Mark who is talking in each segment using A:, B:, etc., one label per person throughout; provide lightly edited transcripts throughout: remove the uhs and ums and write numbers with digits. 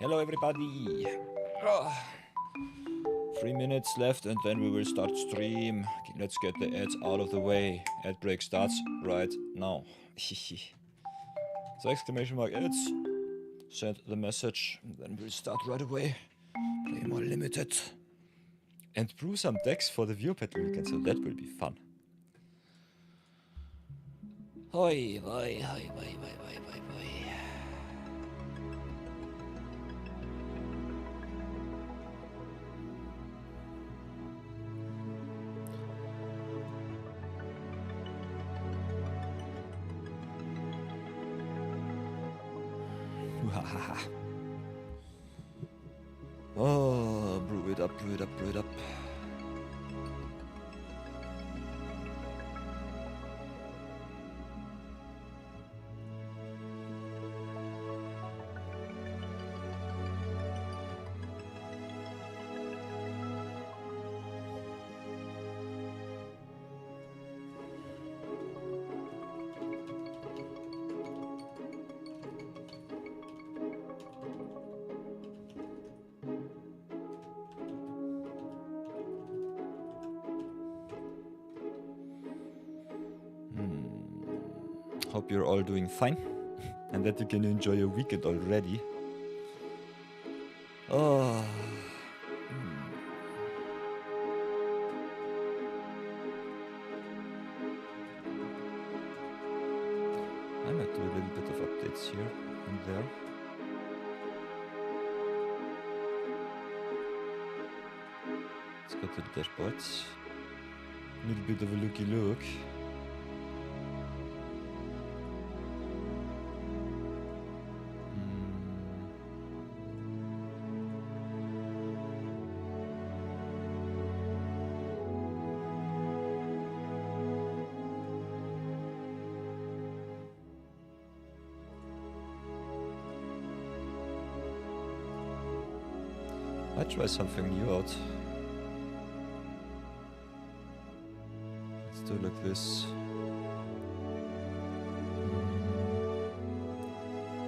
A: Hello everybody. 3 minutes left and then we will start stream. Let's get the ads out of the way. Ad break starts right now. So exclamation mark ads. Send the message and then we'll start right away. Play more limited. And brew some decks for the viewer battle weekend, so that will be fun. Hoi, hoi, hoi, hoi, hoi, hoi, hoi, hoi. Oh, brew it up, brew it up, brew it up. Hope you're all doing fine and that you can enjoy your weekend already. Oh. I might do a little bit of updates here and there. Let's go to the dashboards. A little bit of a looky look. I'll try something new out. Let's do it like this.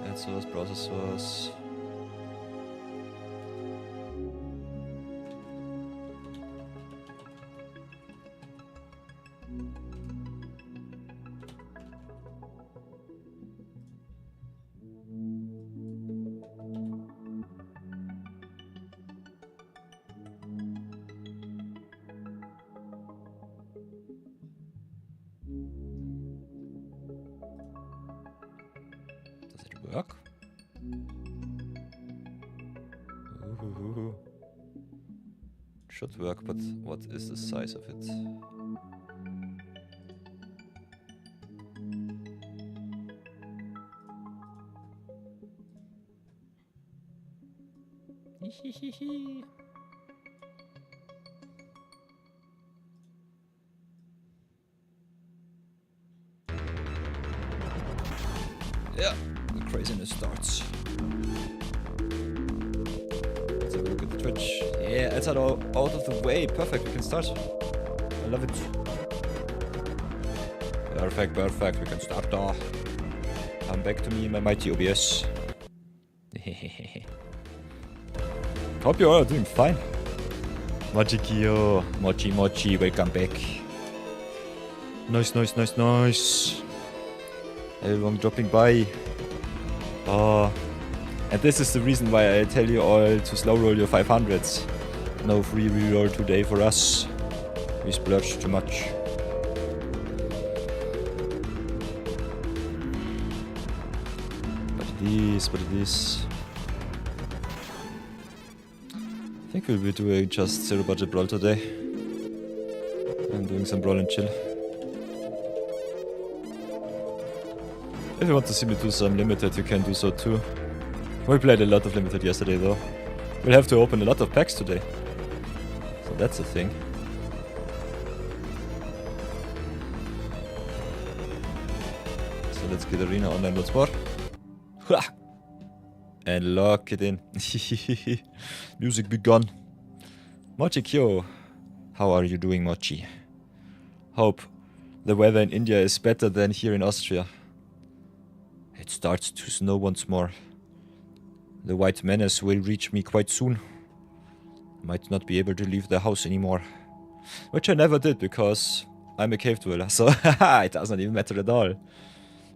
A: Add source, browser source. Does it work? Ooh. Should work, but what is the size of it? Hehehe. Yeah, the craziness starts. Let's have a look at the Twitch. Yeah, it's out of the way. Perfect, we can start. I love it. Perfect, perfect, we can start now. Come back to me, my mighty OBS. Hope you all are doing fine. Mochikyo, Mochi, welcome back. Nice, nice, nice, nice. Everyone dropping by. And this is the reason why I tell you all to slow roll your 500s. No free reroll today for us. We splurged too much. But it is. I think we'll be doing just zero budget brawl today. I'm doing some brawl and chill. If you want to see me do some limited, you can do so too. We played a lot of limited yesterday though. We'll have to open a lot of packs today. So that's the thing. So let's get Arena online once more. And lock it in. Music begun. Mochi Kyo. How are you doing, Mochi? Hope the weather in India is better than here in Austria. It starts to snow once more. The white menace will reach me quite soon. Might not be able to leave the house anymore. Which I never did because I'm a cave dweller, so it doesn't even matter at all.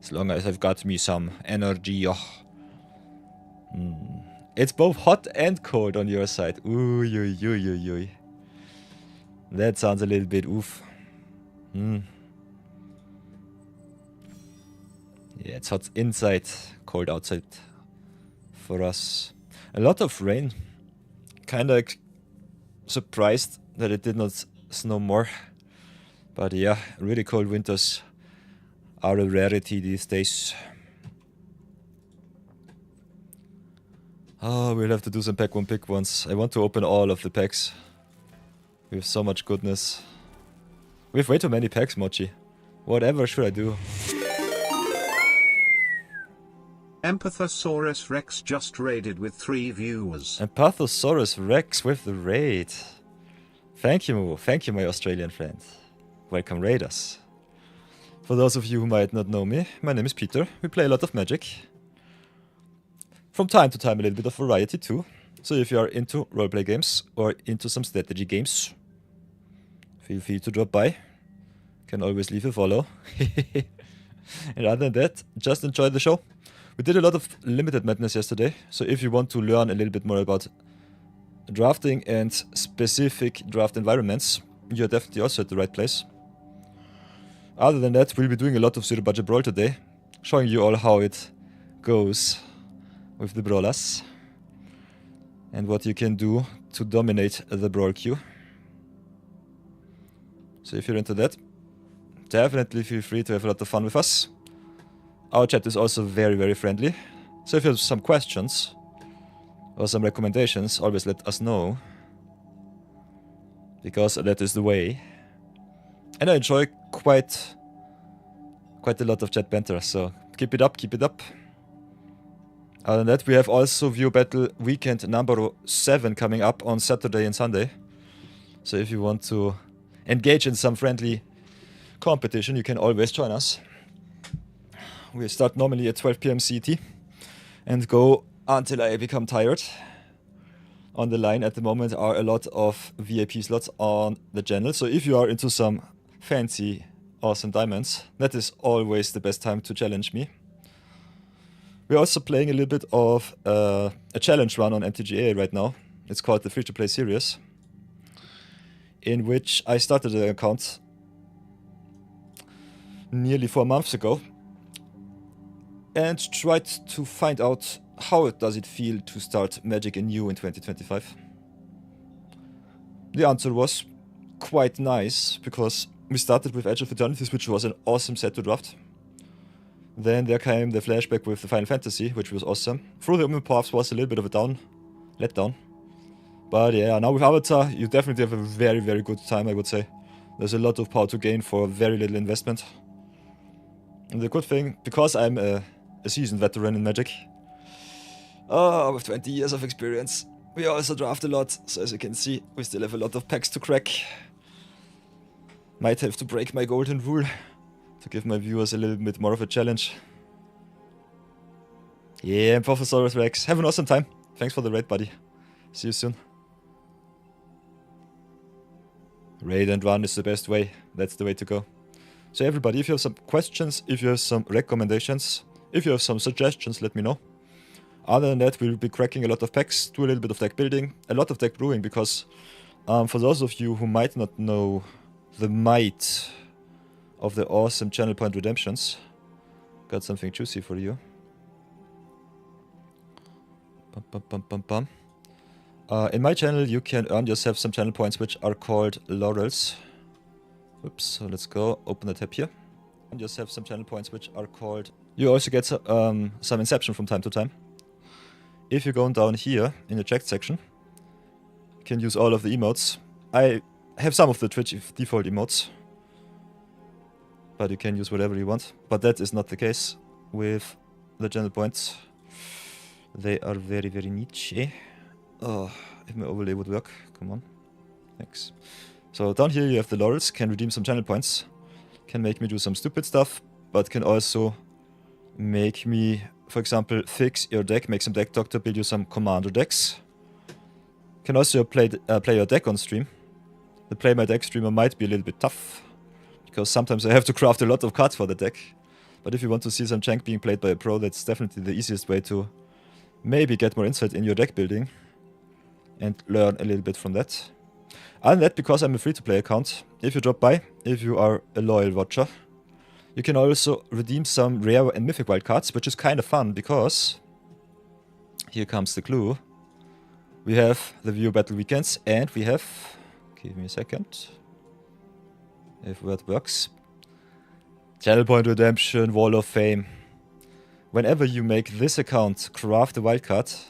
A: As long as I've got me some energy. Oh. It's both hot and cold on your side. Ooh, ooh, ooh, ooh, ooh. That sounds a little bit oof. Yeah, it's hot inside, cold outside for us. A lot of rain. Kinda surprised that it did not snow more. But yeah, really cold winters are a rarity these days. Oh, we'll have to do some pack 1 pick ones. I want to open all of the packs. We have so much goodness. We have way too many packs, Mochi. Whatever should I do?
B: Empathosaurus Rex just raided with 3 viewers.
A: Empathosaurus Rex with the raid. Thank you, my Australian friend. Welcome, raiders. For those of you who might not know me, my name is Peter. We play a lot of Magic. From time to time, a little bit of variety too. So if you are into roleplay games or into some strategy games, feel free to drop by. Can always leave a follow. And other than that, just enjoy the show. We did a lot of limited madness yesterday, so if you want to learn a little bit more about drafting and specific draft environments, you're definitely also at the right place. Other than that, we'll be doing a lot of zero budget brawl today, showing you all how it goes with the brawlers and what you can do to dominate the brawl queue. So if you're into that, definitely feel free to have a lot of fun with us. Our chat is also very, very friendly. So if you have some questions or some recommendations, always let us know. Because that is the way. And I enjoy quite a lot of chat banter, so keep it up, keep it up. Other than that, we have also View Battle Weekend number 7 coming up on Saturday and Sunday. So if you want to engage in some friendly competition, you can always join us. We start normally at 12 PM CET and go until I become tired. On the line at the moment are a lot of VIP slots on the channel. So if you are into some fancy, awesome diamonds, that is always the best time to challenge me. We're also playing a little bit of a challenge run on MTGA right now. It's called the Free-to-Play Series, in which I started an account nearly 4 months ago and tried to find out how does it feel to start Magic anew in 2025. The answer was quite nice, because we started with Edge of Eternities, which was an awesome set to draft. Then there came the flashback with the Final Fantasy, which was awesome. Through the Human Paths was a little bit of a letdown. But yeah, now with Avatar, you definitely have a very, very good time, I would say. There's a lot of power to gain for very little investment. And the good thing, because I'm a seasoned veteran in Magic, with 20 years of experience, we also draft a lot. So as you can see, we still have a lot of packs to crack. Might have to break my golden rule to give my viewers a little bit more of a challenge. Yeah, Professor Rex, have an awesome time. Thanks for the raid, buddy. See you soon. Raid and run is the best way. That's the way to go. So everybody, if you have some questions, if you have some recommendations, if you have some suggestions, let me know. Other than that, we'll be cracking a lot of packs, do a little bit of deck building, a lot of deck brewing, because for those of you who might not know the might of the awesome channel point redemptions, got something juicy for you. In my channel, you can earn yourself some channel points which are called laurels. Oops, so let's go open the tab here. Earn yourself some channel points which are called... You also get some inception from time to time. If you go down here in the checked section, you can use all of the emotes. I have some of the Twitch default emotes, but you can use whatever you want. But that is not the case with the channel points. They are very, very niche. Oh, if my overlay would work. Come on. Thanks. So down here you have the laurels, can redeem some channel points. Can make me do some stupid stuff, but can also make me for example, fix your deck, make some deck doctor, build you some commander decks. Can also play your deck on stream. The play my deck streamer might be a little bit tough, because sometimes I have to craft a lot of cards for the deck. But if you want to see some jank being played by a pro, that's definitely the easiest way to maybe get more insight in your deck building and learn a little bit from that. Other than that, because I'm a free-to-play account, if you drop by, if you are a loyal watcher, you can also redeem some rare and mythic wild cards, which is kind of fun, because here comes the clue. We have the View Battle Weekends, and we have, give me a second, if word works, Channel Point Redemption, Wall of Fame. Whenever you make this account craft a wildcard,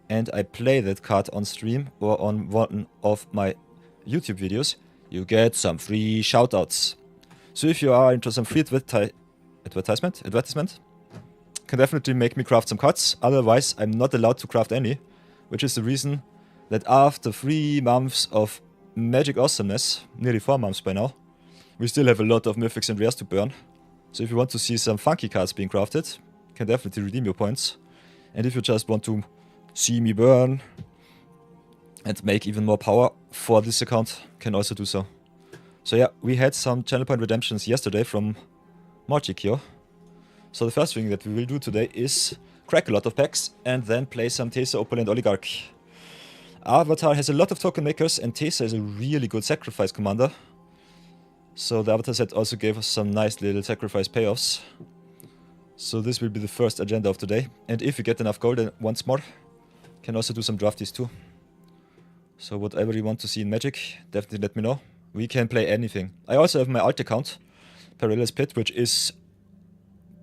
A: and I play that card on stream or on one of my YouTube videos, you get some free shoutouts. So if you are into some free advertisement, can definitely make me craft some cards. Otherwise, I'm not allowed to craft any, which is the reason that after 3 months of Magic awesomeness, nearly 4 months by now, we still have a lot of mythics and rares to burn. So if you want to see some funky cards being crafted, you can definitely redeem your points. And if you just want to see me burn and make even more power for this account, can also do so. So yeah, we had some channel point redemptions yesterday from Morchikyo. So the first thing that we will do today is crack a lot of packs and then play some Teysa, Oppulent, Oligarch. Avatar has a lot of token makers and Teysa is a really good sacrifice commander. So the Avatar set also gave us some nice little sacrifice payoffs. So this will be the first agenda of today. And if you get enough gold once more, can also do some drafties too. So whatever you want to see in Magic, definitely let me know. We can play anything. I also have my alt account, Perilous Pit, which is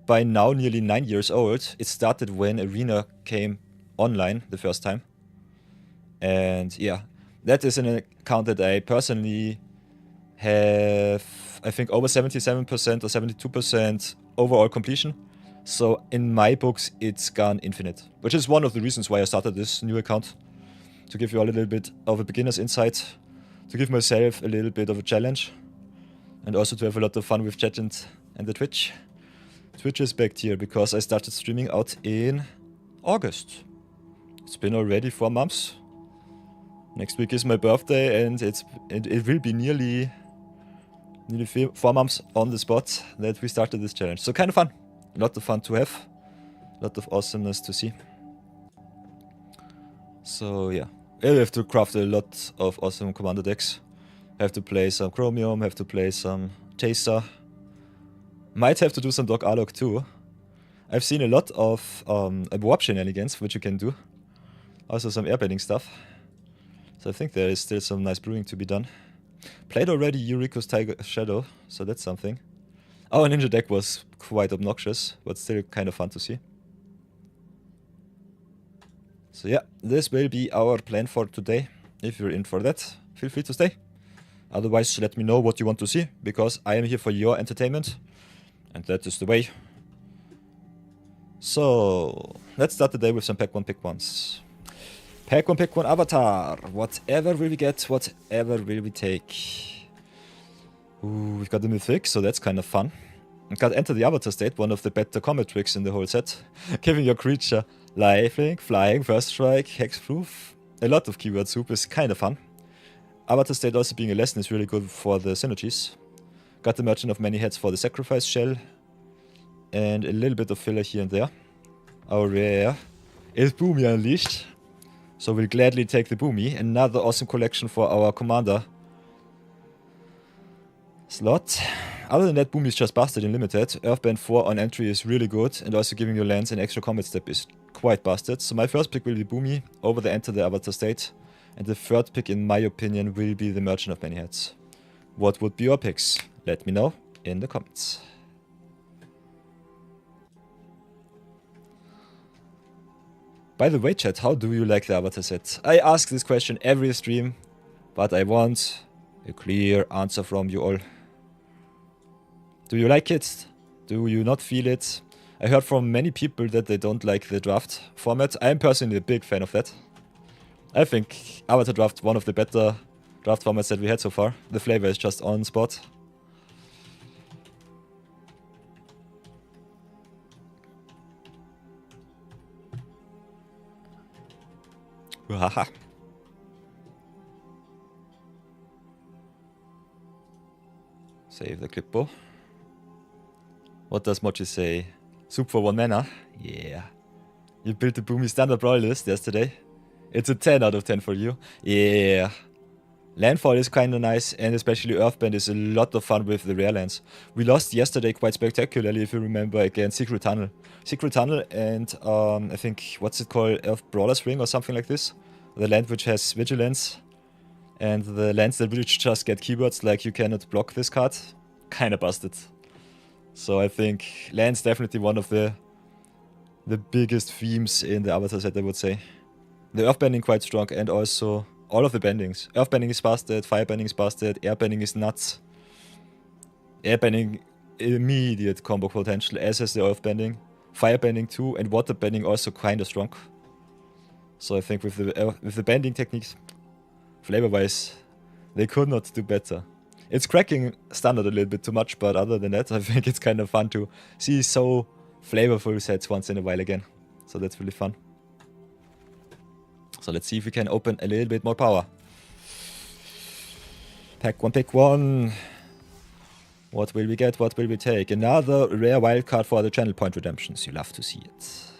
A: by now nearly 9 years old. It started when Arena came online the first time. And yeah, that is an account that I personally have, I think, over 77% or 72% overall completion. So in my books, it's gone infinite, which is one of the reasons why I started this new account. To give you a little bit of a beginner's insight, to give myself a little bit of a challenge, and also to have a lot of fun with chat and the Twitch. Twitch is back here because I started streaming out in August. It's been already 4 months. Next week is my birthday, and it will be nearly 4 months on the spot that we started this challenge. So kind of fun. A lot of fun to have. A lot of awesomeness to see. So yeah. I have to craft a lot of awesome commander decks. Have to play some Chromium, have to play some Teysa. Might have to do some Doc Arlok too. I've seen a lot of warp shenanigans, which you can do. Also some airbending stuff. So I think there is still some nice brewing to be done. Played already Yuriko's Tiger Shadow, so that's something. Our ninja deck was quite obnoxious, but still kind of fun to see. So yeah, this will be our plan for today. If you're in for that, feel free to stay. Otherwise, let me know what you want to see, because I am here for your entertainment. And that is the way. So, let's start the day with some Pack 1 Pick 1s. Pack 1 Pick 1 Avatar. Whatever will we get, whatever will we take. Ooh, we've got the Mythic, so that's kind of fun. We've got Enter the Avatar state, one of the better combat tricks in the whole set. Giving your creature lifelink, flying, first strike, hexproof. A lot of keyword soup is kind of fun. Avatar state also being a lesson is really good for the synergies. Got the Merchant of Many Heads for the sacrifice shell. And a little bit of filler here and there. Our rare is Boomy Unleashed. So we'll gladly take the Boomy. Another awesome collection for our commander slot. Other than that, Boomy is just busted in limited. Earthband 4 on entry is really good, and also giving your lands an extra combat step is quite busted. So my first pick will be Boomy over the Enter the Avatar state. And the third pick, in my opinion, will be the Merchant of Many Heads. What would be your picks? Let me know in the comments. By the way, chat, how do you like the Avatar set? I ask this question every stream, but I want a clear answer from you all. Do you like it? Do you not feel it? I heard from many people that they don't like the draft format. I am personally a big fan of that. I think Avatar Draft one of the better draft formats that we had so far. The flavor is just on spot. Haha. Save the clipboard. What does Mochi say? Soup for 1 mana? Yeah. You built the Boomy standard brawl list yesterday. It's a 10 out of 10 for you. Yeah. Landfall is kinda nice, and especially Earthbend is a lot of fun with the rare lands. We lost yesterday quite spectacularly, if you remember, against Secret Tunnel. Secret Tunnel and I think, what's it called? Earth Brawler's Ring or something like this? The land which has Vigilance. And the lands that which just get keywords like you cannot block this card. Kinda busted. So I think land's definitely one of the biggest themes in the Avatar set, I would say. The Earthbending quite strong, and also all of the bendings. Earthbending is busted, Firebending is busted, Airbending is nuts. Airbending, immediate combo potential, as is the Earthbending. Firebending too, and Waterbending also kinda strong. So I think with the bending techniques, flavor-wise, they could not do better. It's cracking standard a little bit too much, but other than that, I think it's kind of fun to see so flavorful sets once in a while again. So that's really fun. So let's see if we can open a little bit more power. Pack 1, pick 1. What will we get? What will we take? Another rare wildcard for the channel point redemptions. You love to see it.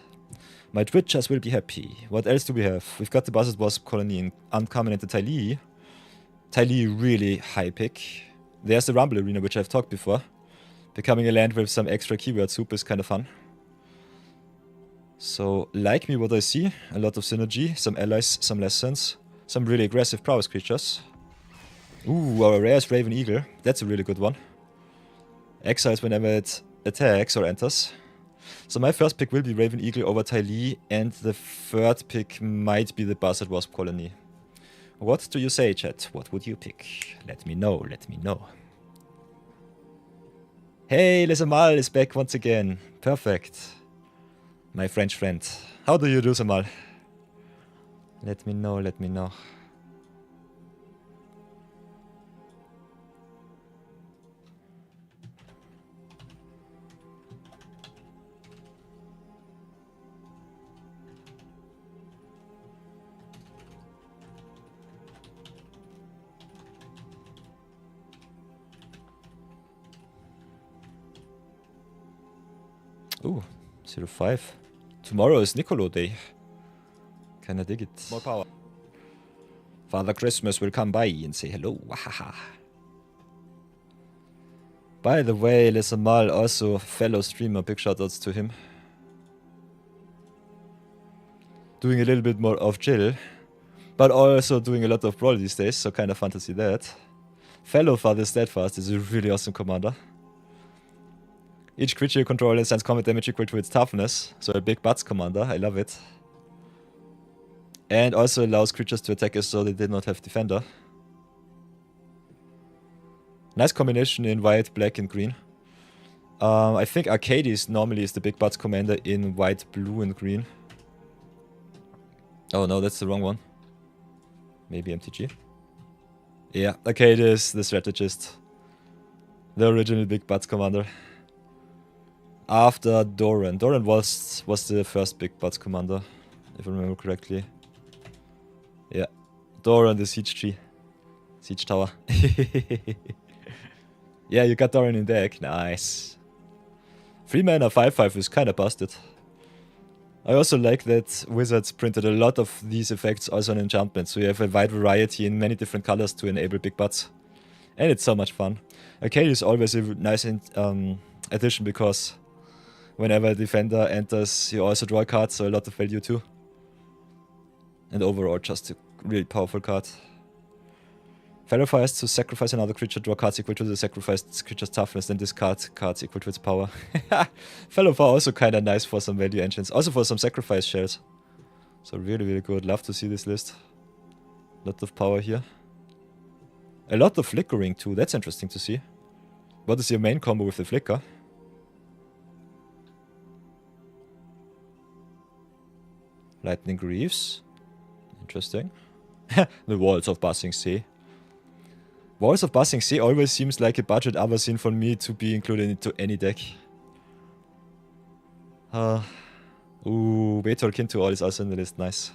A: My Twitchers will be happy. What else do we have? We've got the Buzzard Wasp Colony in Uncommon and the Tylee. Tylee, really high pick. There's the Rumble Arena, which I've talked before. Becoming a land with some extra keyword soup is kind of fun. So, like me what I see, a lot of synergy, some allies, some lessons, some really aggressive prowess creatures. Ooh, our rare is Raven Eagle. That's a really good one. Exiles whenever it attacks or enters. So my first pick will be Raven Eagle over Tylee, and the third pick might be the Buzzard Wasp Colony. What do you say, chat? What would you pick? Let me know, let me know. Hey, Lesamal is back once again. Perfect. My French friend. How do you do, Samal? Let me know, let me know. Ooh, 05. Tomorrow is Nicolo Day. Kinda dig it. More power. Father Christmas will come by and say hello. Wahaha. By the way, Lesamal, also fellow streamer, big shoutouts to him. Doing a little bit more of chill, but also doing a lot of brawl these days, so kinda fun to see that. Fellow Father Steadfast is a really awesome commander. Each creature you control assigns combat damage equal to its toughness, so a big butts commander, I love it. And also allows creatures to attack us so they did not have defender. Nice combination in white, black and green. I think Arcades normally is the big butts commander in white, blue and green. Oh no, that's the wrong one. Maybe MTG? Yeah, Arcades, the strategist. The original big butts commander. After Doran. Doran was the first big butts commander, if I remember correctly. Yeah. Doran, the siege tree. Siege tower. Yeah, you got Doran in deck. Nice. 3 mana 5/5 is kinda busted. I also like that Wizards printed a lot of these effects also on enchantments, so you have a wide variety in many different colors to enable big butts. And it's so much fun. Arcade is always a nice addition because whenever a defender enters, you also draw a card, so a lot of value too. And overall, just a really powerful card. Fellow is to sacrifice another creature, draw cards equal to the sacrificed creature's toughness, then discard cards equal to its power. Fellow also kinda nice for some value engines, also for some sacrifice shells. So really, really good. Love to see this list. Lot of power here. A lot of flickering too, that's interesting to see. What is your main combo with the flicker? Lightning Greaves. Interesting. The Walls of Buzzing Sea. Walls of Buzzing Sea always seems like a budget Avacyn for me to be included into any deck. Ooh, Betor Kin to All is also in the list, nice.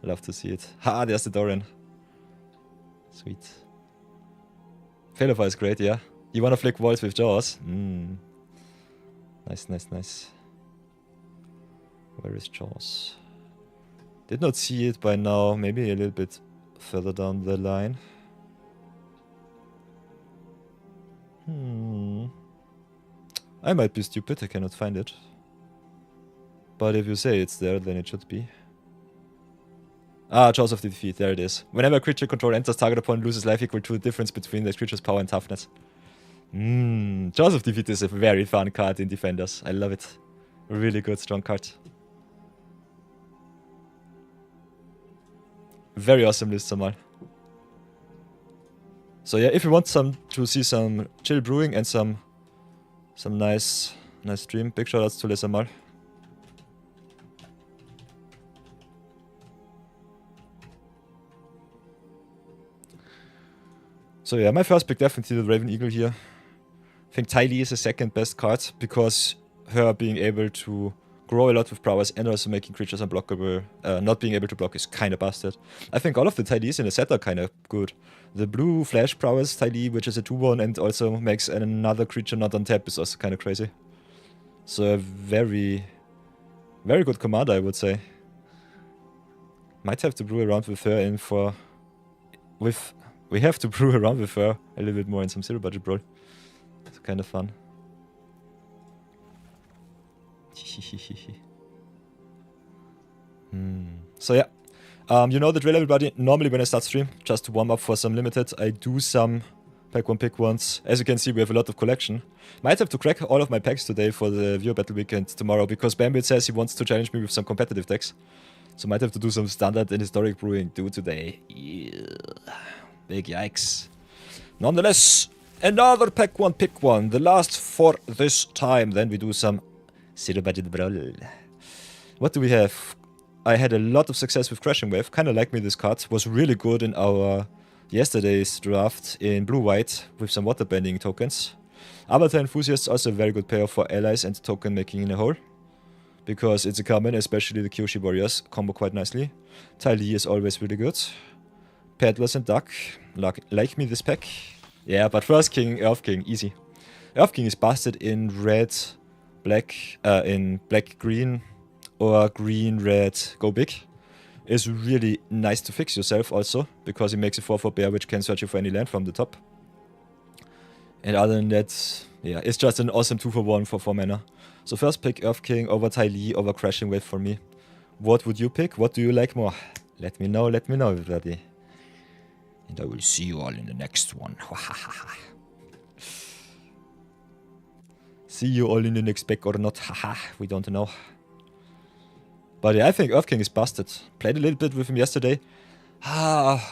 A: Love to see it. Ha, there's the Dorian. Sweet. Failure is great, yeah. You wanna flick walls with Jaws? Nice, nice, nice. Where is Jaws? Did not see it by now. Maybe a little bit further down the line. I might be stupid, I cannot find it. But if you say it's there, then it should be. Ah, Jaws of the Defeat, there it is. Whenever a creature control enters, target opponent loses life equal to the difference between the creature's power and toughness. Jaws of Defeat is a very fun card in Defenders. I love it. Really good, strong card. Very awesome list, Samal. So yeah, if you want to see some chill brewing and some nice stream, big shoutouts to Samal. So yeah, my first pick definitely the Raven Eagle here. I think Teysa is the second best card because her being able to grow a lot with prowess and also making creatures unblockable, not being able to block is kind of busted. I think all of the Teysa in the set are kind of good. The blue flash prowess Teysa, which is a 2/1 and also makes another creature not untap, is also kind of crazy. So a very, very good commander, I would say. Might have to brew around with her in for... We have to brew around with her a little bit more in some zero budget brawl. It's kind of fun. So yeah, you know the drill, everybody. Normally when I start stream, just to warm up for some limited, I do some pack 1 pick ones. As you can see, we have a lot of collection. Might have to crack all of my packs today for the viewer battle weekend tomorrow, because Bambit says he wants to challenge me with some competitive decks. So might have to do some standard and historic brewing too today. Yeah. Big yikes. Nonetheless, another pack 1 pick 1. The last for this time. Then we do some zero budget brawl. What do we have? I had a lot of success with Crashing Wave. Kinda like me, this card. Was really good in our yesterday's draft in blue-white with some waterbending tokens. Avatar Enthusiast also a very good payoff for allies and token making in a whole. Because it's a common, especially the Kyoshi Warriors combo quite nicely. Teysa is always really good. Peddlers and Duck. Like me this pack. Yeah, but first King, Earth King, easy. Earth King is busted in red, black, in black, green, or green, red, go big. Is really nice to fix yourself also, because he makes a 4/4 bear which can search you for any land from the top. And other than that, yeah, it's just an awesome 2/1 for 4 mana. So first pick Earth King over Teysa over Crashing Wave for me. What would you pick? What do you like more? Let me know, everybody. And I will see you all in the next one. See you all in the next pack or not. Haha, we don't know. But yeah, I think Earth King is busted. Played a little bit with him yesterday.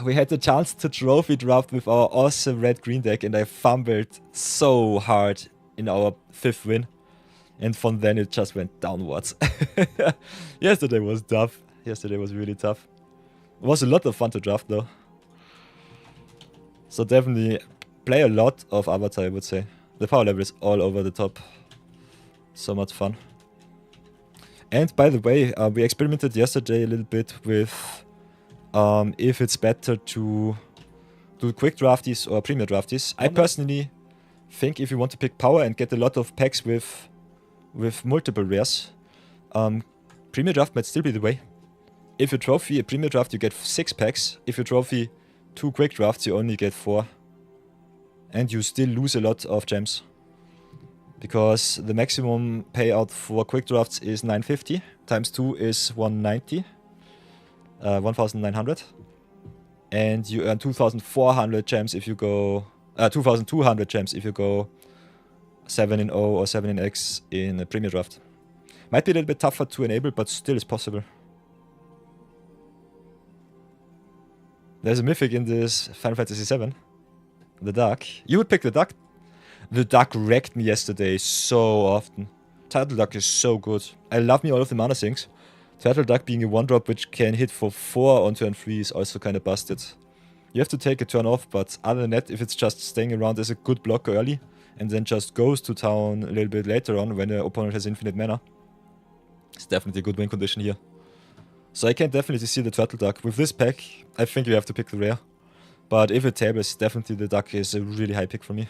A: We had the chance to trophy draft with our awesome red-green deck and I fumbled so hard in our 5th win. And from then it just went downwards. Yesterday was tough. Yesterday was really tough. It was a lot of fun to draft though. So definitely play a lot of Avatar, I would say. The power level is all over the top. So much fun. And by the way, we experimented yesterday a little bit with if it's better to do quick drafties or premier drafties. I personally think if you want to pick power and get a lot of packs with multiple rares, premier draft might still be the way. If you trophy a premier draft, you get 6 packs. If you trophy 2 quick drafts, you only get 4. And you still lose a lot of gems. Because the maximum payout for quick drafts is 950. Times 2 is 190. 1900. And you earn 2400 gems if you go... 2200 gems if you go 7-0 or 7-X in a premier draft. Might be a little bit tougher to enable, but still is possible. There's a mythic in this Final Fantasy VII. The Duck. You would pick the Duck? The Duck wrecked me yesterday so often. Turtle Duck is so good. I love me all of the mana sinks. Turtle Duck being a 1-drop which can hit for 4 on turn 3 is also kind of busted. You have to take a turn off, but other than that, if it's just staying around as a good blocker early, and then just goes to town a little bit later on when the opponent has infinite mana, it's definitely a good win condition here. So I can definitely see the turtle duck. With this pack, I think you have to pick the rare. But if it tables, definitely the duck is a really high pick for me.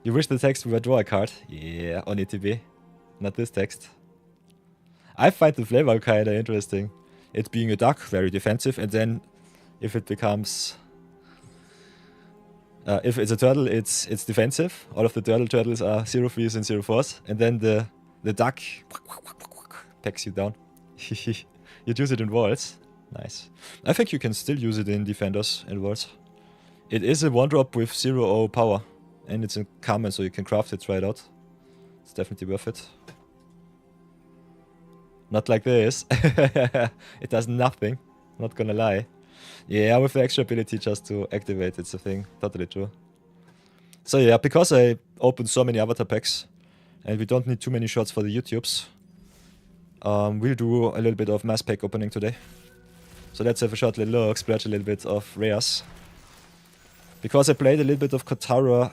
A: You wish the text would draw a card? Yeah, on ETB. Not this text. I find the flavor kinda interesting. It being a duck, very defensive, and then if it becomes... if it's a turtle, it's defensive. All of the turtles are 0-3s and 0-4s. And then the duck pecks you down. You'd use it in walls. Nice. I think you can still use it in defenders and walls. It is a 1-drop with 0-0 power. And it's a common, so you can craft it, try it out. It's definitely worth it. Not like this. It does nothing. Not gonna lie. Yeah, with the extra ability just to activate, it's a thing. Totally true. So yeah, because I opened so many avatar packs, and we don't need too many shots for the YouTubes, we'll do a little bit of mass pack opening today. So let's have a short little look, splurge a little bit of rares. Because I played a little bit of Katara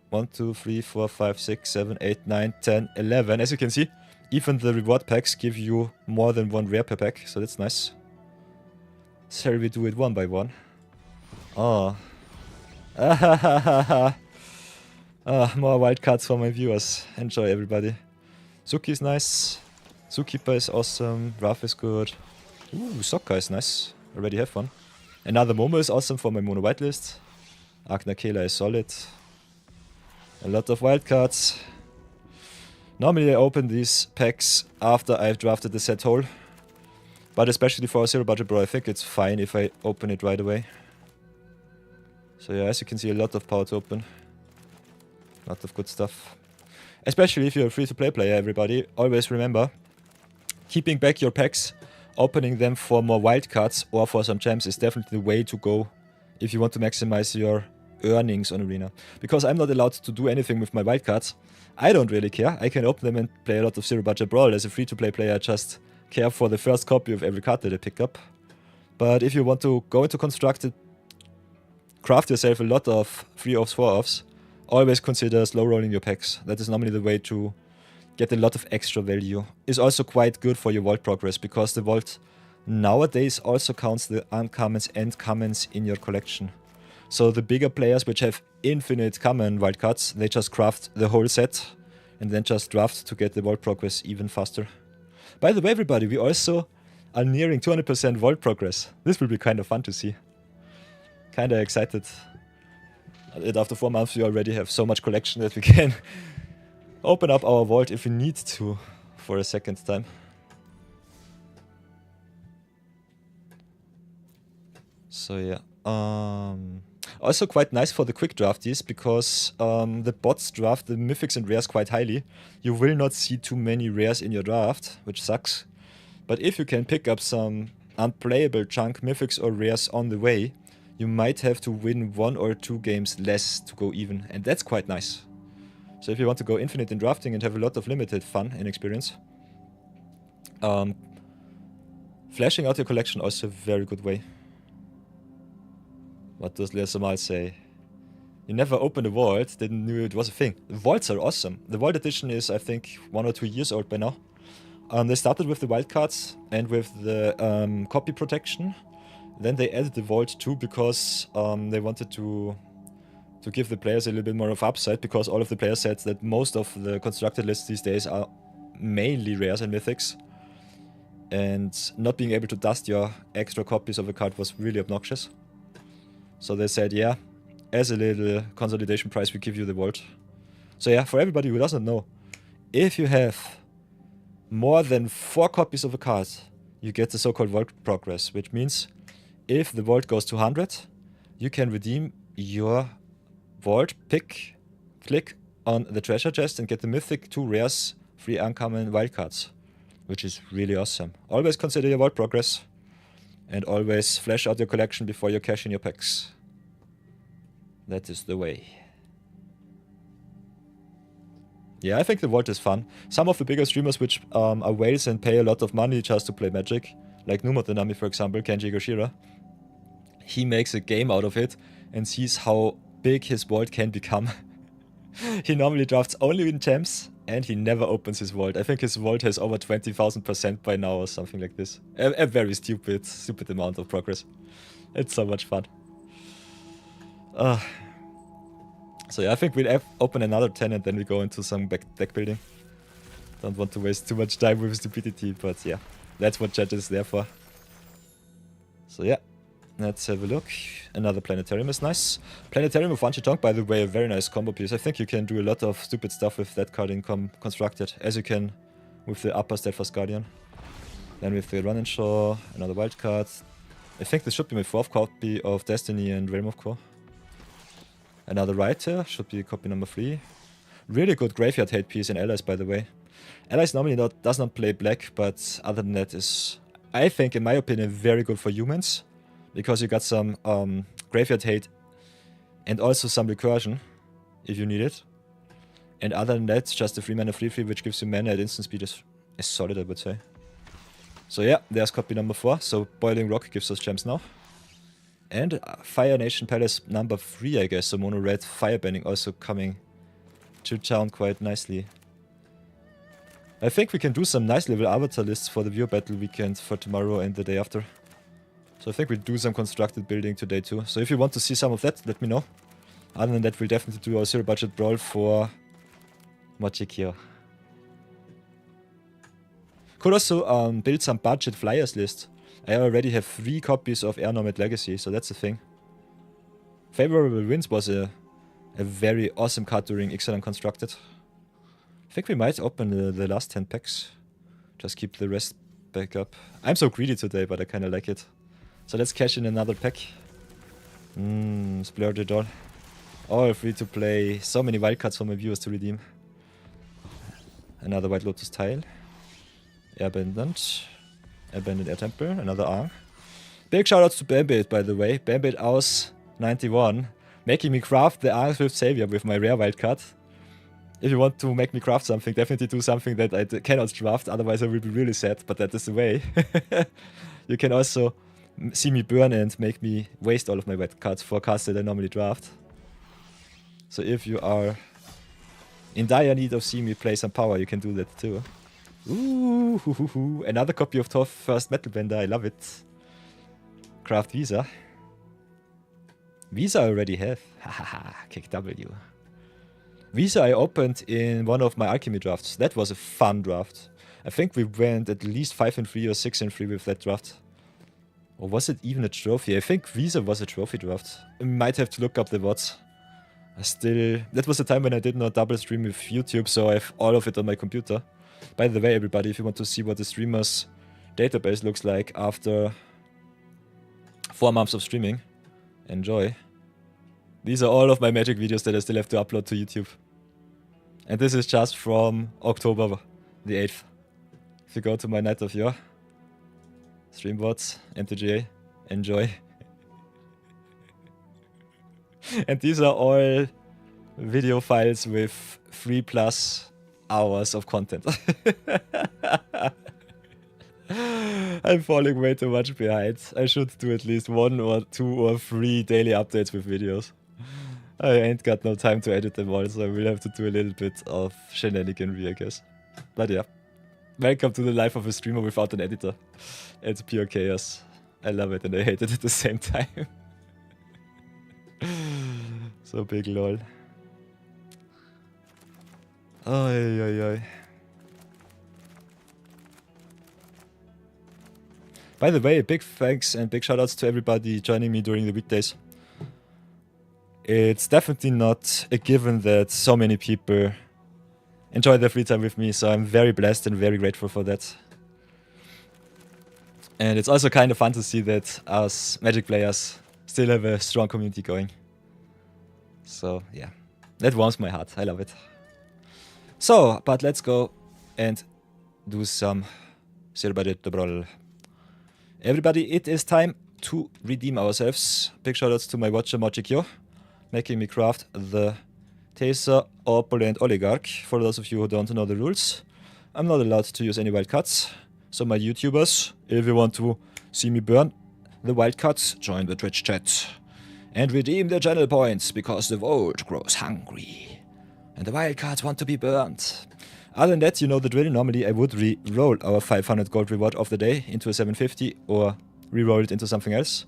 A: 1, 2, 3, 4, 5, 6, 7, 8, 9, 10, 11. As you can see, even the reward packs give you more than one rare per pack, so that's nice. Shall we do it one by one? Oh. More wildcards for my viewers. Enjoy, everybody. Suki is nice. Zookeeper is awesome. Raf is good. Ooh, Sokka is nice. Already have one. Another Momo is awesome for my mono whitelist. Agna Kela is solid. A lot of wildcards. Normally I open these packs after I've drafted the set whole. But especially for a zero budget bro, I think it's fine if I open it right away. So yeah, as you can see, a lot of power to open. A lot of good stuff. Especially if you're a free-to-play player, everybody. Always remember, keeping back your packs, opening them for more wildcards or for some gems is definitely the way to go if you want to maximize your earnings on Arena. Because I'm not allowed to do anything with my wildcards. I don't really care. I can open them and play a lot of zero budget brawl. As a free-to-play player, I just care for the first copy of every card that I pick up. But if you want to go into Constructed, craft yourself a lot of 3-offs, 4-offs, always consider slow rolling your packs. That is normally the way to get a lot of extra value. It's also quite good for your vault progress, because the vault nowadays also counts the uncommons and commons in your collection. So the bigger players which have infinite common wildcards, they just craft the whole set and then just draft to get the vault progress even faster. By the way, everybody, we also are nearing 200% vault progress. This will be kind of fun to see. Kinda excited. And after 4 months we already have so much collection that we can open up our vault if we need to for a second time. So yeah. Also quite nice for the quick drafties, because the bots draft the mythics and rares quite highly. You will not see too many rares in your draft, which sucks. But if you can pick up some unplayable chunk mythics or rares on the way, you might have to win 1 or 2 games less to go even, and that's quite nice. So if you want to go infinite in drafting and have a lot of limited fun and experience, flashing out your collection also a very good way. What does Lesamal say? You never opened a vault, didn't know it was a thing. The vaults are awesome. The vault edition is, I think, 1 or 2 years old by now. They started with the wildcards and with the copy protection. Then they added the vault too, because they wanted to give the players a little bit more of upside, because all of the players said that most of the constructed lists these days are mainly rares and mythics. And not being able to dust your extra copies of a card was really obnoxious. So they said, yeah, as a little consolidation price, we give you the vault. So yeah, for everybody who doesn't know, if you have more than 4 copies of a card, you get the so-called vault progress, which means if the vault goes to 100, you can redeem your vault pick, click on the treasure chest and get the mythic 2 rares, 3 uncommon wildcards, which is really awesome. Always consider your vault progress, and always flash out your collection before you cash in your packs. That is the way. Yeah, I think the vault is fun. Some of the bigger streamers which are whales and pay a lot of money just to play Magic, like Numotanami for example, Kenji Goshira, he makes a game out of it and sees how big his vault can become. He normally drafts only in gems And he never opens his vault. I think his vault has over 20,000% by now or something like this. A very stupid amount of progress. It's so much fun. So yeah, I think we'll open another 10 and then we go into some deck building. Don't want to waste too much time with stupidity, but yeah, that's what chat is there for. So yeah, let's have a look. Another Planetarium is nice. Planetarium of One-Shot, by the way, a very nice combo piece. I think you can do a lot of stupid stuff with that card in constructed, as you can with the upper Steadfast Guardian. Then with the Run and Shaw, another wild card. I think this should be my 4th copy of Destiny and Realm of Core. Another Writer, should be copy number 3. Really good Graveyard Hate piece in Allies, by the way. Allies normally does not play black, but other than that is, I think, in my opinion, very good for humans. Because you got some Graveyard Hate and also some Recursion, if you need it. And other than that, just a 3 mana 3/3, which gives you mana at instant speed is solid, I would say. So yeah, there's copy number 4. So Boiling Rock gives us gems now. And Fire Nation Palace number 3, I guess. So mono red Firebending also coming to town quite nicely. I think we can do some nice little avatar lists for the viewer battle weekend for tomorrow and the day after. So I think we'll do some constructed building today too. So if you want to see some of that, let me know. Other than that, we'll definitely do our 0 budget brawl for Magic here. Could also build some budget flyers list. I already have 3 copies of Air Nomad Legacy, so that's the thing. Favorable Winds was a very awesome card during Ixalan Constructed. I think we might open the last 10 packs. Just keep the rest back up. I'm so greedy today, but I kinda like it. So let's cash in another pack. Splurge it all. All free to play. So many wildcards for my viewers to redeem. Another White Lotus tile. Abandoned. Abandoned Air Temple. Another Arc. Big shoutouts to Bambit, by the way. Bambit Aus 91. Making me craft the Arc with Savior with my rare wildcard. If you want to make me craft something, definitely do something that I cannot draft, otherwise I will be really sad, but that is the way. You can also see me burn and make me waste all of my wet cards for cards that I normally draft. So if you are in dire need of seeing me play some power, you can do that too. Ooh, another copy of Torf First Metal Bender, I love it. Craft Visa. Visa I already have. Hahaha, kick W. Visa I opened in one of my Alchemy drafts. That was a fun draft. I think we went at least 5-3 or 6-3 with that draft. Or was it even a trophy? I think Visa was a trophy draft. I might have to look up the VODs. That was the time when I did not double stream with YouTube, so I have all of it on my computer. By the way, everybody, if you want to see what the streamer's database looks like after 4 months of streaming, enjoy. These are all of my Magic videos that I still have to upload to YouTube. And this is just from October the 8th. If you go to my Night of Yore, Streambots, MTGA, enjoy. And these are all video files with 3+ hours of content. I'm falling way too much behind. I should do at least 1 or 2 or 3 daily updates with videos. I ain't got no time to edit them all, so I will have to do a little bit of shenaniganry, I guess. But yeah. Welcome to the life of a streamer without an editor. It's pure chaos. I love it and I hate it at the same time. So big lol. Oi. By the way, big thanks and big shoutouts to everybody joining me during the weekdays. It's definitely not a given that so many people enjoy their free time with me, so I'm very blessed and very grateful for that. And it's also kind of fun to see that us Magic players still have a strong community going. So yeah, that warms my heart. I love it. So, but let's go and do some Zero Budget Brawl. Everybody, it is time to redeem ourselves. Big shoutouts to my watcher Mochikyo, making me craft the Teysa, Oppulent, Oligarch. For those of you who don't know the rules, I'm not allowed to use any wildcards. So my YouTubers, if you want to see me burn the wildcards, join the Twitch chat. And redeem the channel points, because the vault grows hungry. And the wildcards want to be burnt. Other than that, you know the drill. Normally I would re-roll our 500 gold reward of the day into a 750 or re-roll it into something else.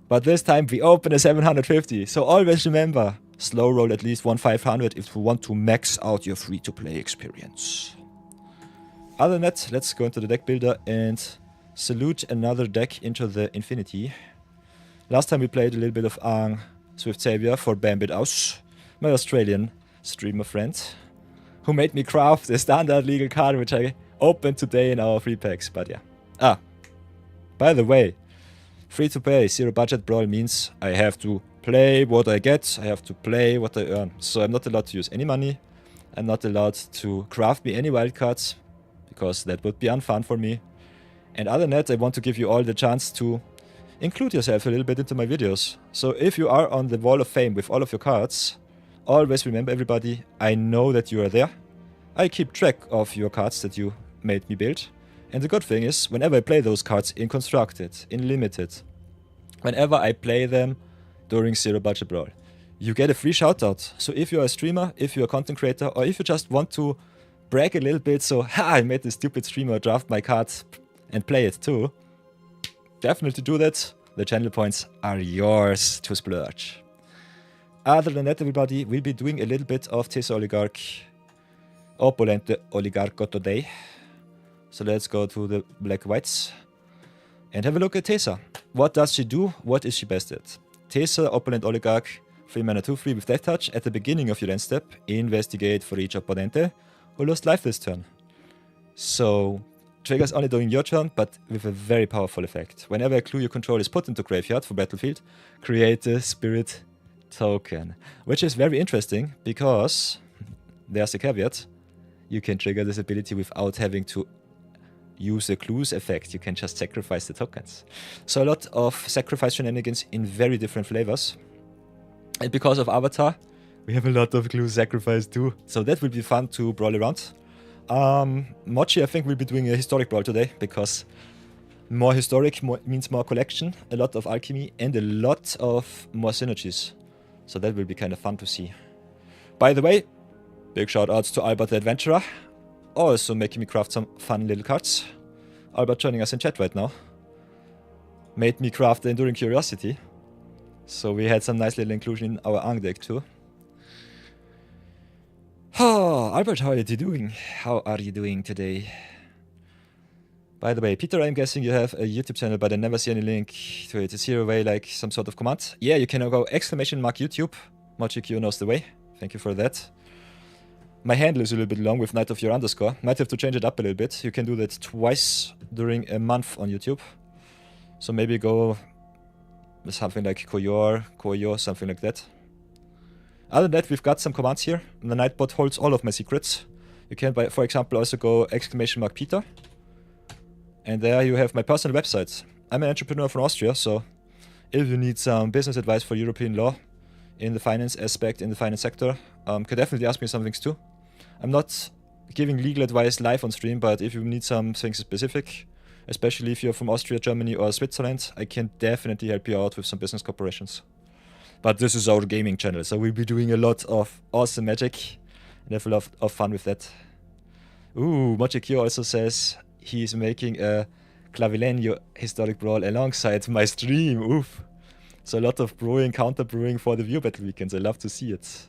A: But this time we open a 750. So always remember, slow roll at least one 500 if you want to max out your free-to-play experience. Other than that, let's go into the deck builder and salute another deck into the infinity. Last time we played a little bit of Ang Swift Savior for Bambit Aus, my Australian streamer friend, who made me craft a standard legal card which I opened today in our free packs, but yeah. By the way, free to play, zero budget brawl means I have to play what I get, I have to play what I earn. So I'm not allowed to use any money, I'm not allowed to craft me any wildcards, because that would be unfun for me. And other than that, I want to give you all the chance to include yourself a little bit into my videos. So if you are on the wall of fame with all of your cards, always remember everybody, I know that you are there. I keep track of your cards that you made me build. And the good thing is, whenever I play those cards in Constructed, in Limited, whenever I play them during Zero Budget Brawl, you get a free shoutout. So if you're a streamer, if you're a content creator, or if you just want to brag a little bit, so I made this stupid streamer draft my cards and play it too, definitely do that. The channel points are yours to splurge. Other than that, everybody, we'll be doing a little bit of Teysa Oligarch, Oppulent the Oligarch today. So let's go to the black whites and have a look at Teysa. What does she do? What is she best at? Teysa, Oppulent Oligarch, 3 mana 2/3 with Death Touch. At the beginning of your end step, investigate for each opponente who lost life this turn. So triggers only during your turn, but with a very powerful effect. Whenever a clue you control is put into graveyard for battlefield, create a spirit token. Which is very interesting, because there's a caveat. You can trigger this ability without having to use the clues effect. You can just sacrifice the tokens. So a lot of sacrifice shenanigans in very different flavors. And because of Avatar, we have a lot of clue sacrifice too. So that will be fun to brawl around. Mochi, I think we'll be doing a historic brawl today, because more historic means more collection, a lot of alchemy, and a lot of more synergies. So that will be kind of fun to see. By the way, big shout outs to Albert the Adventurer, also making me craft some fun little cards. Albert joining us in chat right now. Made me craft the Enduring Curiosity. So we had some nice little inclusion in our Ang deck too. Oh, Albert, how are you doing? How are you doing today? By the way, Peter, I'm guessing you have a YouTube channel, but I never see any link to it. Is here a way, like some sort of command? Yeah, you can go !YouTube. MochiQ knows the way. Thank you for that. My handle is a little bit long with Night of Your underscore. Might have to change it up a little bit. You can do that twice during a month on YouTube. So maybe go with something like Koyor, something like that. Other than that, we've got some commands here. The Nightbot holds all of my secrets. You can, for example, also go !Peter. And there you have my personal website. I'm an entrepreneur from Austria, so if you need some business advice for European law in the finance aspect, in the finance sector, can definitely ask me some things too. I'm not giving legal advice live on stream, but if you need some things specific, especially if you're from Austria, Germany, or Switzerland, I can definitely help you out with some business corporations. But this is our gaming channel, so we'll be doing a lot of awesome magic and have a lot of fun with that. Ooh, MochiQ also says he's making a Clavileño historic brawl alongside my stream. Oof. So a lot of brewing, counter brewing for the view battle weekends. I love to see it.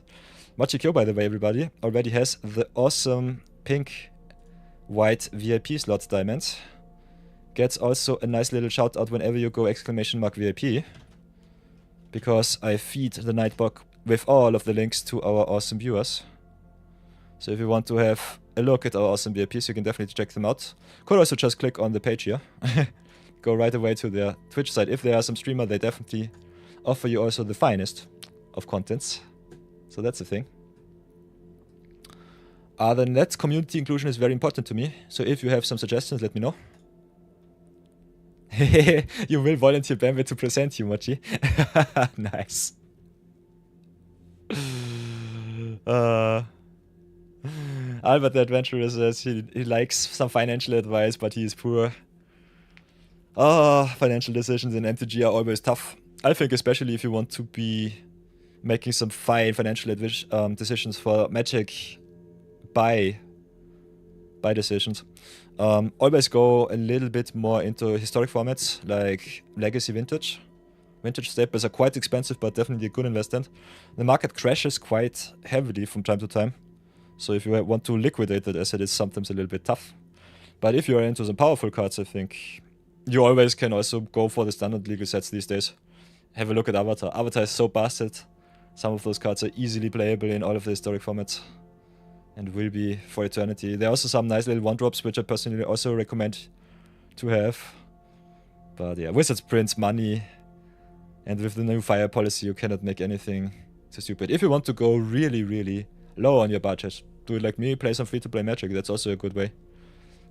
A: MochiQ, by the way, everybody, already has the awesome pink-white VIP slot diamond. Gets also a nice little shout out whenever you go !VIP. Because I feed the Nightbot with all of the links to our awesome viewers. So if you want to have a look at our awesome VIPs, you can definitely check them out. Could also just click on the page here. Go right away to their Twitch site. If they are some streamer, they definitely offer you also the finest of contents. So that's the thing. Other than that, community inclusion is very important to me. So if you have some suggestions, let me know. You will volunteer Bambit to present you, Mochi. Nice. Albert the Adventurer says he likes some financial advice, but he is poor. Financial decisions in MTG are always tough. I think especially if you want to be making some fine financial decisions for Magic buy decisions. Always go a little bit more into historic formats like Legacy Vintage. Vintage staples are quite expensive, but definitely a good investment. The market crashes quite heavily from time to time, so if you want to liquidate that asset, it's sometimes a little bit tough. But if you are into some powerful cards, I think you always can also go for the standard legal sets these days. Have a look at Avatar. Avatar is so busted. Some of those cards are easily playable in all of the historic formats and will be for eternity. There are also some nice little one-drops which I personally also recommend to have. But yeah, Wizards prints money, and with the new fire policy you cannot make anything too stupid. If you want to go really, really low on your budget, do it like me, play some free-to-play Magic. That's also a good way.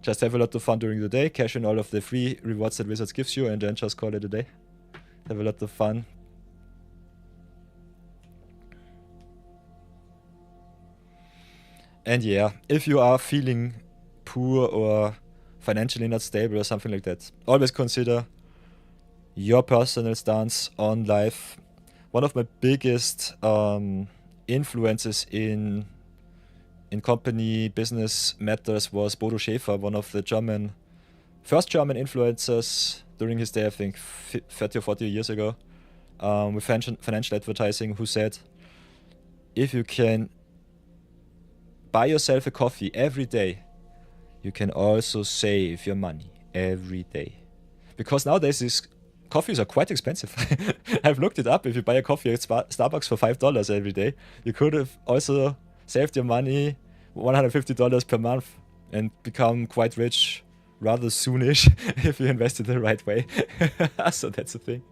A: Just have a lot of fun during the day, cash in all of the free rewards that Wizards gives you, and then just call it a day. Have a lot of fun. And yeah, if you are feeling poor or financially not stable or something like that, always consider your personal stance on life. One of my biggest influences in company business matters was Bodo Schäfer, one of the first German influencers during his day, I think 30 or 40 years ago, with financial advertising, who said, if you can buy yourself a coffee every day, you can also save your money every day. Because nowadays these coffees are quite expensive. I've looked it up. If you buy a coffee at Starbucks for $5 every day, you could have also saved your money $150 per month and become quite rich rather soonish if you invest it the right way. So that's the thing.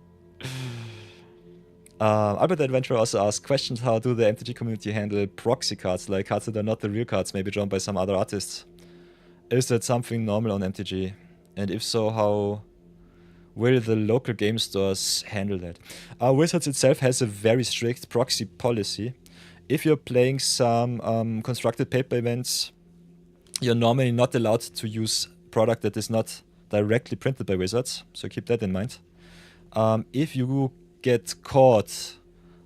A: Albert the Adventurer also asked questions: how do the MTG community handle proxy cards, like cards that are not the real cards, maybe drawn by some other artists? Is that something normal on MTG? And if so, how will the local game stores handle that? Wizards itself has a very strict proxy policy. If you're playing some constructed paper events, you're normally not allowed to use product that is not directly printed by Wizards, so keep that in mind. If you get caught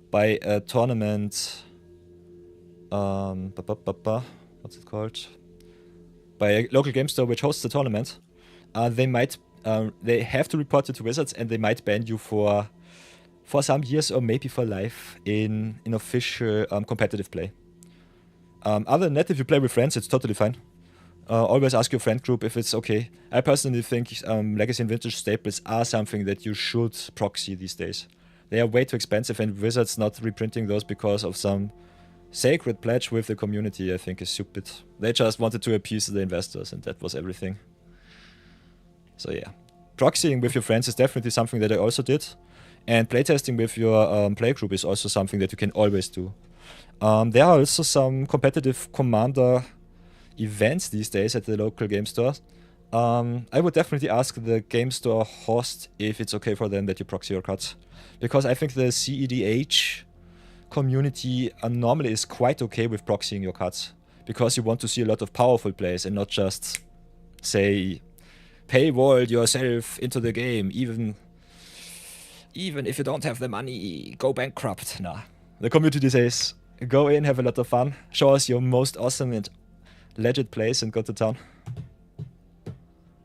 A: by a tournament, what's it called? By a local game store which hosts a tournament, they have to report it to Wizards, and they might ban you for some years or maybe for life in official competitive play. Other than that, if you play with friends, it's totally fine. Always ask your friend group if it's okay. I personally think Legacy and Vintage staples are something that you should proxy these days. They are way too expensive, and Wizards not reprinting those because of some sacred pledge with the community, I think, is stupid. They just wanted to appease the investors, and that was everything. So yeah, proxying with your friends is definitely something that I also did. And playtesting with your playgroup is also something that you can always do. There are also some competitive Commander events these days at the local game store. I would definitely ask the game store host if it's okay for them that you proxy your cards. Because I think the CEDH community normally is quite okay with proxying your cards. Because you want to see a lot of powerful plays and not just, say, paywall yourself into the game, even if you don't have the money, go bankrupt. Nah. The community says, go in, have a lot of fun, show us your most awesome and legit plays, and go to town.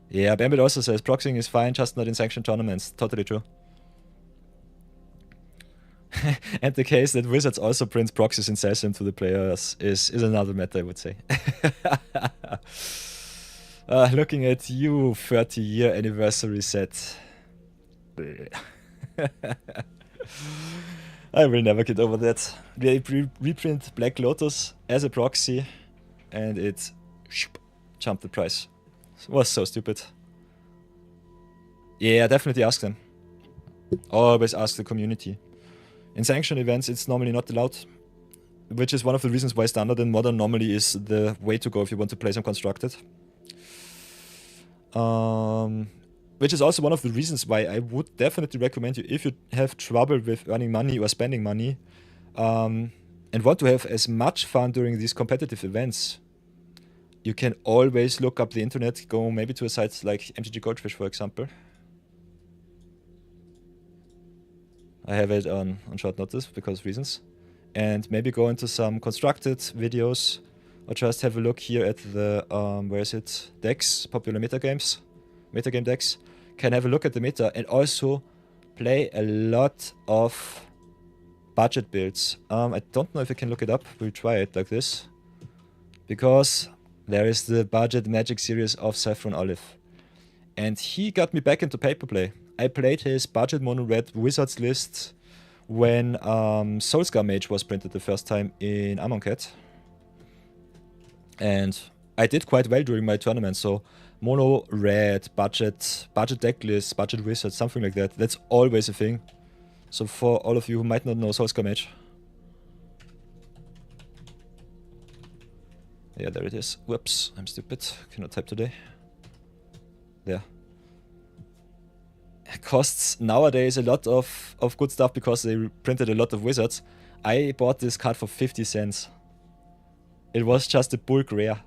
A: Yeah, Bambit also says, proxying is fine, just not in sanctioned tournaments. Totally true. And the case that Wizards also prints proxies and sells them to the players is another matter, I would say. Looking at you, 30-year anniversary set. I will never get over that. They reprint Black Lotus as a proxy, and it jumped the price. It was so stupid. Yeah, definitely ask them. Always ask the community. In sanctioned events, it's normally not allowed, which is one of the reasons why Standard and Modern normally is the way to go if you want to play some Constructed. Which is also one of the reasons why I would definitely recommend you, if you have trouble with earning money or spending money, and want to have as much fun during these competitive events, you can always look up the internet, go maybe to a site like MTG Goldfish, for example. I have it on short notice because of reasons. and maybe go into some constructed videos, or just have a look here at the, where is it, decks, popular metagame decks. Can have a look at the meta and also play a lot of budget builds. I don't know if I can look it up, we'll try it like this. Because there is the budget magic series of Saffron Olive. And he got me back into paper play. I played his budget mono red wizards list when Soulscar Mage was printed the first time in Amonkhet. And I did quite well during my tournament, so mono red, budget deck list, budget wizard, something like that. That's always a thing. So for all of you who might not know Soulscar Mage. Yeah, there it is. Whoops, I'm stupid. Cannot type today. There. It costs nowadays a lot of good stuff because they printed a lot of wizards. I bought this card for 50 cents. It was just a bulk rare.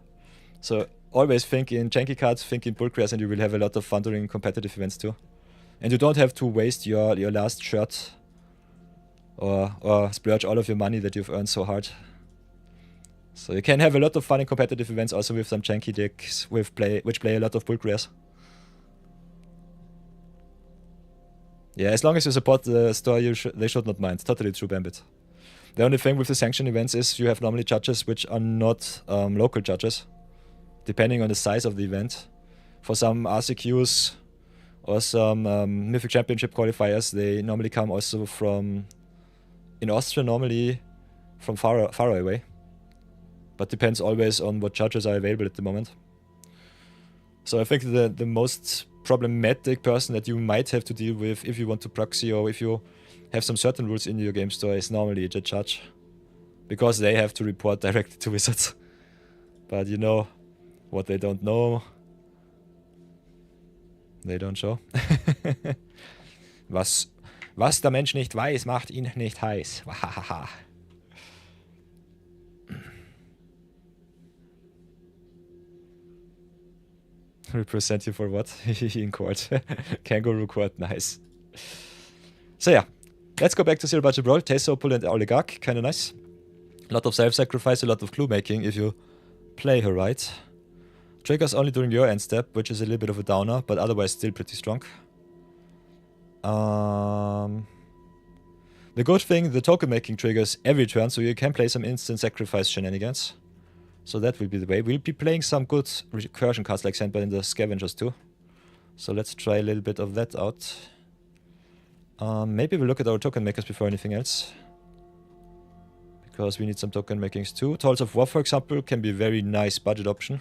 A: So always think in janky cards, think in bulk rares, and you will have a lot of fun during competitive events too. And you don't have to waste your last shirt or splurge all of your money that you've earned so hard. So you can have a lot of fun in competitive events also with some janky decks which play a lot of bulk rares. Yeah, as long as you support the store, they should not mind. Totally true, Bambit. The only thing with the sanction events is you have normally judges which are not local judges, depending on the size of the event. For some RCQs or some Mythic Championship qualifiers, they normally come also from, in Austria normally, from far away. But depends always on what judges are available at the moment. So I think the most problematic person that you might have to deal with if you want to proxy or if you have some certain rules in your game store is normally the judge. Because they have to report directly to Wizards. But you know, what they don't know, they don't show. Was der Mensch nicht weiß, macht ihn nicht heiß. Wahahaha. Represent you for what? In court. Kangaroo court, nice. So yeah, let's go back to Zero Budget Brawl. Teysa, Oppulent, Oligarch, kinda nice. A lot of self-sacrifice, a lot of clue making if you play her right. Triggers only during your end step, which is a little bit of a downer, but otherwise still pretty strong. The good thing, the token making triggers every turn, so you can play some instant sacrifice shenanigans. So that will be the way. We'll be playing some good recursion cards like Sandbell in the Scavengers too. So let's try a little bit of that out. Maybe we'll look at our token makers before anything else. Because we need some token makings too. Tolls of War, for example, can be a very nice budget option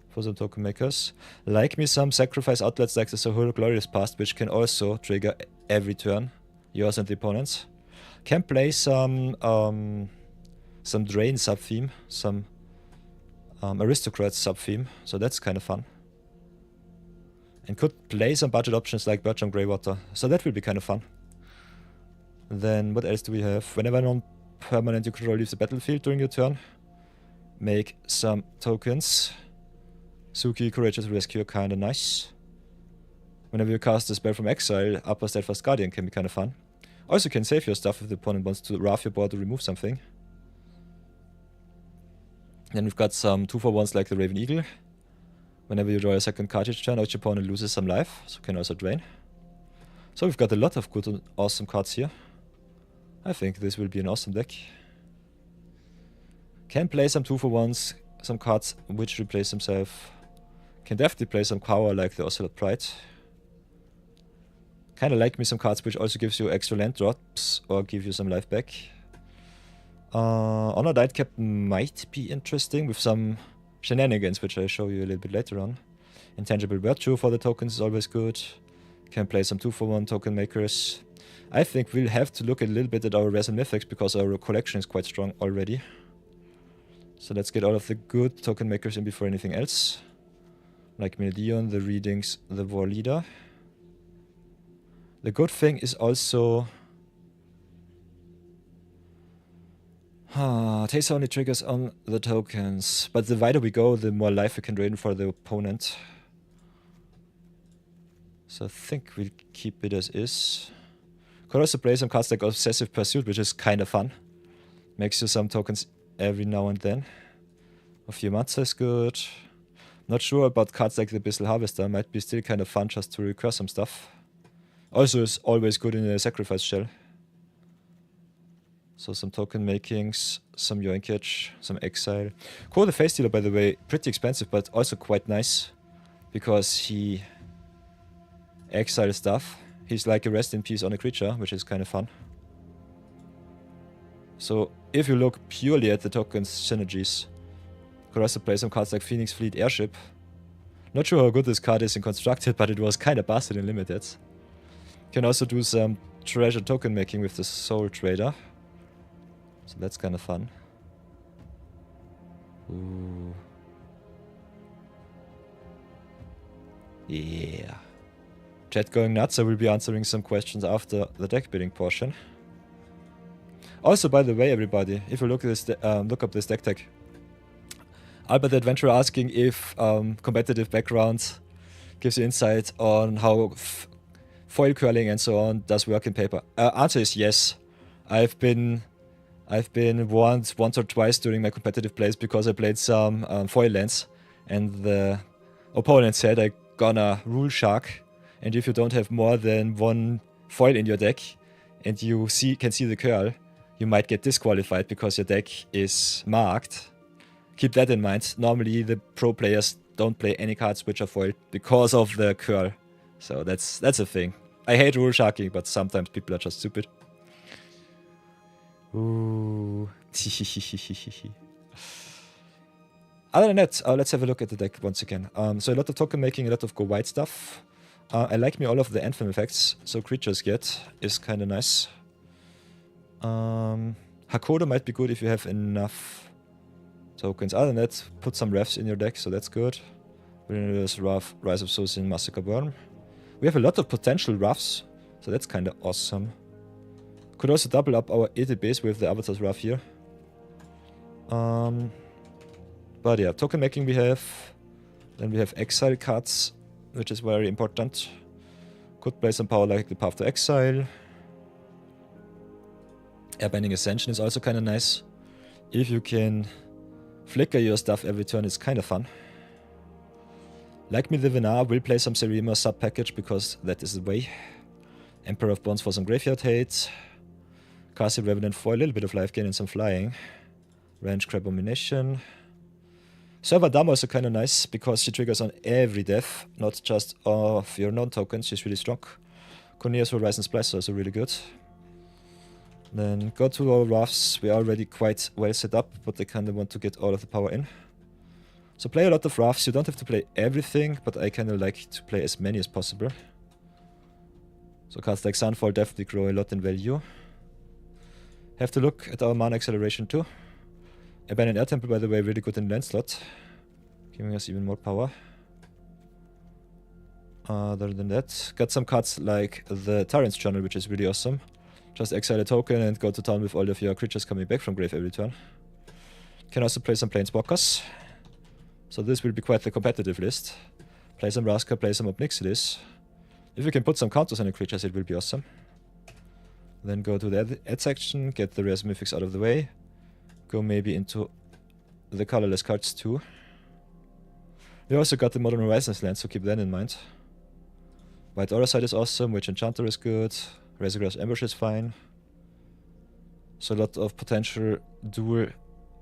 A: for some token makers. Like me some sacrifice outlets like the Sahur Glorious Past, which can also trigger every turn, yours and the opponent's. Can play some Drain sub-theme, some Aristocrats sub-theme, so that's kind of fun. And could play some budget options like Bircham Greywater, so that will be kind of fun. Then what else do we have? Whenever non-permanent you control leaves the battlefield during your turn, make some tokens. Suki, Courageous Rescue, kinda nice. Whenever you cast a spell from exile, Upper Steadfast Guardian can be kinda fun. Also can save your stuff if the opponent wants to rough your board to remove something. Then we've got some 2-for-1s like the Raven Eagle. Whenever you draw a second card each turn, each opponent loses some life, so can also drain. So we've got a lot of good and awesome cards here. I think this will be an awesome deck. Can play some 2-for-1s, some cards which replace themselves. Can definitely play some power like the Ocelot Pride. Kinda like me some cards which also gives you extra land drops or give you some life back. Honor Nightcap might be interesting with some shenanigans, which I'll show you a little bit later on. Intangible Virtue for the tokens is always good. Can play some 2-for-1 token makers. I think we'll have to look a little bit at our Rares and Mythics because our collection is quite strong already. So let's get all of the good token makers in before anything else. Like Mildion, the Readings, the War Leader. The good thing is also... Teysa only triggers on the tokens, but the wider we go, the more life we can drain for the opponent. So I think we'll keep it as is. Could also play some cards like Obsessive Pursuit, which is kind of fun. Makes you some tokens every now and then. A few months is good. Not sure about cards like the Abyssal Harvester. Might be still kind of fun just to recur some stuff. Also is always good in a sacrifice shell. So some token makings, some yoinkage, some exile. Cool, the face dealer, by the way, pretty expensive, but also quite nice. Because he exiles stuff. He's like a rest in peace on a creature, which is kind of fun. So if you look purely at the tokens synergies, could also play some cards like Phoenix Fleet Airship. Not sure how good this card is in Constructed, but it was kind of busted in Limited. Can also do some treasure token making with the Soul Trader. So that's kind of fun. Ooh. Yeah. Chat going nuts. I will be answering some questions after the deck building portion. Also, by the way, everybody, if you look at this, look up this deck tag. Albert Adventurer asking if competitive background gives you insight on how foil curling and so on does work in paper. Answer is yes. I've been once or twice during my competitive plays because I played some foil lands, and the opponent said I gonna rule shark, and if you don't have more than one foil in your deck and you can see the curl, you might get disqualified because your deck is marked. Keep that in mind. Normally the pro players don't play any cards which are foiled because of the curl. So that's a thing. I hate rule sharking, but sometimes people are just stupid. Ooh. Other than that, let's have a look at the deck once again. So a lot of token making, a lot of go white stuff. I like me all of the Anthem effects, so creatures get is kind of nice. Hakoda might be good if you have enough tokens. Other than that, put some refs in your deck, so that's good. There's Wrath, Rise of Sosin, Massacre Worm. We have a lot of potential Wraths, so that's kind of awesome. Could also double up our ETBs with the Avatar's Wrath here. But yeah, token making we have. Then we have exile cards, which is very important. Could play some power like the Path to Exile. Airbending Ascension is also kind of nice. If you can flicker your stuff every turn, it's kind of fun. Like me the Venar will play some Serima sub-package because that is the way. Emperor of Bonds for some graveyard hate. Castle Revenant for a little bit of life gain and some flying. Range Crab Abomination. Server Dam also kind of nice because she triggers on every death, not just of your non-tokens. She's really strong. Cornea's Horizon Splice is also really good. Then go to our Wraths. We're already quite well set up, but I kind of want to get all of the power in. So play a lot of Wraths. You don't have to play everything, but I kind of like to play as many as possible. So cards like Sunfall definitely grow a lot in value. Have to look at our mana acceleration too. Abandoned Air Temple, by the way, really good in land slot, giving us even more power. Other than that, got some cards like the Tyrant's Journal, which is really awesome. Just exile a token and go to town with all of your creatures coming back from grave every turn. Can also play some Planeswalkers. So this will be quite the competitive list. Play some Raska, play some Obnixilis. If you can put some counters on the creatures, it will be awesome. Then go to the add section, get the rare mythics out of the way. Go maybe into the colorless cards too. We also got the Modern Horizons land, so keep that in mind. White Aura Side is awesome, Witch Enchanter is good. Razorgrass Ambush is fine. So a lot of potential dual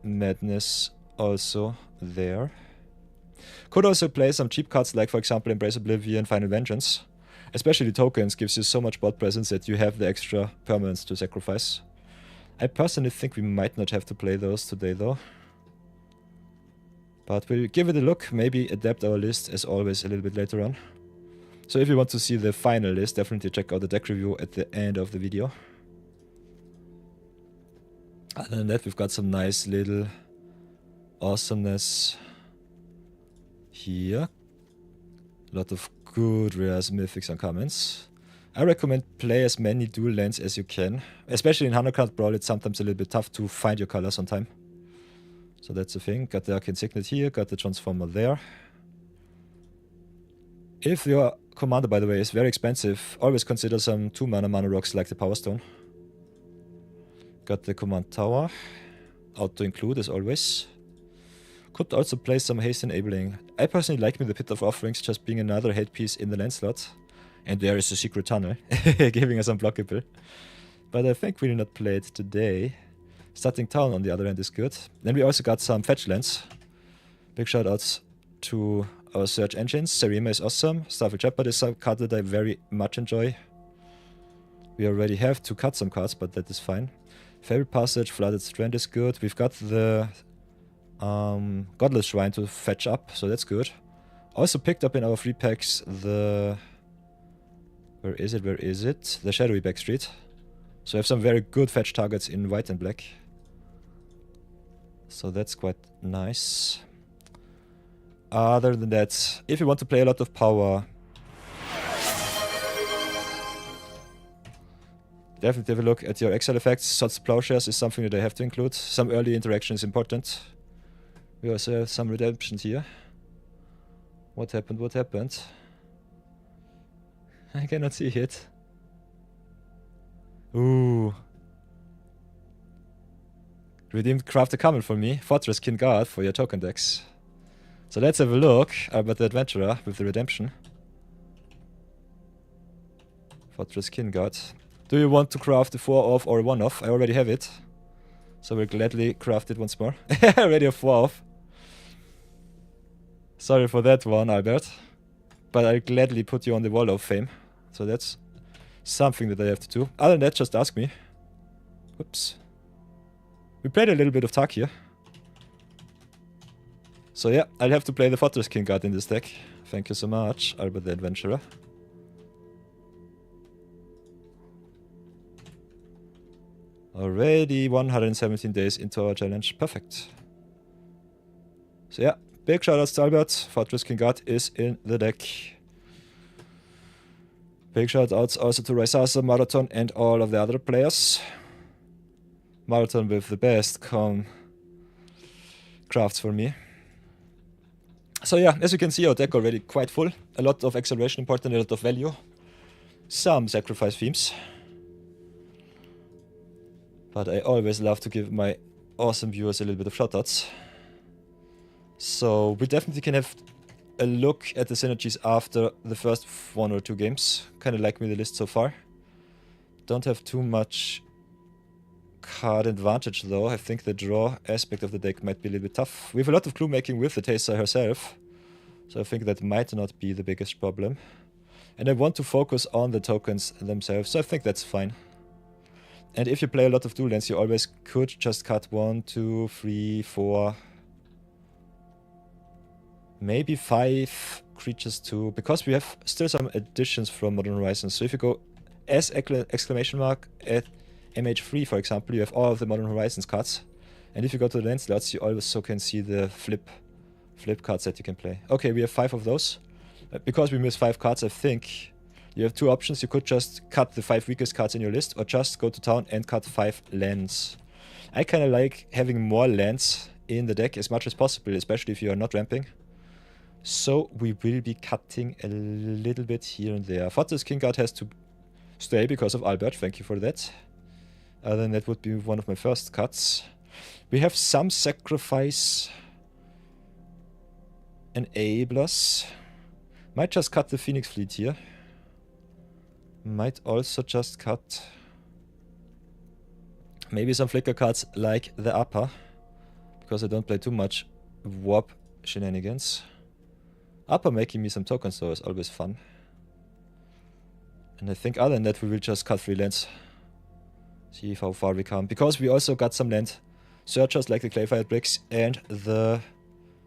A: madness also there. Could also play some cheap cards like, for example, Embrace Oblivion, Final Vengeance. Especially tokens gives you so much board presence that you have the extra permanents to sacrifice. I personally think we might not have to play those today though. But we'll give it a look, maybe adapt our list as always a little bit later on. So if you want to see the final list, definitely check out the deck review at the end of the video. Other than that, we've got some nice little awesomeness here. A lot of good rares, mythics, and commons. I recommend play as many dual lands as you can. Especially in 100 card Brawl, it's sometimes a little bit tough to find your colors on time. So that's the thing. Got the Arcane Signet here, got the Transformer there. If your commander, by the way, is very expensive, always consider some 2 mana rocks like the Power Stone. Got the Command Tower. auto-include as always. Could also play some haste enabling. I personally like me the Pit of Offerings just being another head piece in the land slot. And there is a secret tunnel, giving us unblockable. But I think we'll not play it today. Starting town on the other hand is good. Then we also got some fetch lands. Big shout outs to our search engines. Serima is awesome. Starfield Shepherd is a card that I very much enjoy. We already have to cut some cards, but that is fine. Fabled Passage, Flooded Strand is good. We've got the Godless Shrine to fetch up, so that's good. Also picked up in our free packs the... Where is it? The Shadowy Backstreet. So I have some very good fetch targets in white and black. So that's quite nice. Other than that, if you want to play a lot of power, definitely have a look at your exile effects. Swords to Plowshares is something that I have to include. Some early interaction is important. We also have some redemptions here. What happened? What happened? I cannot see it. Ooh. Redeemed Craft a Camel for me. Fortress Kin Guard for your token decks. So let's have a look. Albert the Adventurer with the redemption. Fortress Kin Guard. Do you want to craft a 4-off or a 1-off? I already have it. So we'll gladly craft it once more. I already have 4-off. Sorry for that one, Albert. But I'll gladly put you on the Wall of Fame. So that's something that I have to do. Other than that, just ask me. Whoops. We played a little bit of Tuck here. So yeah, I'll have to play the Fortress King Guard in this deck. Thank you so much, Albert the Adventurer. Already 117 days into our challenge. Perfect. So yeah, big shoutouts to Albert. Fortress King Guard is in the deck. Big shoutouts also to Raisasa, Marathon, and all of the other players. Marathon with the best crafts for me. So yeah, as you can see, our deck already quite full. A lot of acceleration important, a lot of value. Some sacrifice themes. But I always love to give my awesome viewers a little bit of shoutouts. So we definitely can have a look at the synergies after the first 1 or 2 games. Kind of like me the list so far. Don't have too much card advantage though. I think the draw aspect of the deck might be a little bit tough. We have a lot of clue making with the Teysa herself. So I think that might not be the biggest problem. And I want to focus on the tokens themselves, so I think that's fine. And if you play a lot of dual lands, you always could just cut 1, 2, 3, 4... maybe 5 creatures too, because we have still some additions from Modern Horizons. So if you go S exclamation mark at MH3 for example, you have all of the Modern Horizons cards. And if you go to the land slots, you also can see the flip cards that you can play. Okay, we have 5 of those. Because we miss 5 cards, I think you have 2 options. You could just cut the 5 weakest cards in your list, or just go to town and cut 5 lands. I kind of like having more lands in the deck as much as possible, especially if you are not ramping. So we will be cutting a little bit here and there. Fortress King Guard has to stay because of Albert, thank you for that. Then that would be one of my first cuts. We have some sacrifice enablers. Might just cut the Phoenix Fleet here. Might also just cut maybe some flicker cards like the Upper, because I don't play too much warp shenanigans. Upper making me some tokens though is always fun. And I think other than that we will just cut 3 lands. See how far we come. Because we also got some land searchers like the Clayfired Bricks and the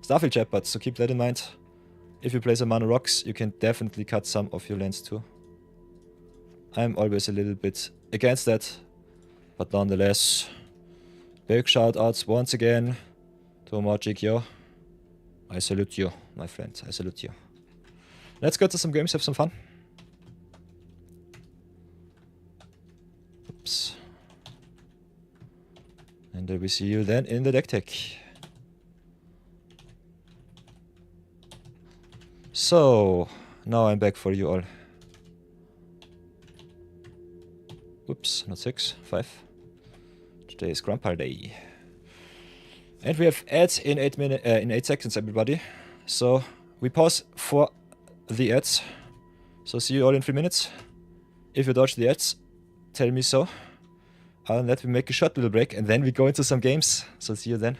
A: Starfield Shepherd, so keep that in mind. If you play some Mana Rocks, you can definitely cut some of your lands too. I'm always a little bit against that, but nonetheless, big shout outs once again to Magic Yo. I salute you, my friend. I salute you. Let's go to some games, have some fun. Oops. And we see you then in the deck tech. So, now I'm back for you all. Whoops, not 6, 5. Today is Grandpa Day. And we have ads in 8 seconds, everybody. So we pause for the ads. So see you all in 3 minutes. If you dodge the ads, tell me so. And let me make a short little break, and then we go into some games. So see you then.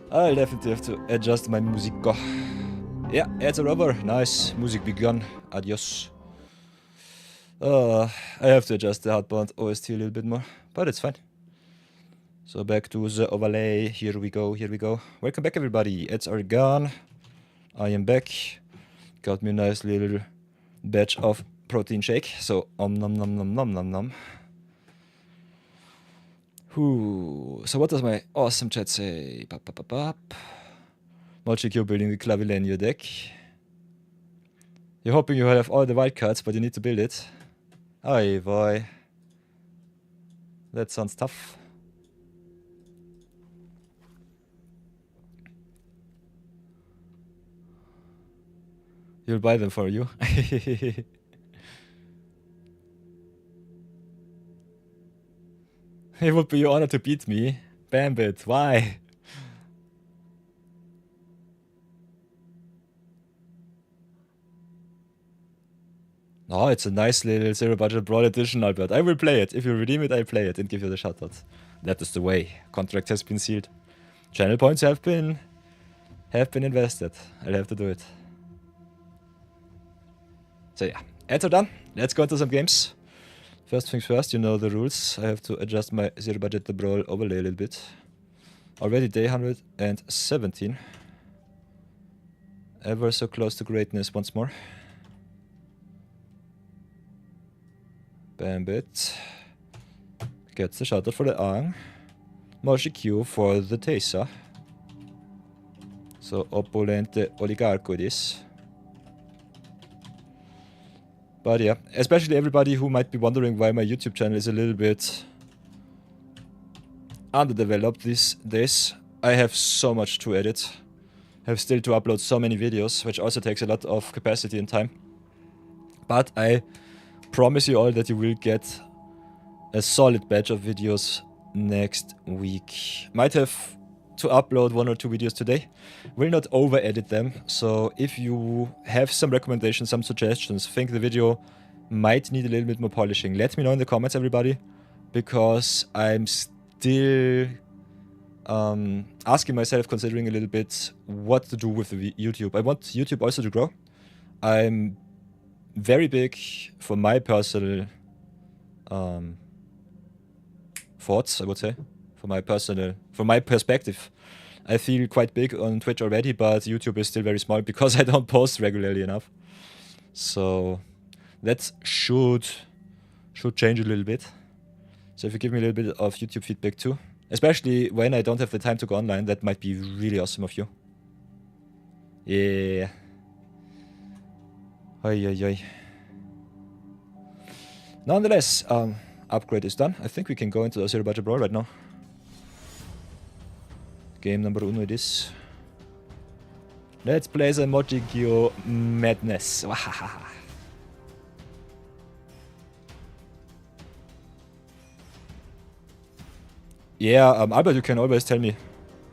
A: I'll definitely have to adjust my music. Yeah, it's over. Nice. Music begun. Adios. I have to adjust the hardbound OST a little bit more, but it's fine. So back to the overlay. Here we go. Here we go. Welcome back, everybody. It's are gone. I am back. Got me a nice little batch of protein shake. So nom nom nom nom nom nom. So what does my awesome chat say? Magic, you're building the Clavilenio deck. You're hoping you have all the wildcards, but you need to build it. Aye, boy. That sounds tough. You'll buy them for you. It would be your honor to beat me. Bambit, why? Oh, it's a nice little zero budget Brawl edition, Albert. I will play it. If you redeem it, I play it and give you the shoutout. That is the way. Contract has been sealed. Channel points have been invested. I'll have to do it. So yeah, ads are done. Let's go into some games. First things first, you know the rules. I have to adjust my zero budget the Brawl overlay a little bit. Already day 117. Ever so close to greatness once more. Bambit gets the shoutout for the Ang. Moshi Q for the Teysa. So Oppulent the Oligarch it is. But yeah, especially everybody who might be wondering why my YouTube channel is a little bit underdeveloped these days. I have so much to edit. I have still to upload so many videos, which also takes a lot of capacity and time. But I promise you all that you will get a solid batch of videos next week. Might have to upload 1 or 2 videos today. Will not over edit them. So if you have some recommendations, some suggestions, think the video might need a little bit more polishing, let me know in the comments, everybody, because I'm still asking myself, considering a little bit what to do with the YouTube. I want YouTube also to grow. I'm very big for my personal thoughts, I would say. For my perspective. I feel quite big on Twitch already, but YouTube is still very small because I don't post regularly enough. So that should change a little bit. So if you give me a little bit of YouTube feedback too, especially when I don't have the time to go online, that might be really awesome of you. Yeah. Oi, oi, oi. Nonetheless, upgrade is done. I think we can go into the zero budget brawl right now. Game number 1 it is. Let's play some Mojigyo Madness. Yeah, Albert, you can always tell me.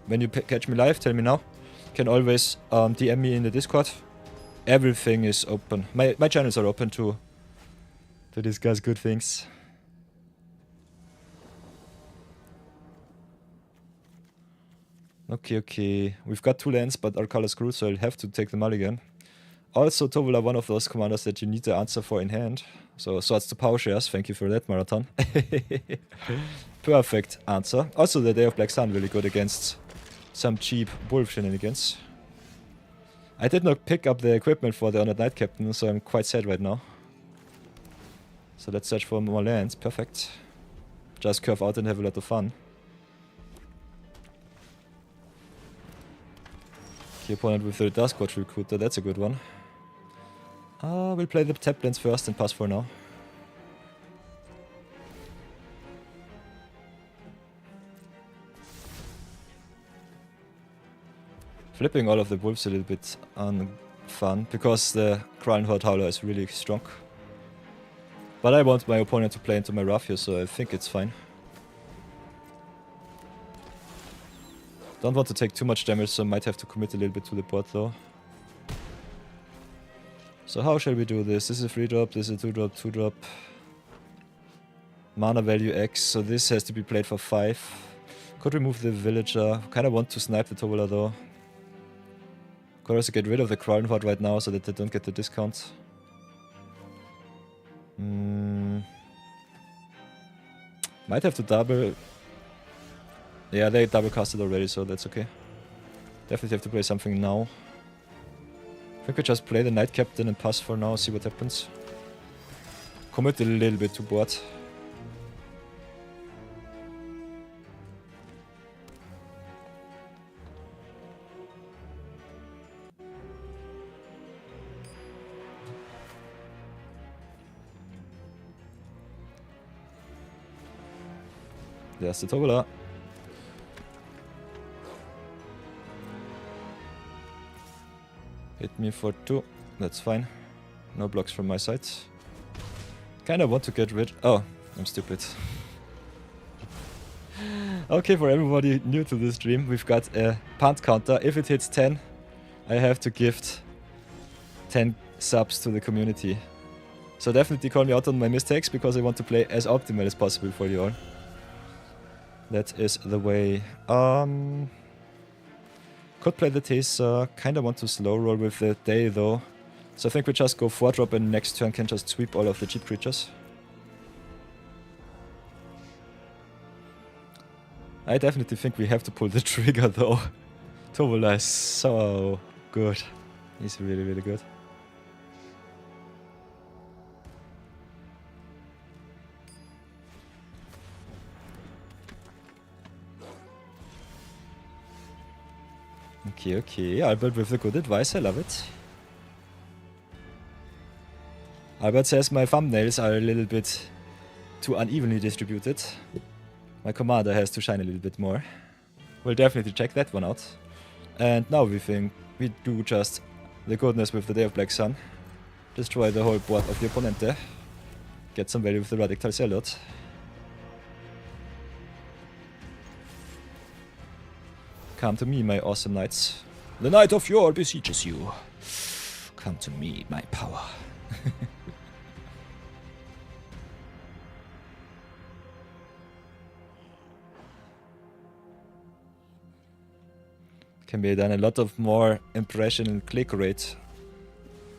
A: When you catch me live, tell me now. You can always DM me in the Discord. Everything is open. My channels are open to discuss good things. Okay. We've got 2 lands, but our color screwed, so I'll have to take the mulligan. Also, Tovula, one of those commanders that you need the answer for in hand. So, swords to power shares. Thank you for that, Marathon. Perfect answer. Also, the Day of Black Sun really good against some cheap wolf shenanigans. I did not pick up the equipment for the Honored Knight Captain, so I'm quite sad right now. So let's search for more lands. Perfect. Just curve out and have a lot of fun. Key opponent with the Duskwatch Recruiter, that's a good one. We'll play the tap lands first and pass for now. Flipping all of the wolves a little bit unfun, because the Crown Horde Howler is really strong. But I want my opponent to play into my Wrath here, so I think it's fine. Don't want to take too much damage, so I might have to commit a little bit to the board though. So how shall we do this? This is a 3-drop, this is a 2-drop, 2-drop. Mana value X, so this has to be played for 5. Could remove the Villager. Kinda want to snipe the Tovola though. Could also get rid of the Crown Horde right now so that they don't get the discount. Might have to double. Yeah, they double casted already, so that's okay. Definitely have to play something now. I think we just play the Knight Captain and pass for now, see what happens. Commit a little bit to board. There's the Tovola. Hit me for 2. That's fine. No blocks from my side. Kinda want to get rid... Oh, I'm stupid. Okay, for everybody new to this stream, we've got a punt counter. If it hits 10, I have to gift 10 subs to the community. So definitely call me out on my mistakes, because I want to play as optimal as possible for you all. That is the way. Could play the Teysa. Kinda want to slow roll with the day though. So I think we just go 4-drop and next turn can just sweep all of the cheap creatures. I definitely think we have to pull the trigger though. Tovola is so good. He's really, really good. Okay, okay. Albert with the good advice. I love it. Albert says my thumbnails are a little bit too unevenly distributed. My commander has to shine a little bit more. We'll definitely check that one out. And now we think we do just the goodness with the Day of Black Sun. Destroy the whole board of the Oppulent. Get some value with the Radical Zealot. Come to me, my awesome knights. The Knight of Yore beseeches you. Come to me, my power. Can be done a lot of more impression and click rate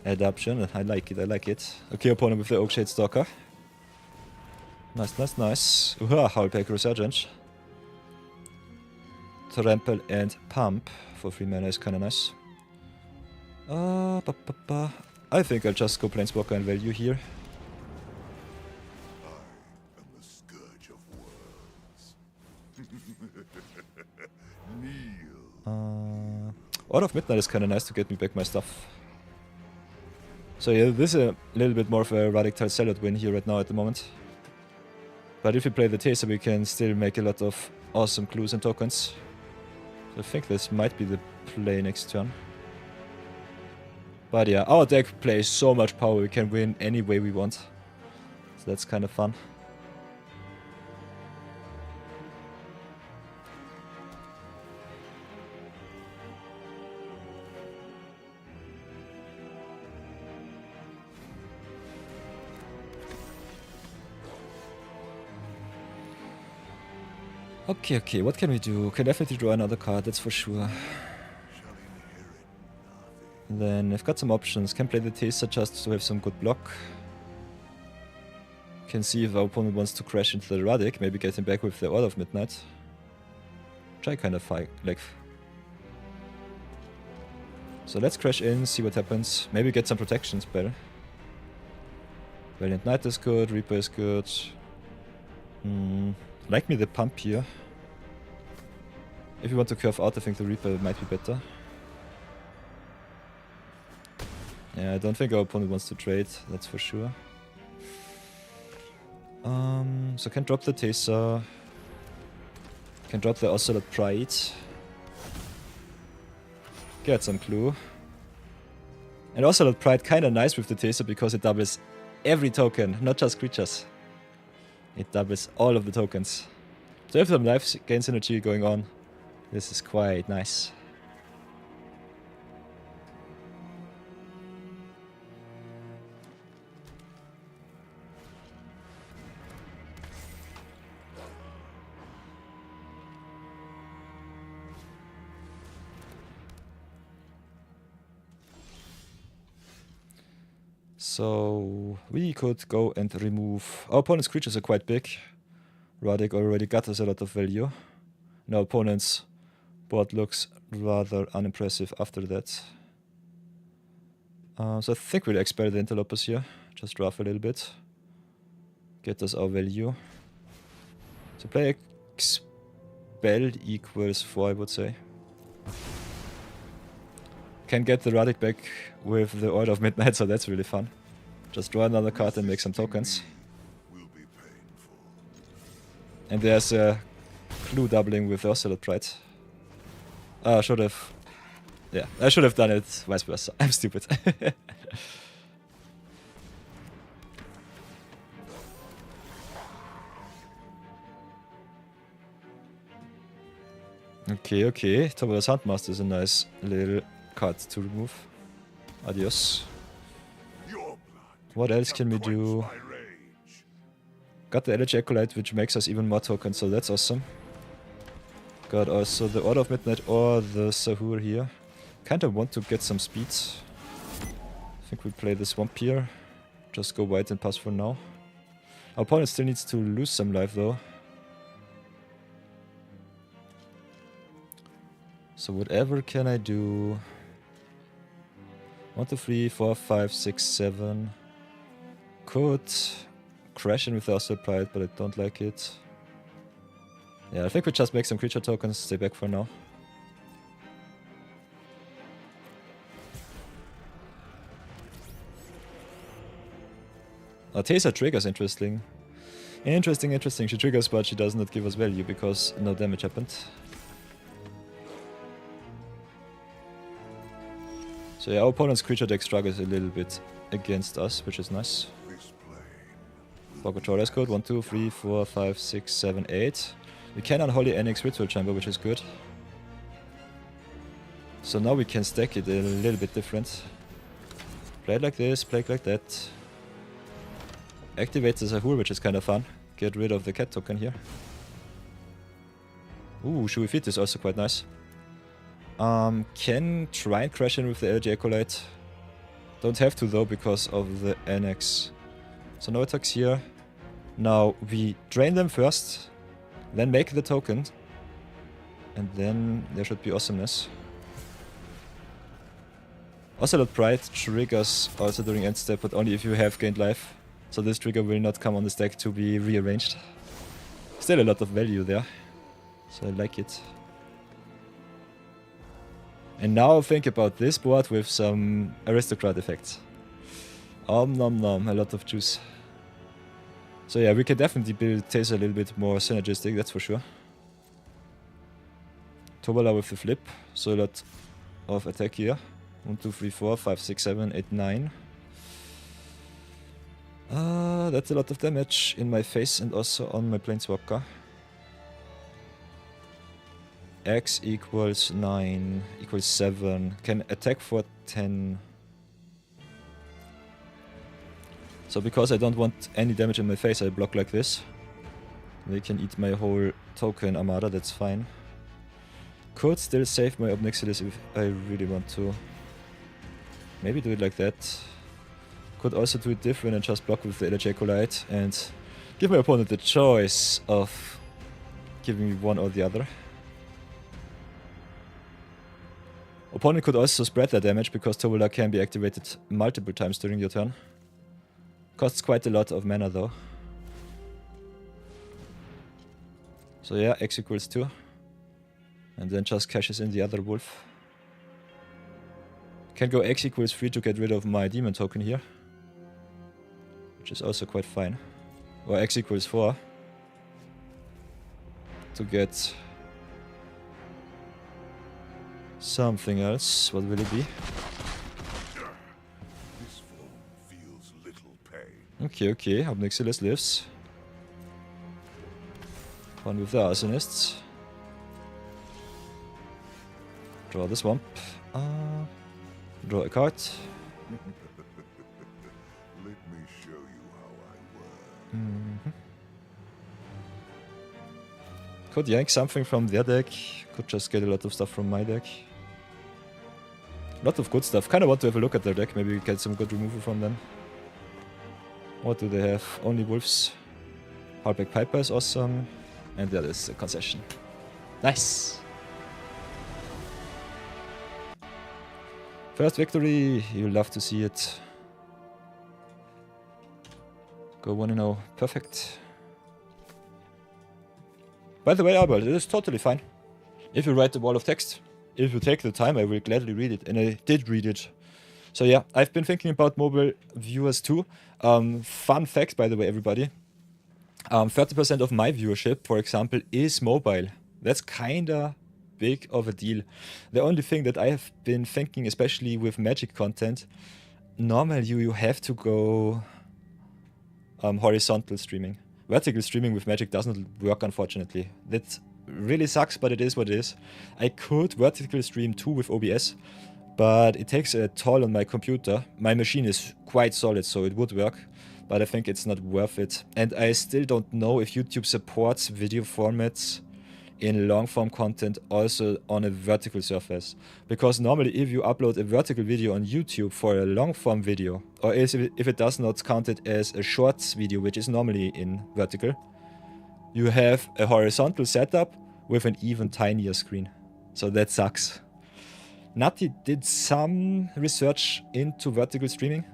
A: adaption. I like it, I like it. Okay, opponent with the Oakshade Stalker. Nice, nice, nice. Howlpack Resurgence. Trample and Pump for 3 mana is kinda nice. I think I'll just go Planeswalker and value here.
C: I am the scourge of worlds.
A: Out of Midnight is kinda nice to get me back my stuff. So yeah, this is a little bit more of a Radical Zealot win here right now at the moment. But if we play the Teysa, we can still make a lot of awesome clues and tokens. So I think this might be the play next turn. But yeah, our deck plays so much power, we can win any way we want. So that's kind of fun. Okay, okay, what can we do? Can definitely draw another card, that's for sure. Then I've got some options. Can play the Teysa just to have some good block. Can see if our opponent wants to crash into the Radic, maybe get him back with the Order of Midnight. Which I kind of like. So let's crash in, see what happens. Maybe get some protection spell. Valiant Knight is good, Reaper is good. Like me the Pump here. If you want to curve out, I think the Reaper might be better. Yeah, I don't think our opponent wants to trade, that's for sure. So can drop the Teysa. Can drop the Ocelot Pride. Get some clue. And Ocelot Pride kinda nice with the Teysa because it doubles every token, not just creatures. It doubles all of the tokens. So if some life gain synergy going on, this is quite nice. So we could go and remove... Our opponent's creatures are quite big. Radic already got us a lot of value. And our opponent's board looks rather unimpressive after that. So I think we'll expel the Interlopers here. Just rough a little bit. Get us our value. So play expel equals 4, I would say. Can get the Radic back with the Order of Midnight, so that's really fun. Just draw another card and make some tokens. And there's a clue doubling with the Ocelot Pride. I should have... Yeah, I should have done it vice versa. I'm stupid. Okay, okay. Tobias Handmaster is a nice little card to remove. Adios.
C: Your blood
A: What else can we do?
C: My rage.
A: Got the Elegy Acolyte, which makes us even more tokens, so that's awesome. Got also the Order of Midnight or the Sahur here. Kinda want to get some speed. I think we play the Swamp here. Just go white and pass for now. Our opponent still needs to lose some life though. So whatever can I do? 1, 2, 3, 4, 5, 6, 7. Could crash in with the Astral Pride, but I don't like it. Yeah, I think we just make some creature tokens, stay back for now. Teysa triggers, interesting. Interesting. She triggers, but she does not give us value because no damage happened. So yeah, our opponent's creature deck struggles a little bit against us, which is nice. Bogatoria's code 1, 2, 3, 4, 5, 6, 7, 8. We can Unholy Annex Ritual Chamber, which is good. So now we can stack it a little bit different. Play it like this, play it like that. Activate the Sahur, which is kind of fun. Get rid of the cat token here. Ooh, Shui Feet is also quite nice. Can try and crash in with the LG Acolyte. Don't have to though because of the Annex. So no attacks here. Now we drain them first, then make the token, and then there should be awesomeness. Ocelot Pride triggers also during end step, but only if you have gained life. So this trigger will not come on the stack to be rearranged. Still a lot of value there, so I like it. And now think about this board with some aristocrat effects. Nom nom, a lot of juice. So yeah, we can definitely build Teysa a little bit more synergistic, that's for sure. Tobala with the flip, so a lot of attack here. 1, 2, 3, 4, 5, 6, 7, 8, 9. That's a lot of damage in my face and also on my Planeswalker. X equals 9, equals 7. Can attack for 10. So because I don't want any damage in my face, I block like this. They can eat my whole token Armada, that's fine. Could still save my Obnixilis if I really want to. Maybe do it like that. Could also do it different and just block with the Elegy Acolyte and give my opponent the choice of giving me one or the other. Opponent could also spread their damage because Tobala can be activated multiple times during your turn. Costs quite a lot of mana though. So yeah, X equals 2. And then just cashes in the other wolf. Can go X equals 3 to get rid of my demon token here. Which is also quite fine. Or X equals 4. To get something else. What will it be?
C: This form feels little pain.
A: Okay. Obnixilis lives. One with the Arsonists. Draw the Swamp. Draw a card.
C: Let me show you how I work.
A: Could yank something from their deck. Could just get a lot of stuff from my deck. A lot of good stuff. Kinda want to have a look at their deck. Maybe we get some good removal from them. What do they have? Only Wolves. Hardback Piper is awesome. And that is a concession. Nice! First victory. You'll love to see it. Go 1-0. Perfect. By the way, Albert, it is totally fine. If you write the wall of text, if you take the time, I will gladly read it. And I did read it. So yeah, I've been thinking about mobile viewers too. Fun fact, by the way, everybody. 30% of my viewership, for example, is mobile. That's kinda big of a deal. The only thing that I have been thinking, especially with Magic content, normally you have to go horizontal streaming. Vertical streaming with Magic doesn't work, unfortunately. That really sucks, but it is what it is. I could vertical stream too with OBS, but it takes a toll on my computer. My machine is quite solid, so it would work, but I think it's not worth it. And I still don't know if YouTube supports video formats in long form content also on a vertical surface. Because normally if you upload a vertical video on YouTube for a long form video, or if it does not count it as a shorts video, which is normally in vertical, you have a horizontal setup with an even tinier screen. So that sucks. Nutty did some research into vertical streaming,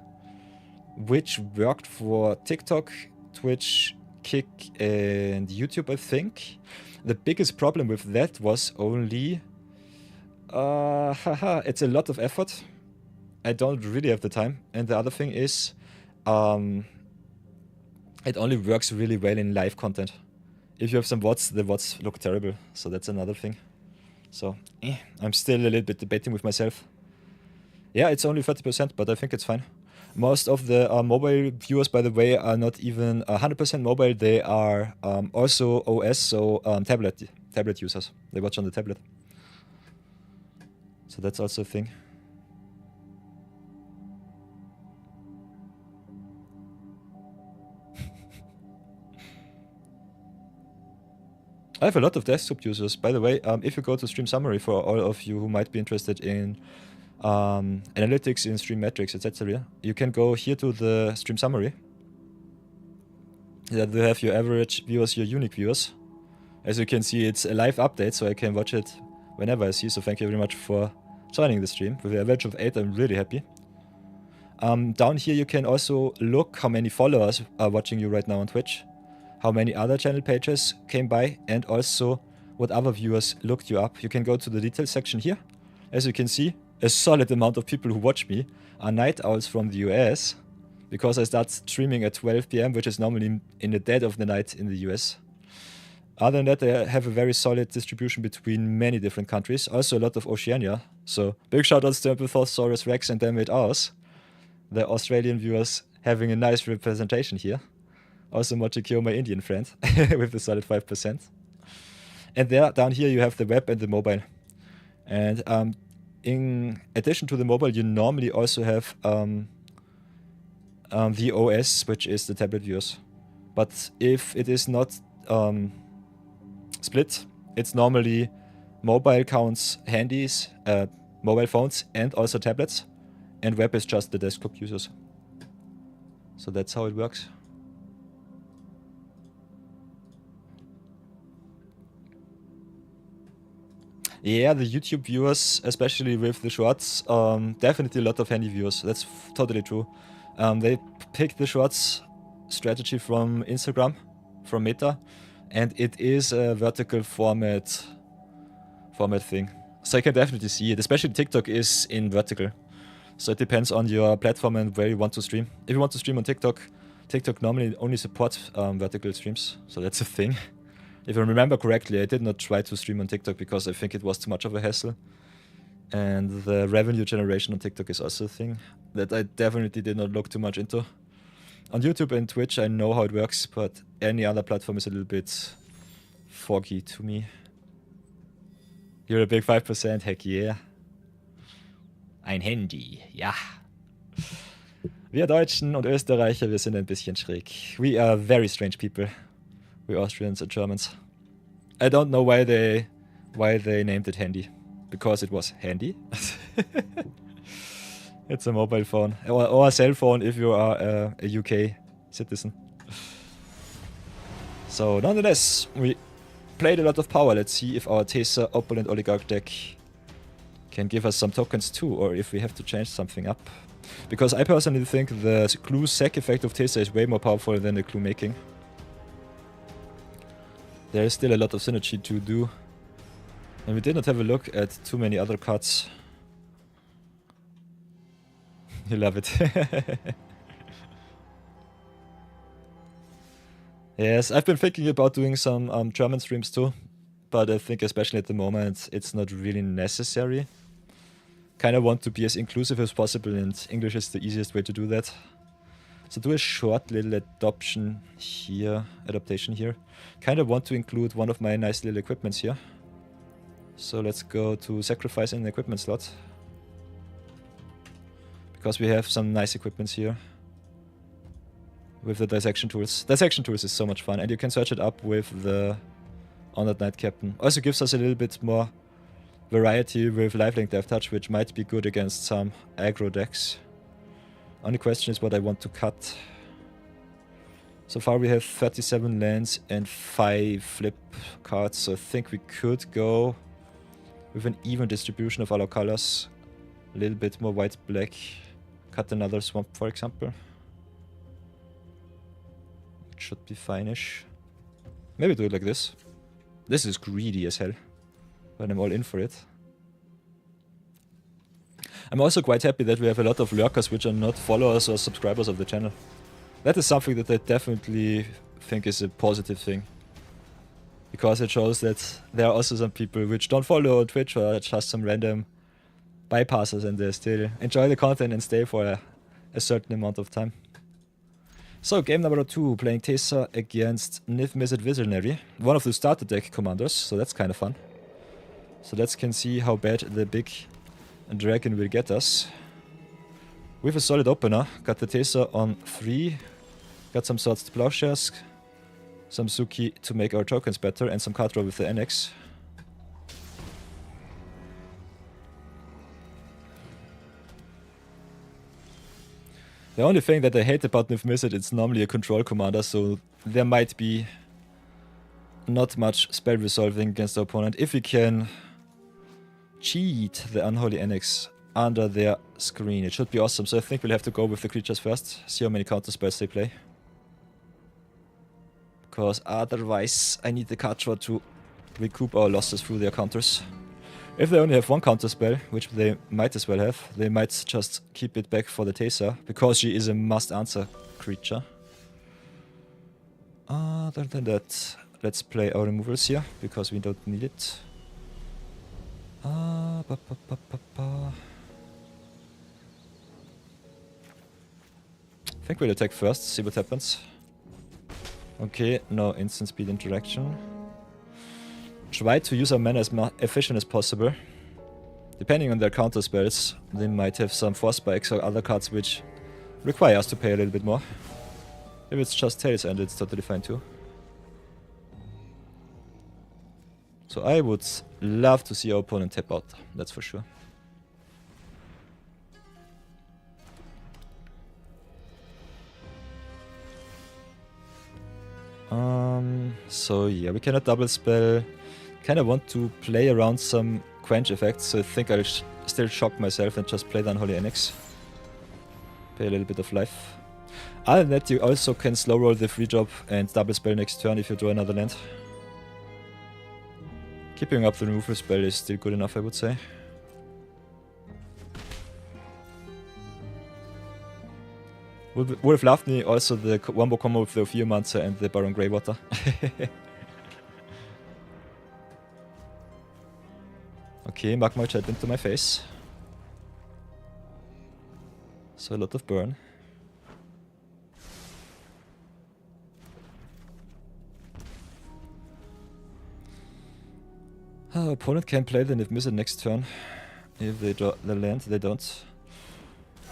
A: which worked for TikTok, Twitch, Kick, and YouTube, I think. The biggest problem with that was only... it's a lot of effort. I don't really have the time. And the other thing is, it only works really well in live content. If you have some VODs, the VODs look terrible. So that's another thing. So, I'm still a little bit debating with myself. Yeah, it's only 30%, but I think it's fine. Most of the mobile viewers, by the way, are not even 100% mobile. They are also OS, so tablet users. They watch on the tablet. So that's also a thing. I have a lot of desktop users. By the way, if you go to Stream Summary, for all of you who might be interested in analytics in stream metrics, etc., you can go here to the Stream Summary. That will have your average viewers, your unique viewers. As you can see, it's a live update, so I can watch it whenever I see. So thank you very much for joining the stream. With an average of 8, I'm really happy. Down here you can also look how many followers are watching you right now on Twitch, how many other channel pages came by, and also what other viewers looked you up. You can go to the details section here. As you can see, a solid amount of people who watch me are night owls from the US, because I start streaming at 12 PM, which is normally in the dead of the night in the US. Other than that, I have a very solid distribution between many different countries, also a lot of Oceania. So big shout outs to Amphithosaurus Rex and Damn It Ours, the Australian viewers having a nice representation here. Also Mochikyo, my Indian friend, with a solid 5%. And there, down here, you have the web and the mobile. And in addition to the mobile, you normally also have the OS, which is the tablet viewers. But if it is not split, it's normally mobile counts handies, mobile phones, and also tablets. And web is just the desktop users. So that's how it works. Yeah, the YouTube viewers, especially with the shorts, definitely a lot of handy viewers. That's totally true. They picked the shorts strategy from Instagram, from Meta, and it is a vertical format thing. So I can definitely see it, especially TikTok is in vertical. So it depends on your platform and where you want to stream. If you want to stream on TikTok, TikTok normally only supports vertical streams, so that's a thing. If I remember correctly, I did not try to stream on TikTok because I think it was too much of a hassle. And the revenue generation on TikTok is also a thing that I definitely did not look too much into. On YouTube and Twitch, I know how it works, but any other platform is a little bit foggy to me. You're a big 5%, heck yeah. Ein Handy, ja. Wir Deutschen und Österreicher, wir sind ein bisschen schräg. We are very strange people. We Austrians and Germans. I don't know why they named it handy. Because it was handy. It's a mobile phone. Or a cell phone if you are a UK citizen. So nonetheless, we played a lot of power. Let's see if our Teysa Oppulent Oligarch deck can give us some tokens too, or if we have to change something up. Because I personally think the clue sack effect of Teysa is way more powerful than the clue making. There is still a lot of synergy to do. And we did not have a look at too many other cards. You love it. Yes, I've been thinking about doing some German streams too. But I think especially at the moment it's not really necessary. Kinda want to be as inclusive as possible, and English is the easiest way to do that. So do a short little adaptation here. Kinda want to include one of my nice little equipments here. So let's go to sacrifice an equipment slot. Because we have some nice equipments here. With the dissection tools. Dissection tools is so much fun, and you can search it up with the Honored Knight Captain. Also gives us a little bit more variety with Lifelink Death Touch, which might be good against some aggro decks. Only question is what I want to cut. So far we have 37 lands and 5 flip cards, so I think we could go with an even distribution of all our colors. A little bit more white-black. Cut another swamp, for example. It should be fine-ish. Maybe do it like this. This is greedy as hell, but I'm all in for it. I'm also quite happy that we have a lot of lurkers which are not followers or subscribers of the channel. That is something that I definitely think is a positive thing. Because it shows that there are also some people which don't follow on Twitch or just some random bypassers and they still enjoy the content and stay for a certain amount of time. So game number 2, playing Teysa against Nith Mizzet Visionary, one of the starter deck commanders, so that's kind of fun. So let's can see how bad the big dragon will get us. With a solid opener, got the Teysa on 3, got some Swords to Plowshares, some Suki to make our tokens better, and some card draw with the NX. The only thing that I hate about Nith Mizzet, it's normally a control commander, so there might be not much spell resolving against the opponent. If we can cheat the Unholy NX under their screen, it should be awesome. So I think we'll have to go with the creatures first, see how many counter spells they play. Because otherwise I need the card draw to recoup our losses through their counters. If they only have one counter spell, which they might as well have, they might just keep it back for the Teysa, because she is a must-answer creature. Other than that, let's play our removals here, because we don't need it. I think we'll attack first, see what happens. Okay, no instant speed interaction. Try to use our mana as efficient as possible. Depending on their counter spells, they might have some force spikes or other cards which require us to pay a little bit more. If it's just Tails, and it's totally fine too. So I would love to see our opponent tap out, that's for sure. So yeah, we cannot double spell. Kinda want to play around some quench effects, so I think I'll still shock myself and just play the Unholy NX. Pay a little bit of life. Other than that, you also can slow roll the free drop and double spell next turn if you draw another land. Keeping up the removal spell is still good enough, I would say. Would have loved me also the wombo combo with the Ophiomancer and the Baron Greywater. Okay, Magma Jet into my face. So a lot of burn. Our opponent can play the Nith Mizzet next turn. If they draw the land, they don't.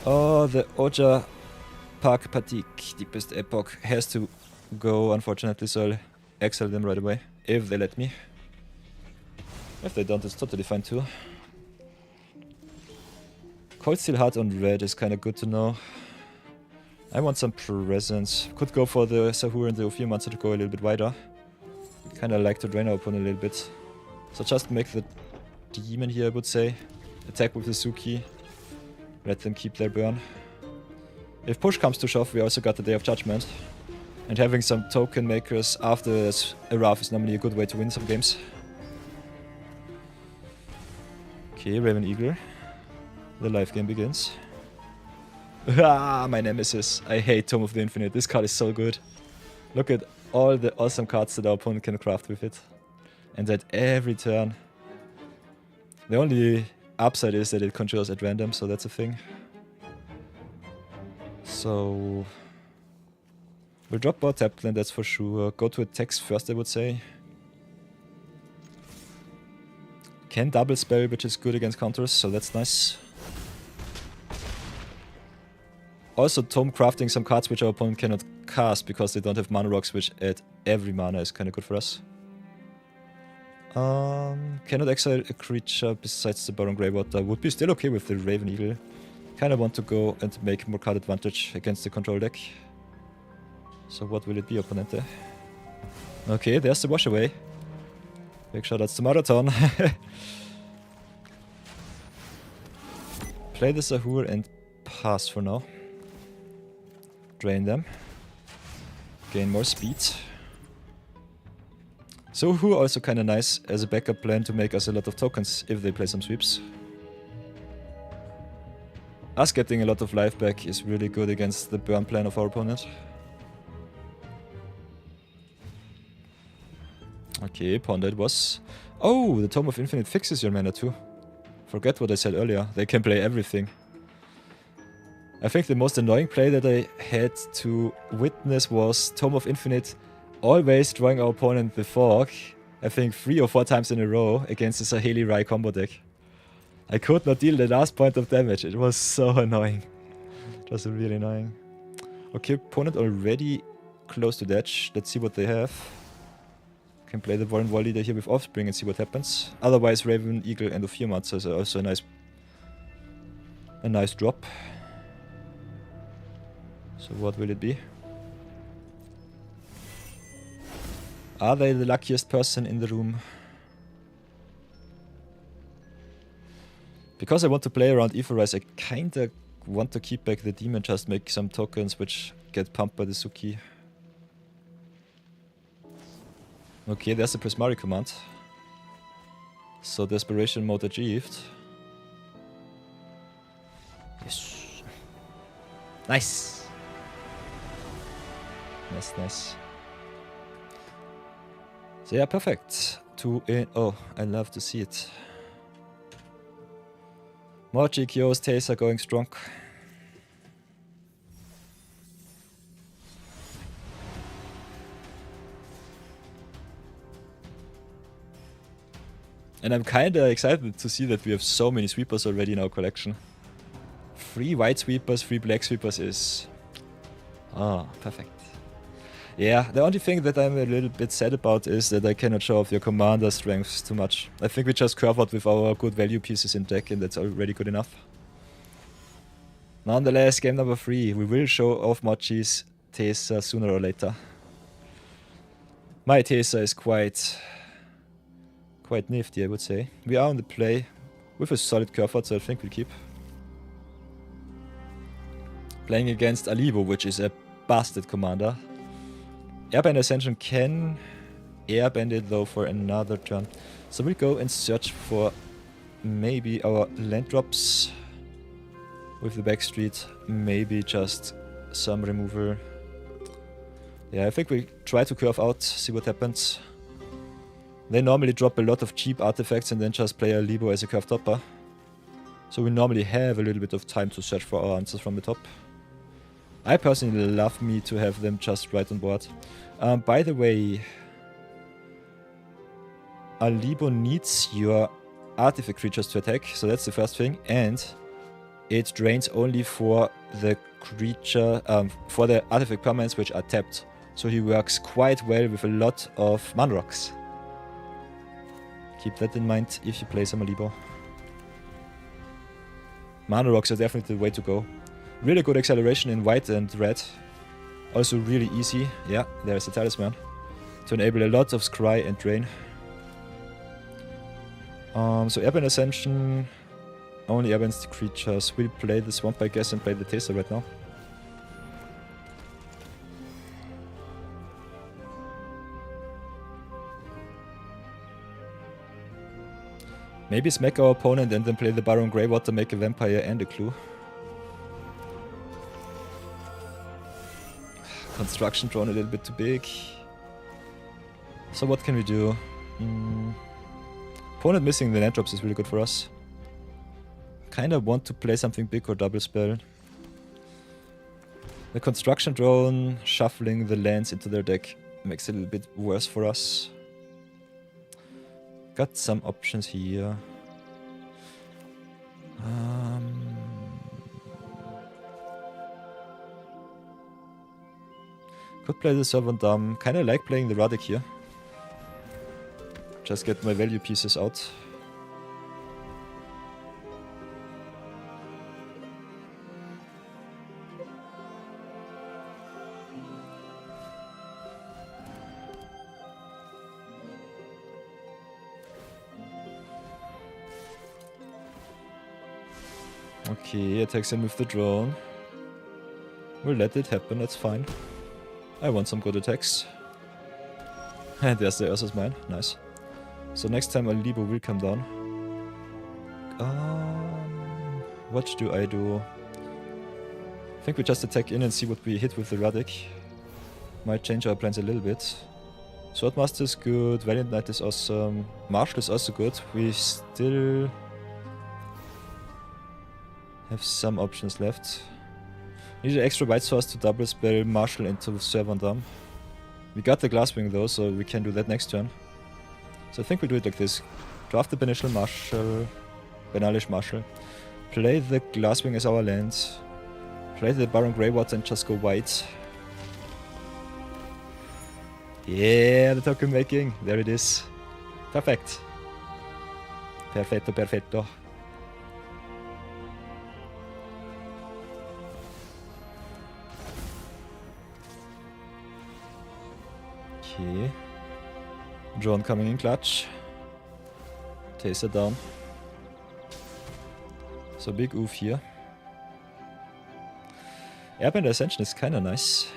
A: Oh, the Oja Park Patik, Deepest Epoch, has to go, unfortunately, so I'll exile them right away. If they let me. If they don't, it's totally fine too. Cold Steel Heart on red is kinda good to know. I want some presence. Could go for the Sahur and the Ophiomancer to go a little bit wider. Kinda like to drain our opponent a little bit. So just make the demon here, I would say. Attack with the Suki. Let them keep their burn. If push comes to shove, we also got the Day of Judgment. And having some token makers after a Wrath is normally a good way to win some games. Okay, Raven Eagle. The live game begins. Ah, my nemesis. I hate Tome of the Infinite. This card is so good. Look at all the awesome cards that our opponent can craft with it. And that every turn. The only upside is that it conjures at random, so that's a thing. So we'll drop our tap then, that's for sure. Go to attacks first, I would say. Can double spell, which is good against counters, so that's nice. Also Tome crafting some cards which our opponent cannot cast because they don't have mana rocks, which add every mana is kinda good for us. Cannot exile a creature besides the Baron Greywater. Would be still okay with the Raven Eagle. Kinda want to go and make more card advantage against the control deck. So what will it be, Opponente? Okay, there's the wash away. Big shout outs to Marathon. Play the Sahur and pass for now. Drain them. Gain more speed. Sahur also kinda nice as a backup plan to make us a lot of tokens if they play some sweeps. Us getting a lot of life back is really good against the burn plan of our opponent. Okay, Ponder it was. Oh, the Tome of Infinite fixes your mana too. Forget what I said earlier, they can play everything. I think the most annoying play that I had to witness was Tome of Infinite always drawing our opponent the Fog, I think 3 or 4 times in a row against the Saheli Rai combo deck. I could not deal the last point of damage, it was so annoying. It was really annoying. Okay, opponent already close to Datch, let's see what they have. Can play the Warren Wall Leader here with Offspring and see what happens. Otherwise, Raven, Eagle, and Ophiomancer is also a nice drop. So what will it be? Are they the luckiest person in the room? Because I want to play around Aetherise, I kinda want to keep back the Demon, just make some tokens which get pumped by the Suki. Okay, there's the Prismari command. So Desperation mode achieved. Yes. Nice. Nice, nice. So yeah, perfect. 2 in. Oh, I love to see it. More GQOs, Teysa going strong. And I'm kinda excited to see that we have so many sweepers already in our collection. 3 white sweepers, 3 black sweepers is... Ah, perfect. Yeah, the only thing that I'm a little bit sad about is that I cannot show off your commander strengths too much. I think we just curve out with our good value pieces in deck and that's already good enough. Nonetheless, game number 3. We will show off Mochi's Teysa sooner or later. My Teysa is quite nifty, I would say. We are on the play with a solid curve out, so I think we'll keep. Playing against Alibo, which is a bastard commander. Airband Ascension can airband it though for another turn. So we'll go and search for maybe our land drops with the backstreet. Maybe just some removal. Yeah, I think we try to curve out, see what happens. They normally drop a lot of cheap artifacts and then just play a Libo as a curve topper. So we normally have a little bit of time to search for our answers from the top. I personally love me to have them just right on board. By the way, Alibo needs your artifact creatures to attack, so that's the first thing. And it drains only for the creature, for the artifact permanents which are tapped. So he works quite well with a lot of mana rocks. Keep that in mind if you play some Alibo. Mana rocks are definitely the way to go. Really good acceleration in white and red. Also really easy. Yeah, there's the talisman. To enable a lot of scry and drain. So Airband Ascension only airbands the creatures. We'll play the Swamp, I guess, and play the Teysa right now. Maybe smack our opponent and then play the Baron Greywater, make a Vampire and a Clue. Construction drone a little bit too big. So what can we do? Opponent missing the land drops is really good for us. Kinda want to play something big or double spell. The construction drone shuffling the lands into their deck makes it a little bit worse for us. Got some options here. Could play the Servant Dam. Kinda like playing the Radek here. Just get my value pieces out. Okay, attacks in with the drone. We'll let it happen, that's fine. I want some good attacks. And there's the Ursa's mine, nice. So next time Alibo will come down. What do I do? I think we just attack in and see what we hit with the Radek. Might change our plans a little bit. Swordmaster is good, Valiant Knight is awesome, Marshal is also good. We still have some options left. Need an extra white source to double spell Marshal into Servant Dam. We got the Glasswing though, so we can do that next turn. So I think we'll do it like this. Draft the Beneficial Marshal, Benalish Marshal. Play the Glasswing as our land. Play the Baron Greywater and just go white. Yeah, the token making. There it is. Perfect. Perfetto, perfetto. Okay. Drone coming in clutch. Teysa down. So big oof here. Airbender Ascension is kinda nice.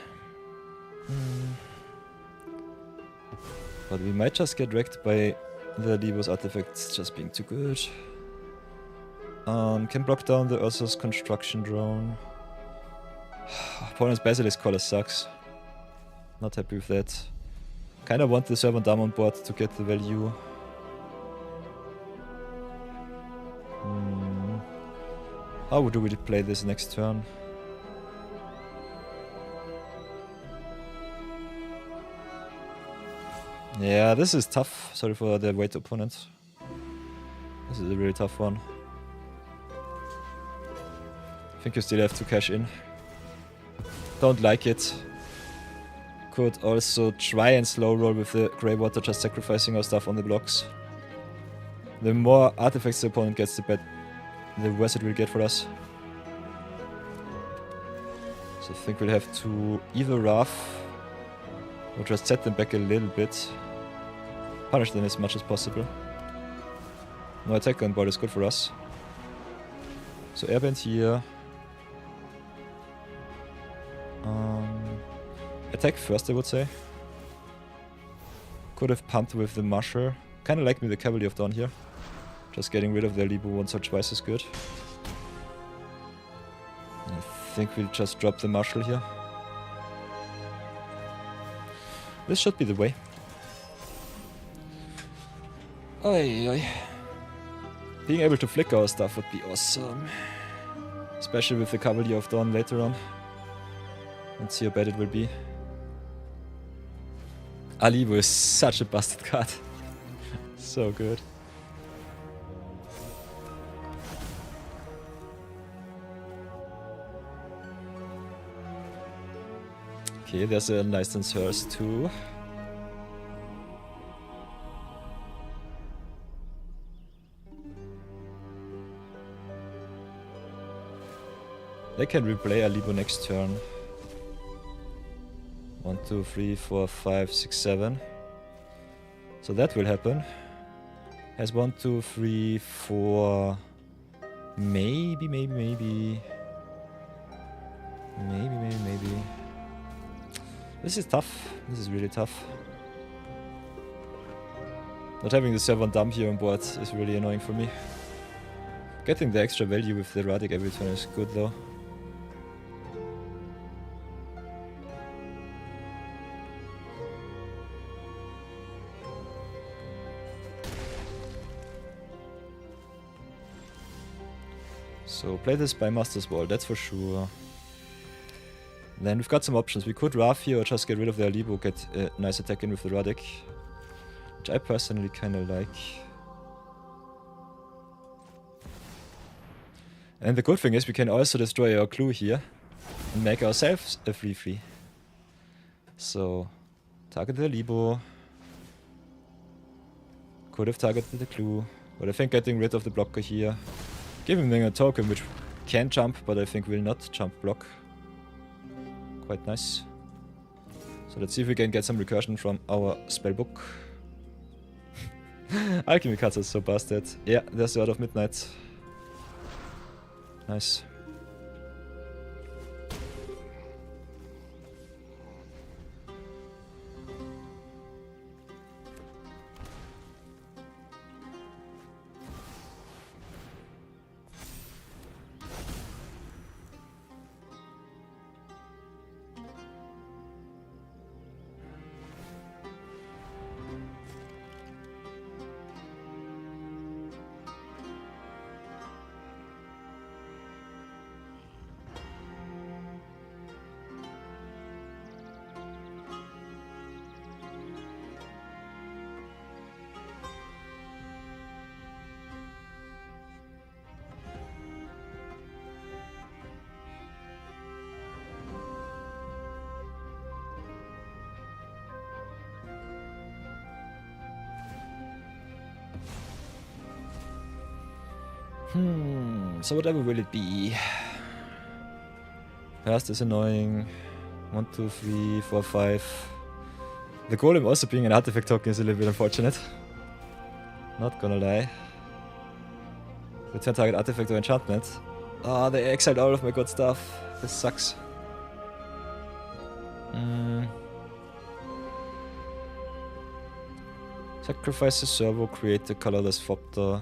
A: But we might just get wrecked by the Alibo's artifacts just being too good. Can block down the Ursa's construction drone. Opponent's Basilisk Collar sucks. Not happy with that. Kinda want the Servant Dam on board to get the value. How do we play this next turn? Yeah, this is tough. Sorry for the weight opponent. This is a really tough one. I think you still have to cash in. Don't like it. Could also try and slow roll with the Greywater, just sacrificing our stuff on the blocks. The more artifacts the opponent gets, the worse it will get for us. So I think we'll have to either Wrath or just set them back a little bit. Punish them as much as possible. No attack on board is good for us. So Airband here. Attack first, I would say. Could have pumped with the Marshal. Kinda like me the Cavalier of Dawn here. Just getting rid of the Alibo once or twice is good. I think we'll just drop the Marshal here. This should be the way. Oi, oi. Being able to flick our stuff would be awesome. Especially with the Cavalier of Dawn later on. Let's see how bad it will be. Alibo is such a busted card. So good. Okay, there's a License Hearse too. They can replay Alibo next turn. 1, 2, 3, 4, 5, 6, 7. So that will happen. Has 1, 2, 3, 4. Maybe. This is tough. This is really tough. Not having the Servant Dam here on board is really annoying for me. Getting the extra value with the Radek every turn is good though. So play this by Master's Wall, that's for sure. Then we've got some options. We could Wrath here or just get rid of the Alibo, get a nice attack in with the Radek. Which I personally kinda like. And the good thing is we can also destroy our clue here and make ourselves a 3/3. So, target the Libo. Could have targeted the clue. But I think getting rid of the blocker here. Giving them a token which can jump, but I think will not jump block. Quite nice. So let's see if we can get some recursion from our spellbook. Alchemy cards are so busted. Yeah, there's the Out of Midnight. Nice. So whatever will it be? Past is annoying. 1, 2, 3, 4, 5. The golem also being an artifact token is a little bit unfortunate. Not gonna lie. Return target artifact or enchantment. Ah, they exiled all of my good stuff. This sucks. Sacrifice the servo, create the colorless Thopter.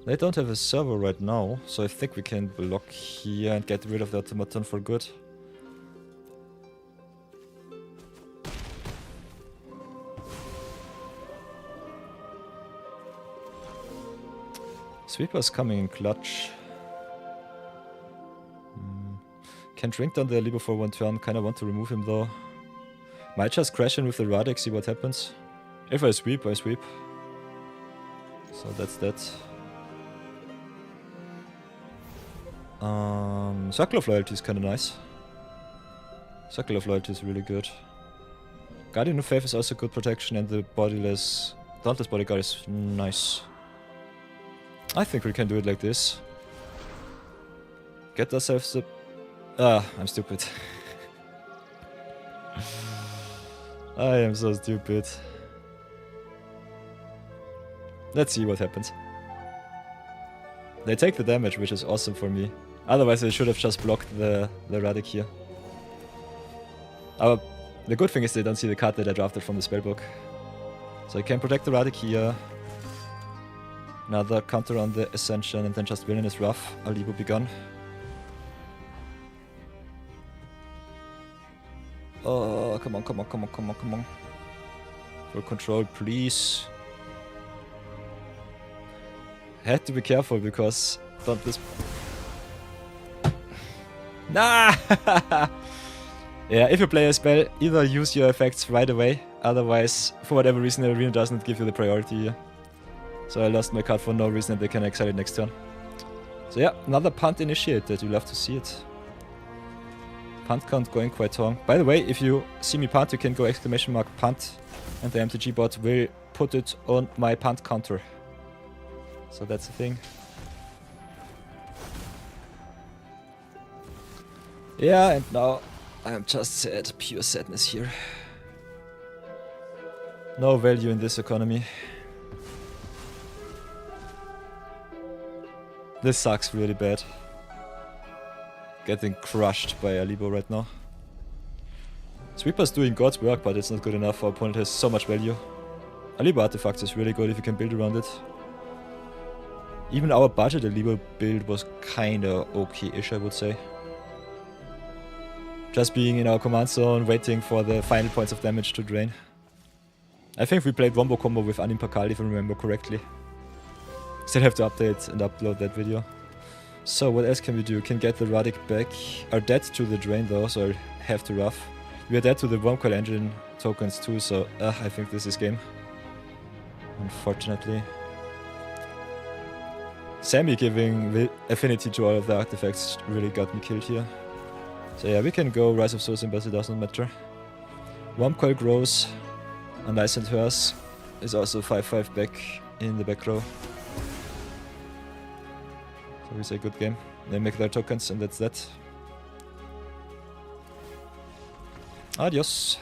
A: They don't have a servo right now, so I think we can block here and get rid of the automaton for good. Sweeper's coming in clutch. Can drink down the Libo for 1 turn, kinda want to remove him though. Might just crash in with the Brawl Decks, see what happens. If I sweep, I sweep. So that's that. Circle of Loyalty is kinda nice. Circle of Loyalty is really good. Guardian of Faith is also good protection, and the Dauntless Bodyguard is nice. I think we can do it like this. Get ourselves the... Ah, I'm stupid. I am so stupid. Let's see what happens. They take the damage, which is awesome for me. Otherwise, I should have just blocked the Radic here. The good thing is they don't see the card that I drafted from the spellbook. So I can protect the Radic here. Another counter on the Ascension, and then just Villainous Wrath. Alibo begun. Oh, come on, come on, come on, come on, come on. Full control, please. Had to be careful because don't this. Nah! Yeah, if you play a spell, either use your effects right away, otherwise, for whatever reason, the arena doesn't give you the priority here. So I lost my card for no reason and they can exile it next turn. So yeah, another punt initiated, you love to see it. Punt count going quite strong. By the way, if you see me punt, you can go !punt and the MTG bot will put it on my punt counter. So that's the thing. Yeah, and now I'm just sad, pure sadness here. No value in this economy. This sucks really bad. Getting crushed by Alibo right now. Sweeper's doing God's work, but it's not good enough. Our opponent has so much value. Alibo Artifacts is really good if you can build around it. Even our budget Alibo build was kinda okay-ish, I would say. Just being in our command zone, waiting for the final points of damage to drain. I think we played Wombo combo with Anim Pakal, if I remember correctly. Still have to update and upload that video. So what else can we do? Can get the Radic back. Are dead to the drain though, so I'll have to rough. We are dead to the Wormcoil Engine tokens too, so I think this is game. Unfortunately. Sammy giving the affinity to all of the artifacts really got me killed here. So yeah, we can go Rise of Soul Symbols, it doesn't matter. Worm Coil grows. A nice and hers is also 5-5 back in the back row. So we say good game. They make their tokens and that's that. Adios.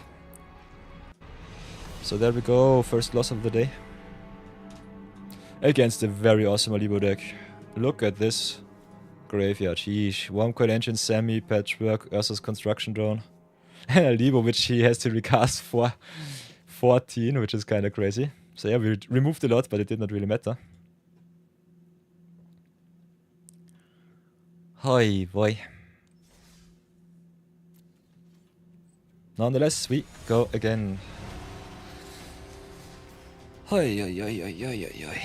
A: So there we go, first loss of the day. Against a very awesome Olibo deck. Look at this. Graveyard, sheesh. Worm Coil Engine, Semi, Patchwork, Ursa's Construction Drone. And a Libo which he has to recast for 14, which is kinda crazy. So yeah, we removed a lot, but it did not really matter. Hoi boy. Nonetheless, we go again. Hoi oi oi oi oi oi oi.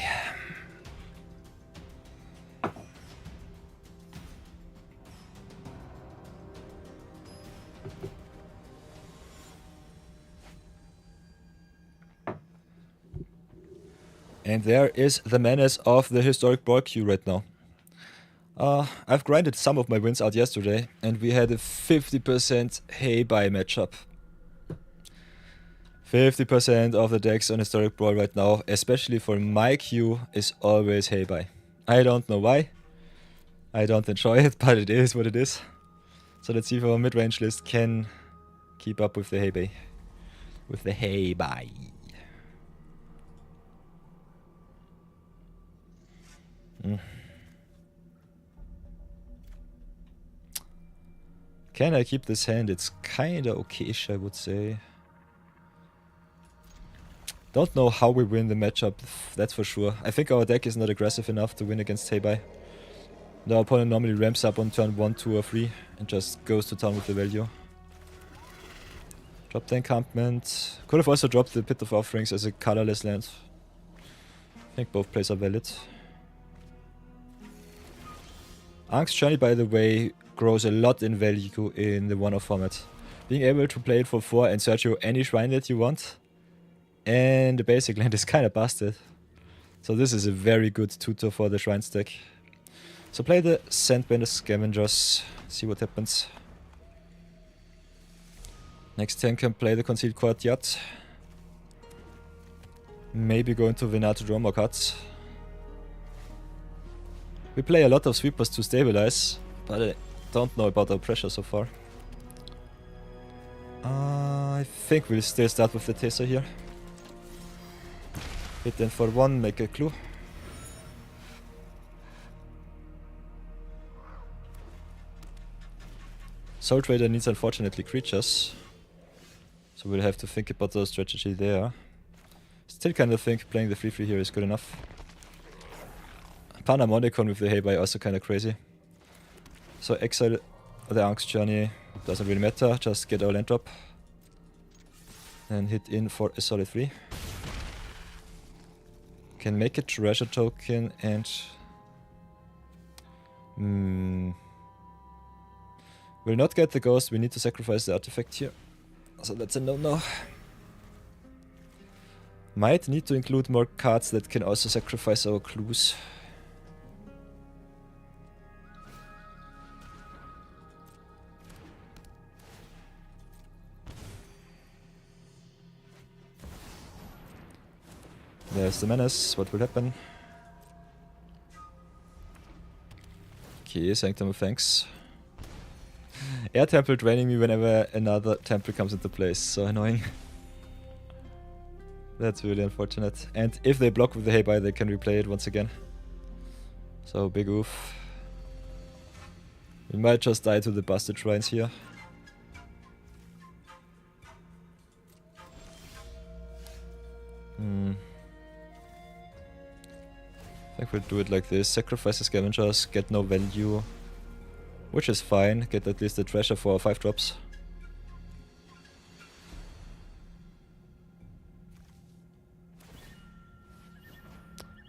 A: And there is the menace of the historic Brawl queue right now. I've grinded some of my wins out yesterday, and we had a 50% hey-bye matchup. 50% of the decks on Historic Brawl right now, especially for my queue, is always hey-bye. I don't know why. I don't enjoy it, but it is what it is. So let's see if our mid-range list can keep up with the hey-bye. With the hey-bye. Can I keep this hand? It's kinda okay-ish, I would say. Don't know how we win the matchup, that's for sure. I think our deck is not aggressive enough to win against Hey-Bye. The opponent normally ramps up on turn 1, 2 or 3 and just goes to town with the value. Drop the encampment. Could have also dropped the Pit of Offerings as a colorless land. I think both plays are valid. Ank's Journey, by the way, grows a lot in value in the 1-off format. Being able to play it for 4 and search you any shrine that you want. And the basic land is kinda busted. So this is a very good tutor for the shrine stack. So play the Sandbender Scavengers, see what happens. Next turn can play the Concealed Courtyard. Maybe go into Venar to draw more cards. We play a lot of sweepers to stabilize, but I don't know about our pressure so far. I think we'll still start with the Teysa here. Hit in for 1, make a clue. Soul Trader needs unfortunately creatures, so we'll have to think about our strategy there. Still kinda think playing the 3/3 here is good enough. Panharmonicon with the Hey-Bye also kinda crazy. So exile the Ank's Journey, doesn't really matter, just get our land drop. And hit in for a solid 3. Can make a treasure token and... Will not get the ghost, we need to sacrifice the artifact here. So that's a no-no. Might need to include more cards that can also sacrifice our clues. There's the menace, what will happen? Okay, Sanctum of Thanks. Air Temple draining me whenever another temple comes into place, so annoying. That's really unfortunate. And if they block with the Hey-Bye, they can replay it once again. So, big oof. We might just die to the busted shrines here. I think we'll do it like this. Sacrifice the scavengers, get no value. Which is fine, get at least a treasure for 5 drops.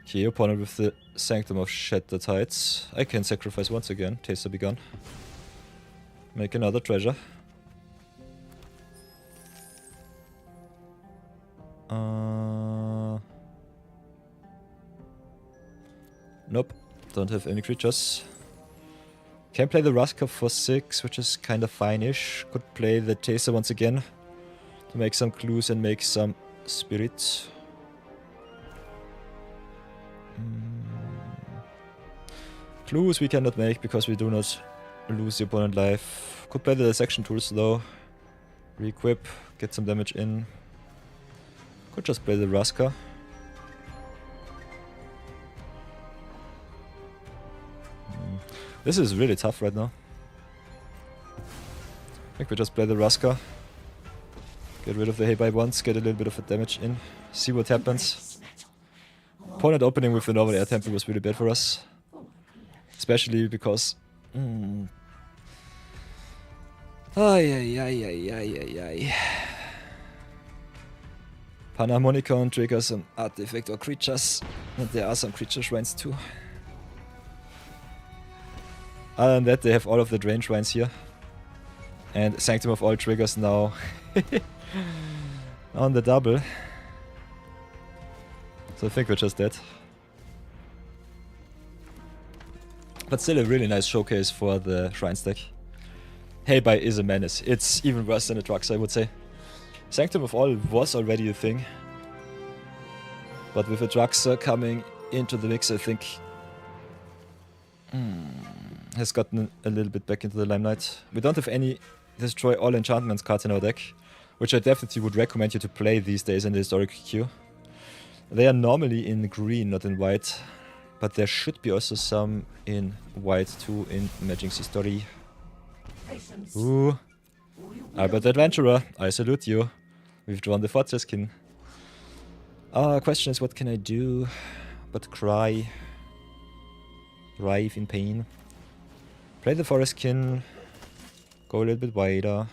A: Okay, opponent with the Sanctum of Shattered Heights. I can sacrifice once again, Teysa be gone. Make another treasure. Nope, don't have any creatures. Can play the Raskov for 6, which is kind of fine-ish. Could play the Teysa once again to make some clues and make some spirits. Clues we cannot make because we do not lose the opponent life. Could play the dissection tools though. Re-equip, get some damage in. Could just play the Raska. This is really tough right now. I think we just play the Raska. Get rid of the Hey-Bye once, get a little bit of a damage in. See what happens. Opponent opening with the normal air temple was really bad for us. Especially because... Panharmonicon triggers some artifact or creatures. And there are some creature shrines too. Other than that, they have all of the drain shrines here. And Sanctum of All triggers now on the double. So I think we're just dead. But still a really nice showcase for the Shrines deck. Hey-Bye is a menace. It's even worse than a Drugs, I would say. Sanctum of All was already a thing. But with a Drugs coming into the mix, I think... has gotten a little bit back into the limelight. We don't have any Destroy All Enchantments cards in our deck, which I definitely would recommend you to play these days in the Historic queue. They are normally in green, not in white, but there should be also some in white too in Magic's History. Ooh, Albert Adventurer, I salute you. We've drawn the Fortress Kin. Question is, what can I do but cry? Writhe in pain. Play the Forest Kin. Go a little bit wider.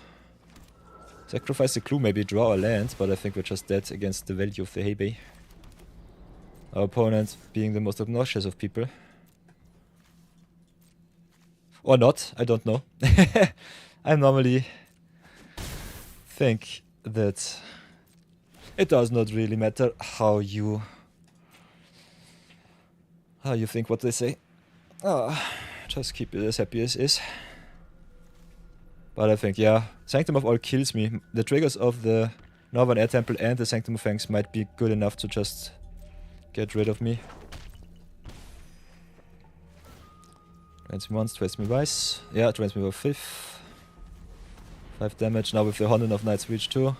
A: Sacrifice the clue, maybe draw a land, but I think we're just dead against the value of the Hey-Bye. Our opponent being the most obnoxious of people. Or not, I don't know. I normally think that it does not really matter how you think what they say. Just keep it as happy as is. But I think, yeah, Sanctum of All kills me. The triggers of the Northern Air Temple and the Sanctum of Fangs might be good enough to just get rid of me. Drains me once, drains me twice. Yeah, drains me for 5. 5 damage. Now with the Honden of Knight's Reach too.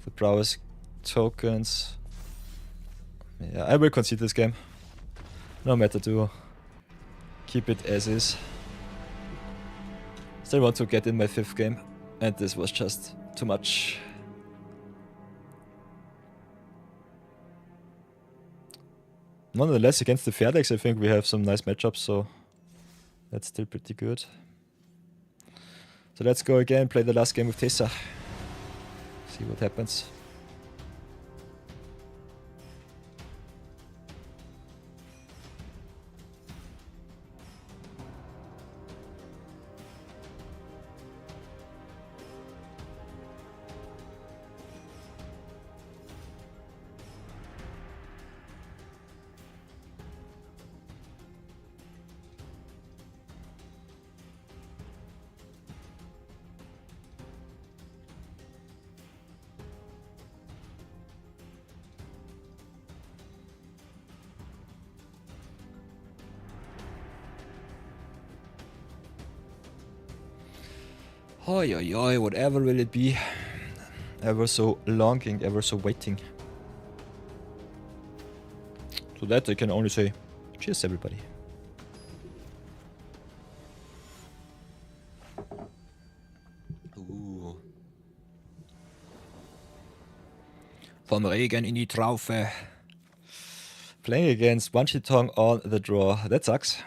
A: The prowess tokens. Yeah, I will concede this game. No matter to keep it as is. Still want to get in my 5th game, and this was just too much. Nonetheless, against the fair decks I think we have some nice matchups, so that's still pretty good. So let's go again, play the last game with Teysa. See what happens. Oi, oi, oi, whatever will it be? Ever so longing, ever so waiting. To that I can only say, cheers everybody. Vom Regen in die Traufe. Playing against One Tongue on the draw. That sucks.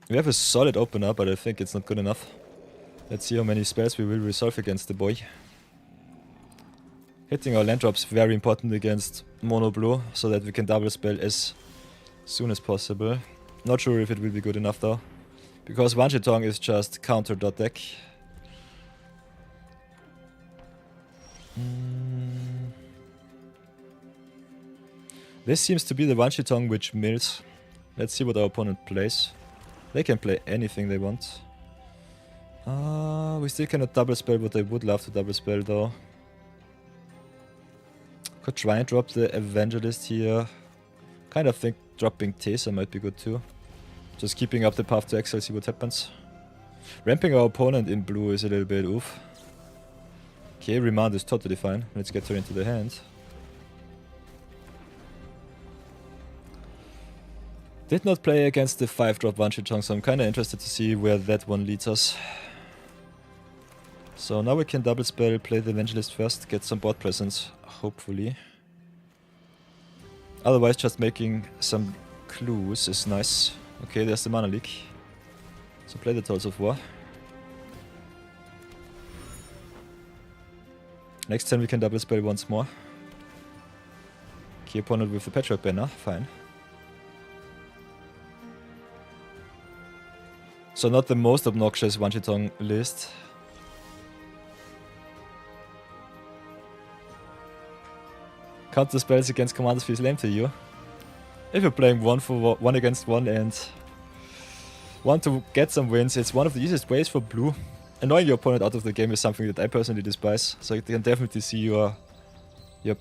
A: We have a solid opener, but I think it's not good enough. Let's see how many spells we will resolve against the boy. Hitting our land drops very important against mono blue, so that we can double spell as soon as possible. Not sure if it will be good enough though, because One Tongue is just counter dot deck. This seems to be the One Tongue which mills. Let's see what our opponent plays. They can play anything they want. We still cannot double spell, but I would love to double spell though. Could try and drop the Evangelist here. Kind of think dropping Teysa might be good too. Just keeping up the path to exile, see what happens. Ramping our opponent in blue is a little bit oof. Okay, Remand is totally fine. Let's get her into the hand. Did not play against the 5-drop Wanshi-Chong, so I'm kinda interested to see where that one leads us. So now we can double spell, play the Evangelist first, get some board presence, hopefully. Otherwise just making some clues is nice. Okay, there's the mana leak. So play the Tolls of War. Next turn we can double spell once more. Key opponent with the Patchwork banner, fine. So not the most obnoxious Wanshi-Chong list. Counter spells against commanders feels lame to you. If you're playing 1 against 1 and want to get some wins, it's one of the easiest ways for blue. Annoying your opponent out of the game is something that I personally despise, so I can definitely see your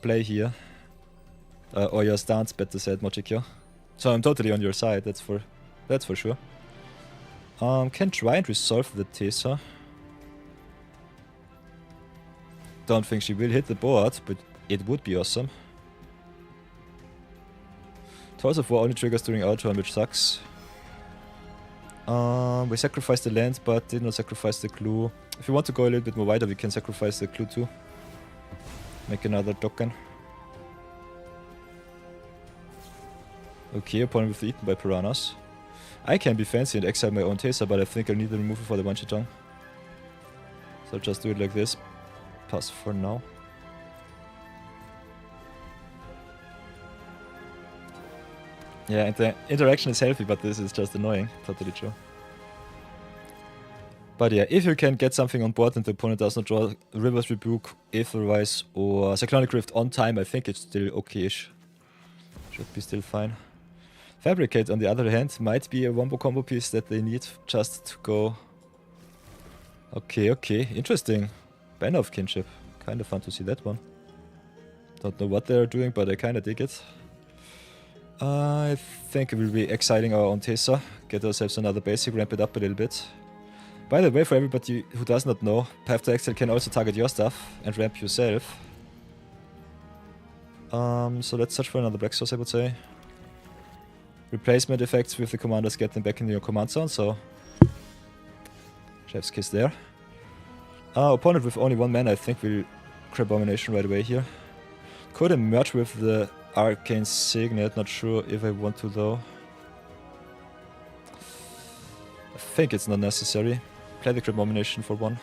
A: play here. Or your stance, better said, Mochikyo. So I'm totally on your side, that's for sure. Can try and resolve the Teysa. Don't think she will hit the board, but it would be awesome. Tolls of War only triggers during our turn, which sucks. We sacrificed the land, but did not sacrifice the clue. If we want to go a little bit more wider, we can sacrifice the clue too. Make another token. Okay, opponent with eaten by piranhas. I can be fancy and exile my own Teysa, but I think I need the removal for the Wanshi-Chong. So I'll just do it like this. Pass for now. Yeah, and the interaction is healthy, but this is just annoying. Totally true. But yeah, if you can get something on board and the opponent does not draw River's Rebuke, Aetherwise or Cyclonic Rift on time, I think it's still okay-ish. Should be still fine. Fabricate, on the other hand, might be a wombo combo piece that they need just to go... Okay, okay, interesting. Banner of Kinship. Kinda fun to see that one. Don't know what they're doing, but I kinda dig it. I think we'll be exiling our own Teysa, get ourselves another basic, ramp it up a little bit. By the way, for everybody who does not know, Path to Exile can also target your stuff and ramp yourself. So let's search for another Black Source, I would say. Replacement effects with the commanders get them back in your command zone, so... Chef's kiss there. Opponent with only 1 mana, I think will Crabomination right away here. Could emerge with the Arcane Signet, not sure if I want to though. I think it's not necessary. Play the Crabomination for 1.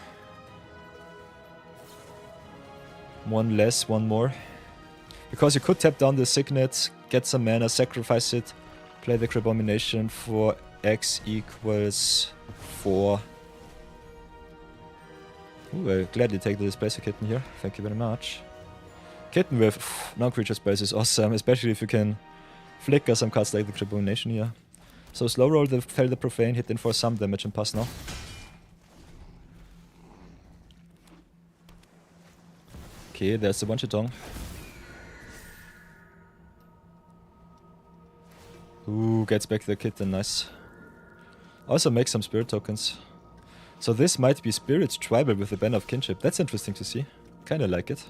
A: 1 less, 1 more. Because you could tap down the Signet, get some mana, sacrifice it, play the Crabomination for X equals 4. Ooh, I gladly take the Displacer Kitten here, thank you very much. Kitten with non-creature spells is awesome, especially if you can flicker some cards like the Crabomination here. So slow roll the Fell the Profane, hit in for some damage and pass now. Okay, there's the Wanshi-Chong. Ooh, gets back the kitten, nice. Also make some spirit tokens. So this might be Spirit's Tribal with the Banner of Kinship. That's interesting to see. Kinda like it.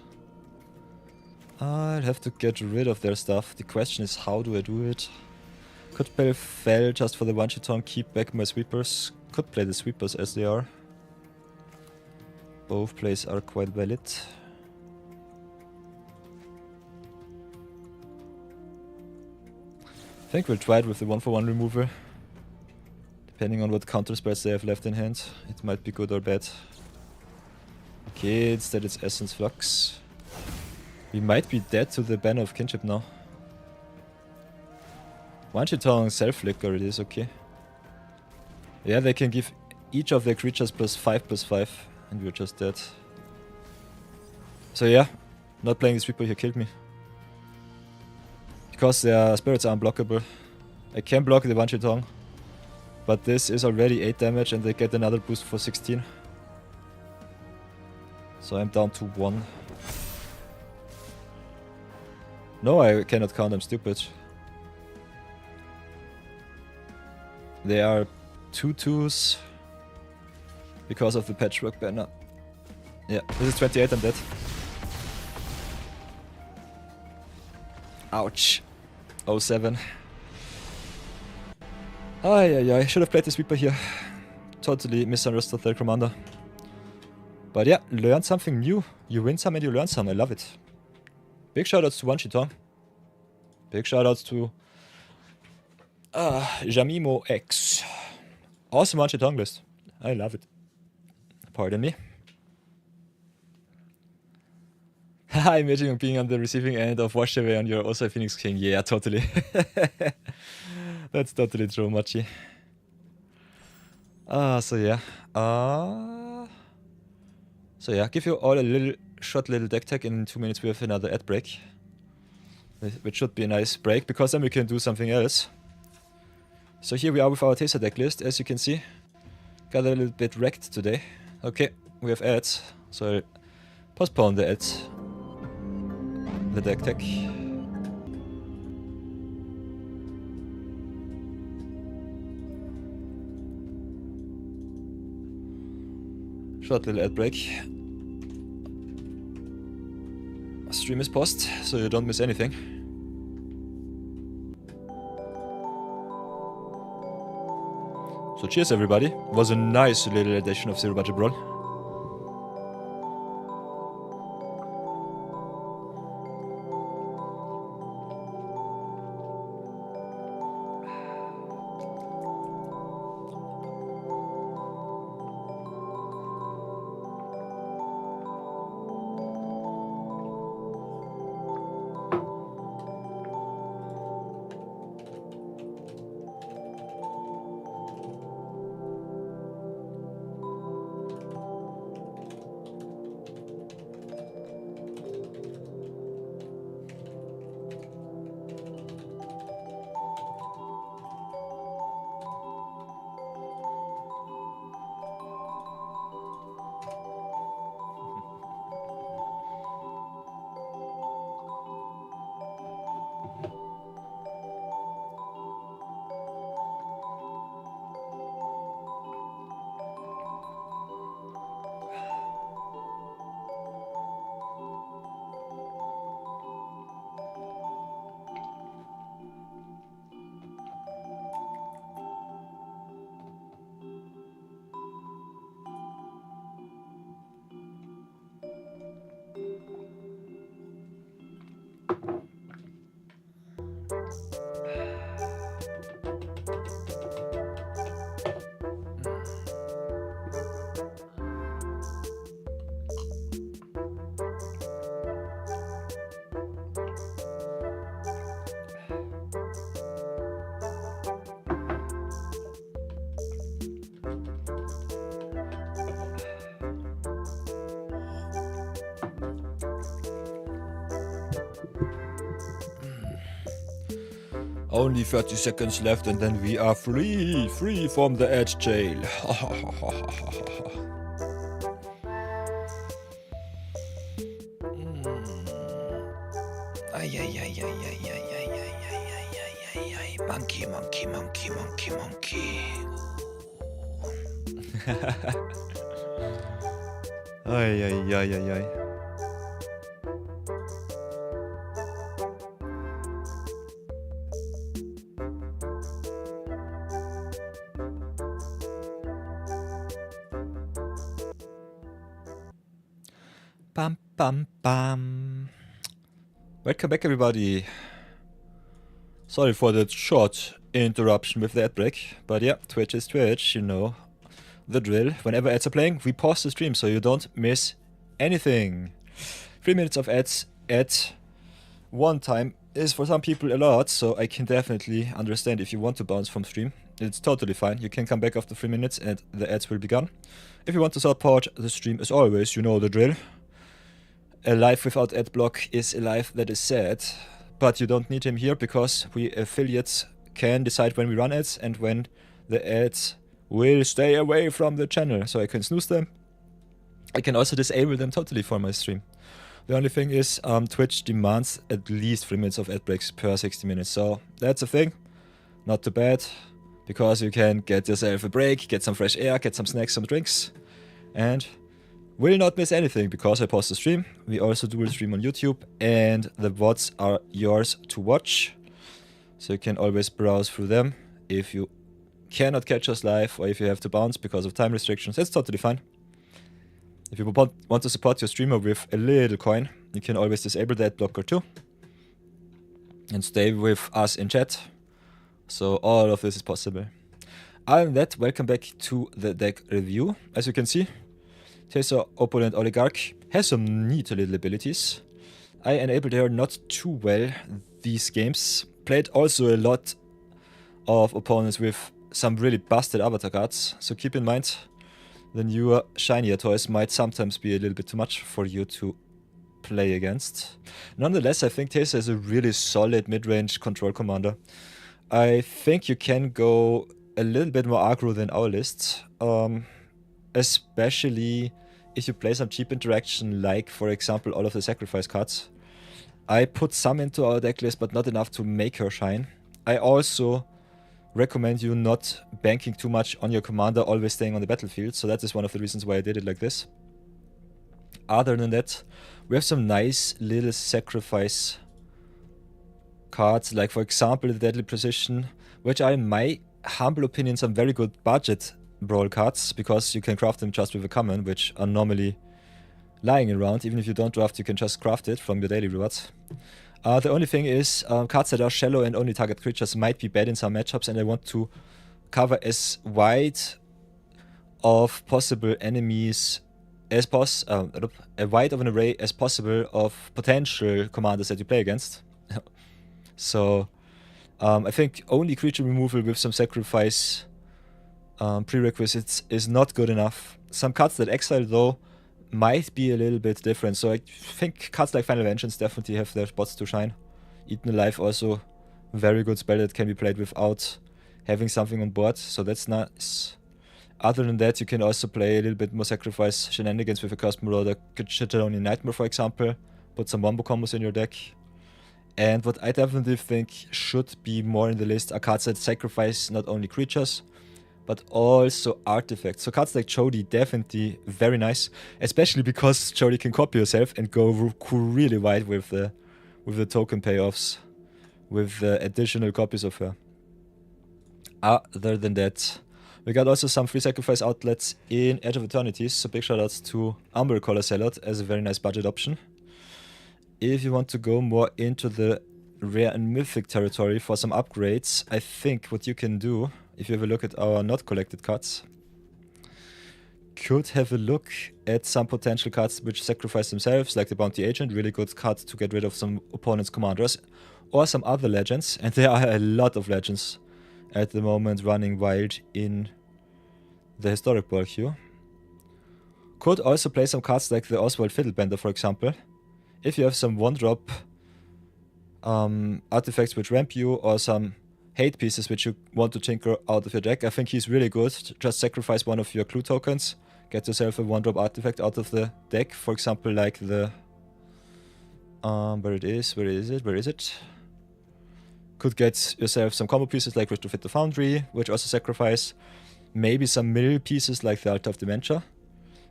A: I'll have to get rid of their stuff. The question is, how do I do it? Could play Fell just for the Wanshi-Chong, keep back my sweepers. Could play the sweepers as they are. Both plays are quite valid. I think we'll try it with the 1-for-1 removal. Depending on what counter spells they have left in hand, it might be good or bad. Okay, instead it's Essence Flux. We might be dead to the Banner of Kinship now. Wanshi-Chong self-flicker, it is okay. Yeah, they can give each of their creatures +5/+5, and we're just dead. So yeah, not playing the sweeper here killed me. Because their spirits are unblockable. I can block the Wanshi-Chong, but this is already 8 damage and they get another boost for 16. So I'm down to 1. No, I cannot count, I'm stupid. They are 2-2s because of the patchwork banner. Yeah, this is 28 and dead. Ouch. 07. I should have played the sweeper here. Totally misunderstood their commander. But yeah, learn something new. You win some and you learn some. I love it. Big shoutouts to One Cheetah. Big shoutouts to Jamimo X. Awesome One Cheetah list. I love it. Pardon me. Haha, imagine being on the receiving end of Wash Away and you're also a Phoenix King. Yeah, totally. That's totally true, Machi. So yeah, give you all a little short little deck tech. In 2 minutes we have another ad break. Which should be a nice break, because then we can do something else. So here we are with our Teysa deck list, as you can see. Got a little bit wrecked today. Okay, we have ads, so I'll postpone the ads. The deck tech. Short little ad break. Stream is paused, so you don't miss anything. So cheers everybody. Was a nice little edition of Zero Budget Brawl. Only 30 seconds left and then we are free from the edge jail. Monkey. Ay. Bam. Welcome back everybody. Sorry for the short interruption with the ad break, but yeah, Twitch is Twitch, you know the drill. Whenever ads are playing, we pause the stream so you don't miss anything. 3 minutes of ads at one time is for some people a lot, so I can definitely understand if you want to bounce from stream. It's totally fine. You can come back after 3 minutes and the ads will be gone. If you want to support the stream, as always, you know the drill. A life without ad block is a life that is sad, but you don't need him here because we affiliates can decide when we run ads and when the ads will stay away from the channel. So I can snooze them. I can also disable them totally for my stream. The only thing is Twitch demands at least 3 minutes of ad breaks per 60 minutes. So that's a thing. Not too bad. Because you can get yourself a break, get some fresh air, get some snacks, some drinks. And will not miss anything because I post the stream. We also do a stream on YouTube. And the VODs are yours to watch. So you can always browse through them. If you cannot catch us live or if you have to bounce because of time restrictions, that's totally fine. If you want to support your streamer with a little coin, you can always disable that blocker too. And stay with us in chat. So all of this is possible. Other than that, welcome back to the deck review. As you can see, Teysa, Oppulent, Oligarch has some neat little abilities. I enabled her not too well these games. Played also a lot of opponents with some really busted avatar cards. So keep in mind, the newer, shinier toys might sometimes be a little bit too much for you to play against. Nonetheless, I think Teysa is a really solid mid-range control commander. I think you can go a little bit more aggro than our list, especially if you play some cheap interaction like, for example, all of the sacrifice cards. I put some into our deck list, but not enough to make her shine. I also recommend you not banking too much on your commander, always staying on the battlefield, so that is one of the reasons why I did it like this. Other than that, we have some nice little sacrifice cards, like for example the Deadly Precision, which are in my humble opinion some very good budget brawl cards, because you can craft them just with a common, which are normally lying around. Even if you don't draft, you can just craft it from your daily rewards. The only thing is, cards that are shallow and only target creatures might be bad in some matchups, and I want to cover as wide of possible enemies as a wide of an array as possible of potential commanders that you play against. So I think only creature removal with some sacrifice prerequisites is not good enough. Some cards that exile though might be a little bit different. So I think cards like Final Vengeance definitely have their spots to shine. Eaten Alive also very good spell that can be played without having something on board, so that's nice. Other than that, you can also play a little bit more sacrifice shenanigans with a Cursed Marauder, Chitteronian Nightmare for example. Put some wombo combos in your deck. And what I definitely think should be more in the list are cards that sacrifice not only creatures, but also artifacts. So cards like Jody, definitely very nice, especially because Jody can copy yourself and go really wide with the token payoffs, with additional copies of her. Other than that, we got also some free sacrifice outlets in Edge of Eternities, so big shoutouts to Umber Color Salad as a very nice budget option. If you want to go more into the rare and mythic territory for some upgrades, I think what you can do, if you have a look at our not collected cards, could have a look at some potential cards which sacrifice themselves, like the Bounty Agent, really good card to get rid of some opponent's commanders, or some other legends, and there are a lot of legends at the moment running wild in the historic ball queue. Could also play some cards like the Oswald Fiddlebender, for example. If you have some 1-drop artifacts which ramp you, or some hate pieces which you want to tinker out of your deck, I think he's really good. Just sacrifice one of your clue tokens, get yourself a 1-drop artifact out of the deck, for example like the... where is it? Could get yourself some combo pieces like Retrofit the Foundry, which also sacrifice. Maybe some mill pieces like the Altar of Dementia.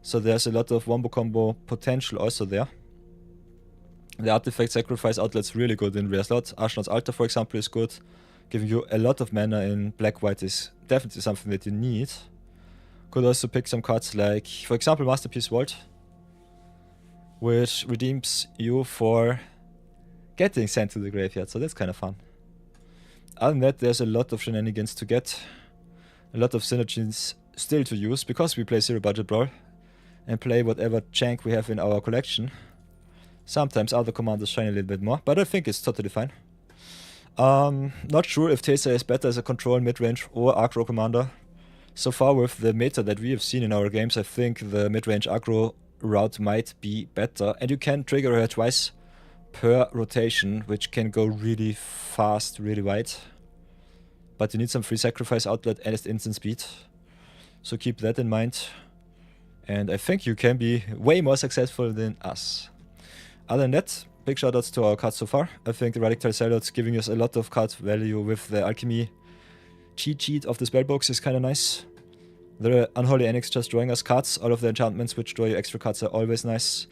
A: So there's a lot of wombo combo potential also there. The artifact sacrifice outlet's really good in rare slot. Ashnod's Altar, for example, is good. Giving you a lot of mana in black-white is definitely something that you need. Could also pick some cards like, for example, Masterpiece Vault, which redeems you for getting sent to the graveyard, so that's kind of fun. Other than that, there's a lot of shenanigans to get. A lot of synergies still to use, because we play zero budget brawl and play whatever jank we have in our collection. Sometimes other commanders shine a little bit more, but I think it's totally fine. Not sure if Teysa is better as a control, mid-range or aggro commander. So far with the meta that we have seen in our games, I think the mid-range aggro route might be better. And you can trigger her twice per rotation, which can go really fast, really wide. But you need some free sacrifice outlet and instant speed. So keep that in mind. And I think you can be way more successful than us. Other than that, big shoutouts to our cards so far. I think the Relic Triceratops giving us a lot of card value with the Alchemy cheat sheet of the spellbox is kind of nice. The Unholy Annex just drawing us cards. All of the enchantments which draw you extra cards are always nice.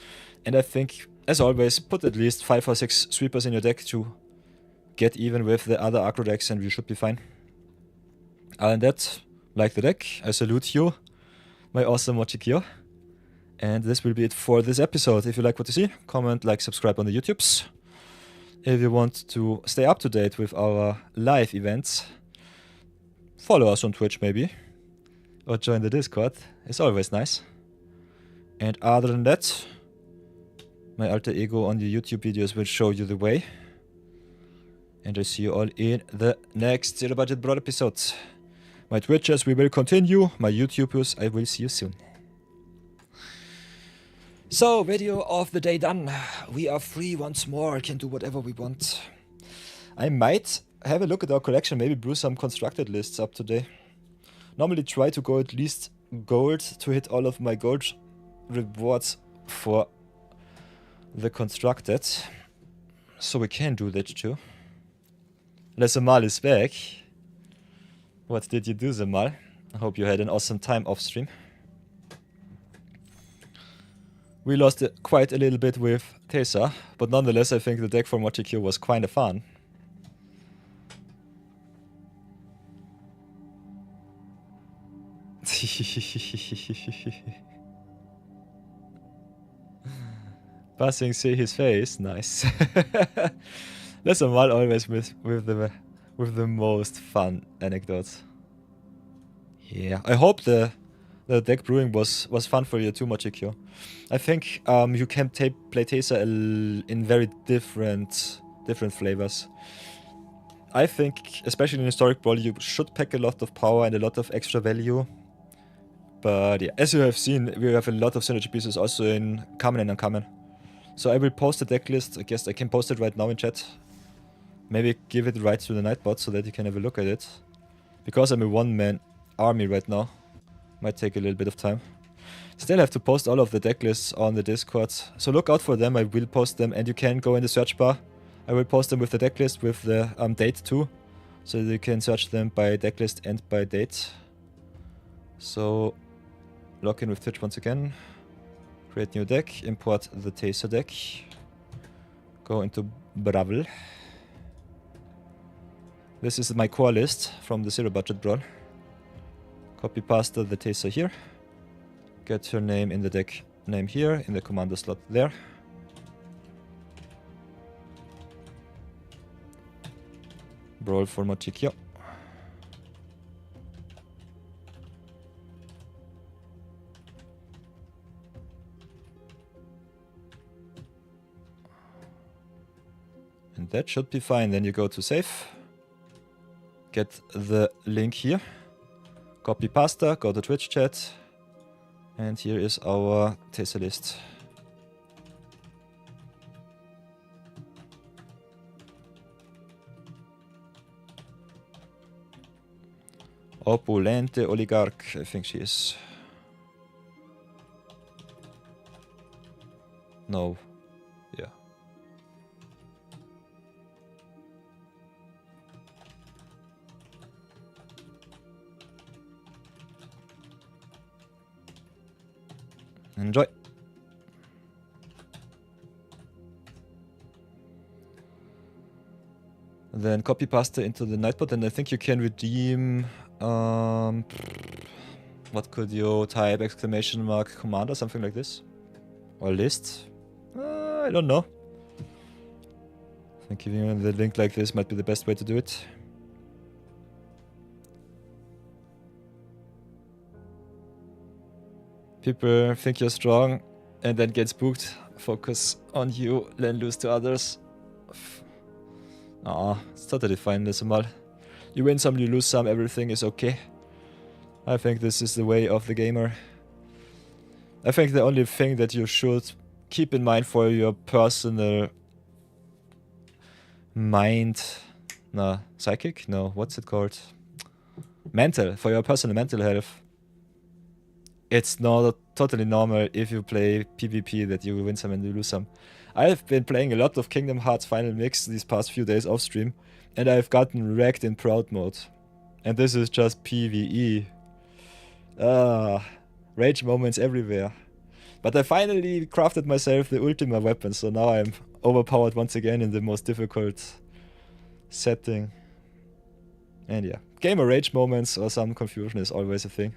A: And I think, as always, put at least 5 or 6 sweepers in your deck to get even with the other aggro decks and you should be fine. Other than that, like the deck, I salute you, my awesome Mochikyo. And this will be it for this episode. If you like what you see, comment, like, subscribe on the YouTubes. If you want to stay up to date with our live events, follow us on Twitch maybe. Or join the Discord. It's always nice. And other than that, my alter ego on the YouTube videos will show you the way. And I see you all in the next Zero Budget Brawl episode. My Twitches we will continue. My YouTubers, I will see you soon. So, video of the day done. We are free once more. Can do whatever we want. I might have a look at our collection. Maybe brew some constructed lists up today. Normally try to go at least gold to hit all of my gold rewards for the constructed. So we can do that too. Lesamal is back. What did you do, Zemal? I hope you had an awesome time off stream. We lost quite a little bit with Teysa, but nonetheless I think the deck for Mochikyo was kind of fun. Passing see his face, nice. That's a mal always with the most fun anecdotes. Yeah, I hope the deck brewing was fun for you too, Mochikyo. I think you can play Teysa in very different flavors. I think, especially in Historic Brawl, you should pack a lot of power and a lot of extra value. But yeah, as you have seen, we have a lot of synergy pieces also in common and uncommon. So I will post the deck list. I guess I can post it right now in chat. Maybe give it right to the Nightbot so that you can have a look at it. Because I'm a one-man army right now. Might take a little bit of time. Still have to post all of the deck lists on the Discord. So look out for them. I will post them and you can go in the search bar. I will post them with the deck list with the date too. So you can search them by deck list and by date. So log in with Twitch once again. Create new deck. Import the Teysa deck. Go into Brawl. This is my core list from the Zero Budget Brawl. Copy pasta the Teysa here. Get her name in the deck name here, in the commander slot there. Brawl for Mochikyo. And that should be fine. Then you go to save. Get the link here. Copy pasta, go to Twitch chat. And here is our Teysa list. Oppulent Oligarch, I think she is. No. Yeah. Enjoy. Then copy pasta into the Nightbot, and I think you can redeem. What could you type? Exclamation mark commander, something like this, or list. I don't know. I think giving you the link like this might be the best way to do it. People think you're strong and then get spooked. Focus on you, then lose to others. It's totally fine, Decimal. You win some, you lose some, everything is okay. I think this is the way of the gamer. I think the only thing that you should keep in mind for your personal mind... No, psychic? No, what's it called? Mental, for your personal mental health it's not totally normal if you play PvP that you win some and you lose some. I've been playing a lot of Kingdom Hearts Final Mix these past few days off stream, and I've gotten wrecked in Proud mode. And this is just PvE. Rage moments everywhere. But I finally crafted myself the Ultima weapon, so now I'm overpowered once again in the most difficult setting. And yeah, gamer rage moments or some confusion is always a thing.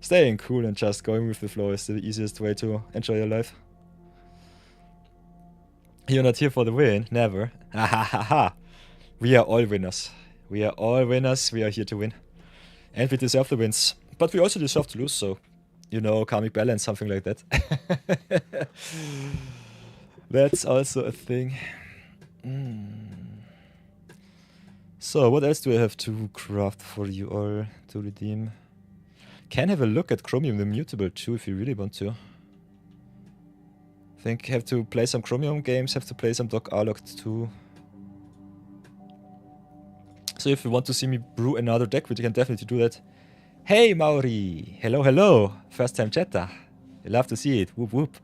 A: Staying cool and just going with the flow is the easiest way to enjoy your life. You're not here for the win, never. Ha ha ha ha. We are all winners. We are all winners, we are here to win. And we deserve the wins. But we also deserve to lose, so, you know, karmic balance, something like that. That's also a thing. So, what else do I have to craft for you all to redeem? Can have a look at Chromium the Mutable too, if you really want to. Think have to play some Chromium games, have to play some Doc Arlog too. So if you want to see me brew another deck, we can definitely do that. Hey Mauri! Hello, hello! First time chatter. I love to see it. Whoop whoop.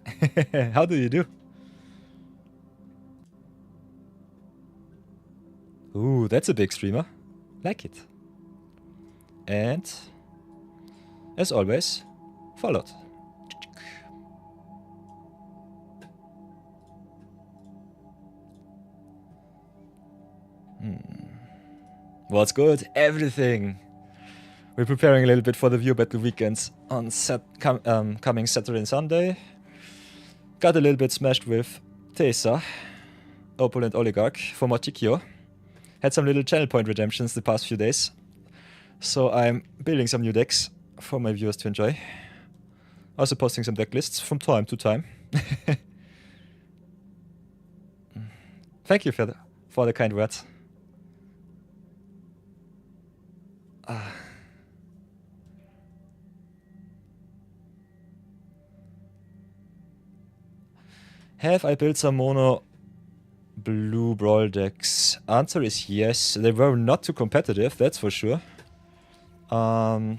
A: How do you do? Ooh, that's a big streamer. Like it. And, as always, followed. What's good? Everything! We're preparing a little bit for the viewer battle weekends on coming Saturday and Sunday. Got a little bit smashed with Teysa, Oppulent Oligarch for Mochikyo. Had some little channel point redemptions the past few days. So I'm building some new decks for my viewers to enjoy. Also posting some deck lists from time to time. Thank you for the kind words. Have I built some mono blue Brawl decks? Answer is yes. They were not too competitive, that's for sure. I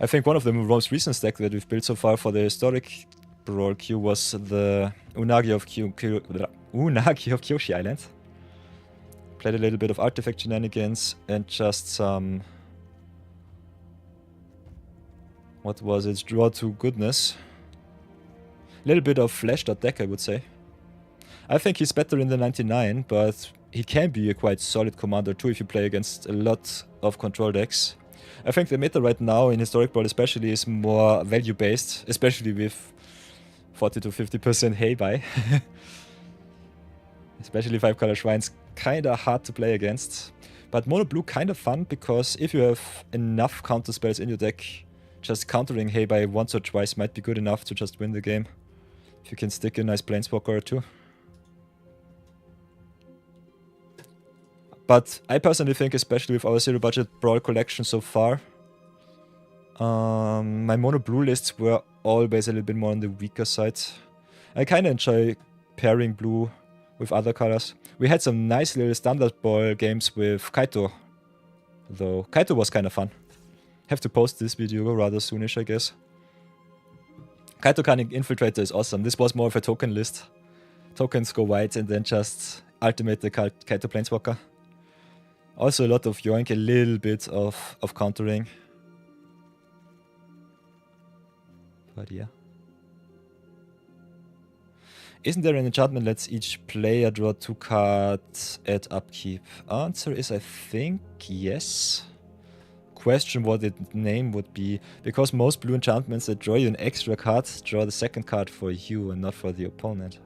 A: think one of the most recent decks that we've built so far for the historic Brawl queue was the Unagi of Kyoshi Island. Played a little bit of artifact shenanigans and just some... what was it? Draw to goodness. A little bit of fleshed out deck, I would say. I think he's better in the 99, but he can be a quite solid commander too if you play against a lot of control decks. I think the meta right now in Historic Brawl especially is more value based, especially with 40 to 50% hay buy. Especially 5-color Shrines, kinda hard to play against. But mono blue kinda fun because if you have enough counter spells in your deck, just countering hay buy once or twice might be good enough to just win the game. If you can stick a nice Planeswalker or two. But I personally think, especially with our zero budget Brawl collection so far, my mono blue lists were always a little bit more on the weaker side. I kinda enjoy pairing blue with other colors. We had some nice little standard ball games with Kaito, though. Kaito was kinda fun. Have to post this video rather soonish, I guess. Kaito Cunning Infiltrator is awesome. This was more of a token list. Tokens go white and then just ultimate the Kaito Planeswalker. Also a lot of yoink, a little bit of countering. But yeah. Isn't there an enchantment that lets each player draw 2 cards at upkeep? Answer is I think yes. Question what its name would be. Because most blue enchantments that draw you an extra card draw the second card for you and not for the opponent.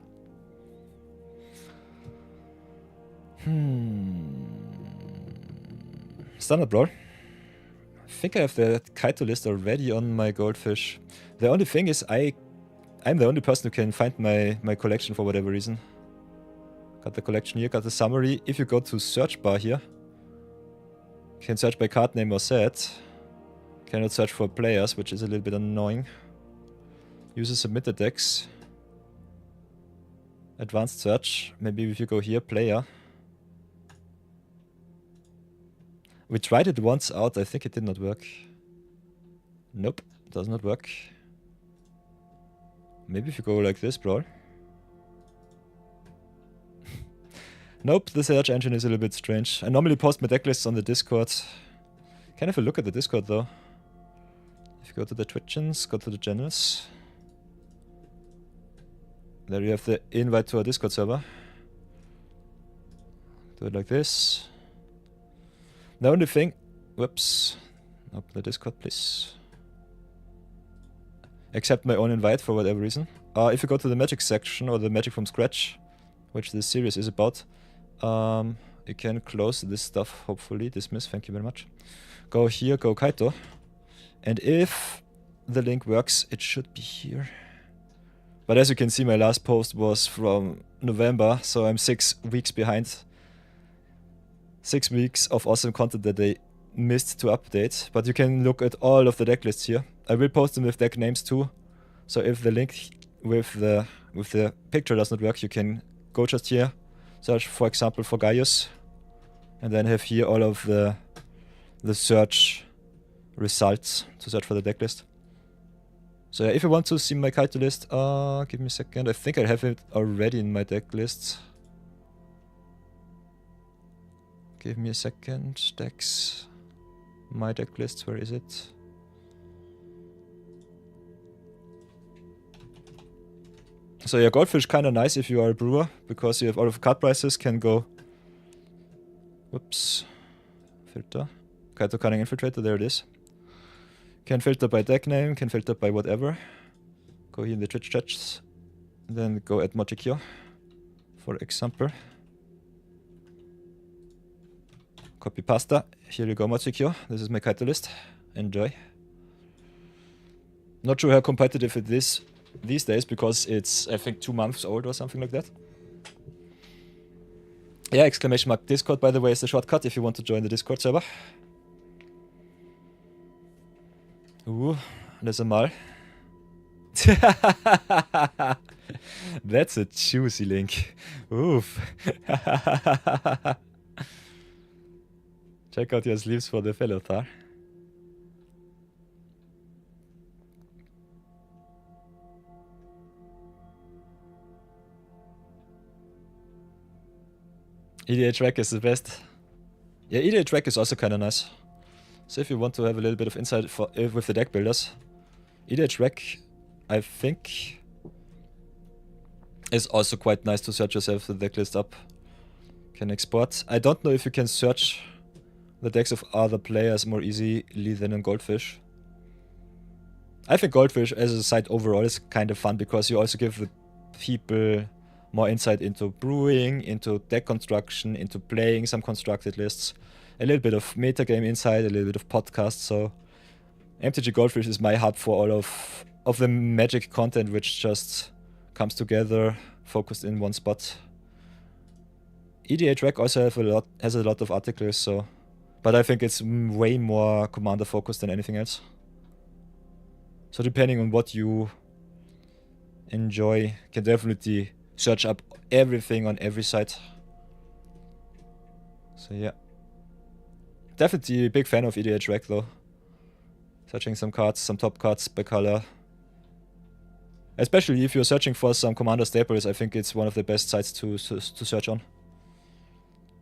A: Standard Brawl. I think I have the Kaito list already on my Goldfish. The only thing is I'm the only person who can find my collection for whatever reason. Got the collection here, got the summary. If you go to search bar here, you can search by card name or set. Cannot search for players, which is a little bit annoying. User submitted decks. Advanced search. Maybe if you go here, player. We tried it once out, I think it did not work. Nope. Does not work. Maybe if you go like this, Brawl. Nope, the search engine is a little bit strange. I normally post my deck lists on the Discord. Can have a look at the Discord though. If you go to the Twitchins, go to the channels. There you have the invite to our Discord server. Do it like this. The only thing... Whoops. Open the Discord, please. Accept my own invite for whatever reason. If you go to the Magic section, or the Magic from Scratch, which this series is about, you can close this stuff, hopefully. Dismiss, thank you very much. Go here, go Kaito. And if the link works, it should be here. But as you can see, my last post was from November, so I'm 6 weeks behind. 6 weeks of awesome content that they missed to update. But you can look at all of the deck lists here. I will post them with deck names too. So if the link with the picture does not work, you can go just here, search for example for Gaius, and then have here all of the search results to search for the deck list. So yeah, if you want to see my Kaito list, give me a second. I think I have it already in my deck list. Give me a second. Decks. My deck list, where is it? So yeah, Goldfish kinda nice if you are a brewer, because you have all of card prices, can go... Whoops. Filter. Kaito Cunning Infiltrator, there it is. Can filter by deck name, can filter by whatever. Go here in the Twitch chats. Then go at Mochikyo, for example. Copy pasta. Here you go, Mochikyo. This is my Kaito list. Enjoy. Not sure how competitive it is these days, because it's, I think, 2 months old or something like that. Yeah, exclamation mark Discord, by the way, is the shortcut if you want to join the Discord server. There's a Mal. That's a juicy link. Oof. Check out your sleeves for the Velothar. EDH Rack is the best. Yeah, EDH Rack is also kinda nice. So if you want to have a little bit of insight for, with the deck builders, EDH Rack, I think, is also quite nice to search yourself the deck list up. Can export. I don't know if you can search the decks of other players more easily than in Goldfish. I think Goldfish as a site overall is kind of fun, because you also give the people more insight into brewing, into deck construction, into playing some constructed lists. A little bit of metagame insight, a little bit of podcast, so MTG Goldfish is my hub for all of the Magic content, which just comes together, focused in one spot. EDH Rec also has a lot of articles, so, but I think it's way more Commander focused than anything else. So depending on what you enjoy, can definitely search up everything on every site. So yeah. Definitely a big fan of EDH Rec though. Searching some cards, some top cards by color. Especially if you're searching for some Commander staples, I think it's one of the best sites to search on.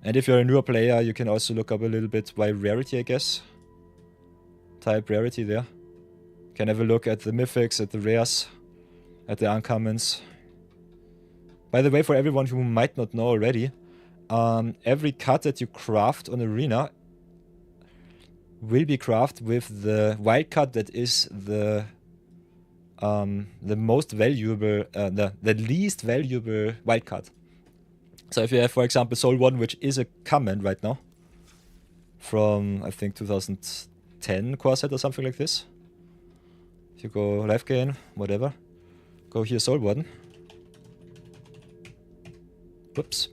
A: And if you're a newer player, you can also look up a little bit by rarity, I guess. Type rarity there. Can have a look at the mythics, at the rares, at the uncommons. By the way, for everyone who might not know already, every card that you craft on Arena will be crafted with the wild card that is the most valuable, the least valuable wild card. So if you have, for example, Soul 1, which is a common right now, from I think 2010 core set or something like this. If you go life gain, whatever, go here Soul 1. Whoops.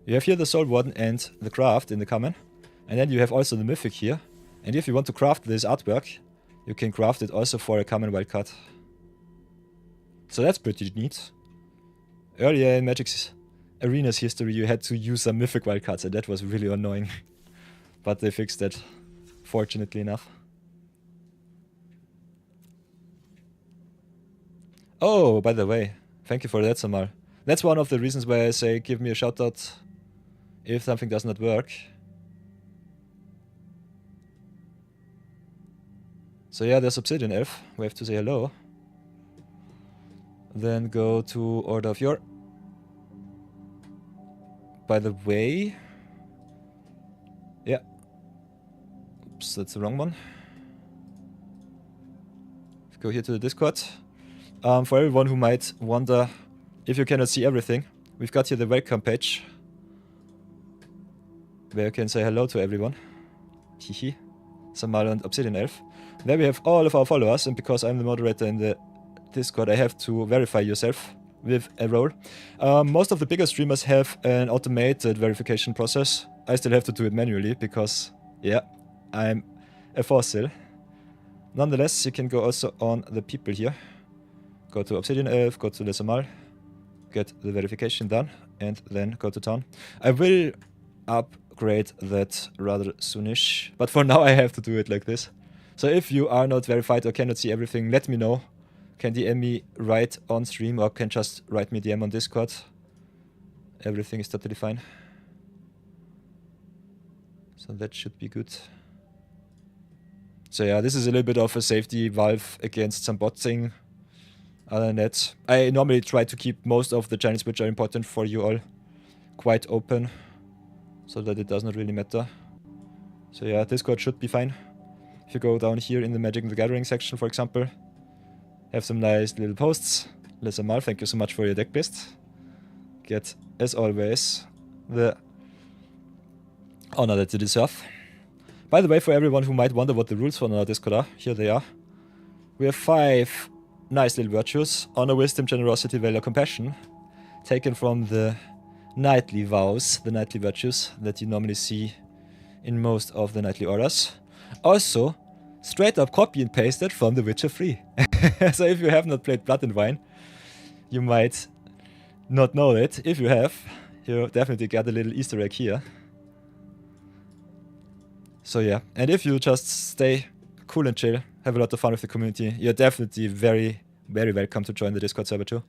A: You have here the Soul 1 and the craft in the common. And then you have also the mythic here. And if you want to craft this artwork, you can craft it also for a common wildcard. So that's pretty neat. Earlier in Magic's Arena's history, you had to use some mythic wildcards, and that was really annoying. But they fixed that, fortunately enough. Oh, by the way, thank you for that, Samar. That's one of the reasons why I say give me a shout out if something does not work. So yeah, there's Obsidian Elf. We have to say hello. Then go to Order of Yore. By the way... Yeah. Oops, that's the wrong one. Go here to the Discord. For everyone who might wonder if you cannot see everything, we've got here the welcome page. Where you can say hello to everyone. Hihi. Samal and Obsidian Elf. There we have all of our followers, and because I'm the moderator in the Discord, I have to verify yourself with a role. Most of the bigger streamers have an automated verification process. I still have to do it manually because, yeah, I'm a fossil. Nonetheless, you can go also on the people here. Go to Obsidian Elf, go to Lesamal, get the verification done, and then go to town. I will upgrade that rather soonish, but for now I have to do it like this. So if you are not verified or cannot see everything, let me know. Can DM me right on stream or can just write me DM on Discord. Everything is totally fine. So that should be good. So yeah, this is a little bit of a safety valve against some botting. Other than that, I normally try to keep most of the channels which are important for you all quite open, so that it does not really matter. So yeah, Discord should be fine. If you go down here in the Magic the Gathering section, for example, have some nice little posts. Lesamal, thank you so much for your deck list. Get, as always, the honor that you deserve. By the way, for everyone who might wonder what the rules for our Discord are, here they are. We have 5 nice little virtues: honor, wisdom, generosity, valor, compassion, taken from the knightly vows, the knightly virtues that you normally see in most of the knightly orders. Also, straight up copy and pasted from The Witcher 3. So if you have not played Blood and Wine, you might not know it. If you have, you definitely get a little Easter egg here. So yeah, and if you just stay cool and chill, have a lot of fun with the community, you're definitely very welcome to join the Discord server too.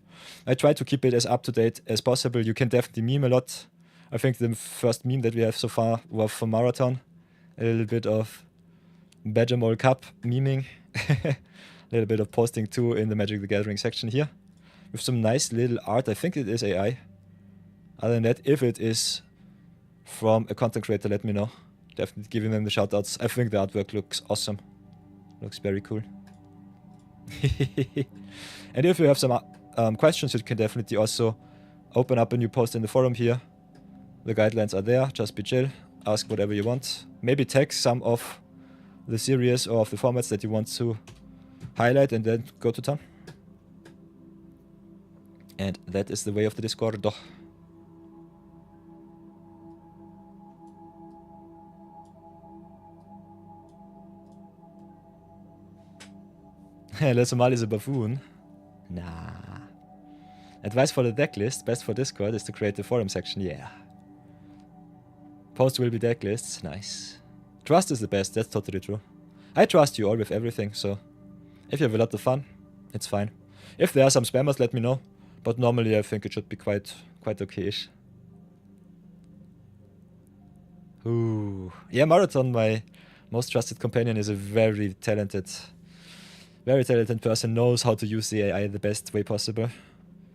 A: I try to keep it as up to date as possible. You can definitely meme a lot. I think the first meme that we have so far was for Marathon. A little bit of Badgermole Cup memeing. A little bit of posting too in the Magic the Gathering section here. With some nice little art. I think it is AI. Other than that, if it is from a content creator, let me know. Definitely giving them the shoutouts. I think the artwork looks awesome. Looks very cool. And if you have some questions, you can definitely also open up a new post in the forum here. The guidelines are there. Just be chill. Ask whatever you want. Maybe tag some of the series or of the formats that you want to highlight and then go to town. And that is the way of the Discord. Lesamal is a buffoon. Nah. Advice for the deck list, best for Discord, is to create the forum section. Yeah. Post will be deck lists. Nice. Trust is the best. That's totally true. I trust you all with everything, so if you have a lot of fun, it's fine. If there are some spammers, let me know. But normally I think it should be quite okay-ish. Ooh. Yeah, Marathon, my most trusted companion, is a very talented person, knows how to use the AI the best way possible.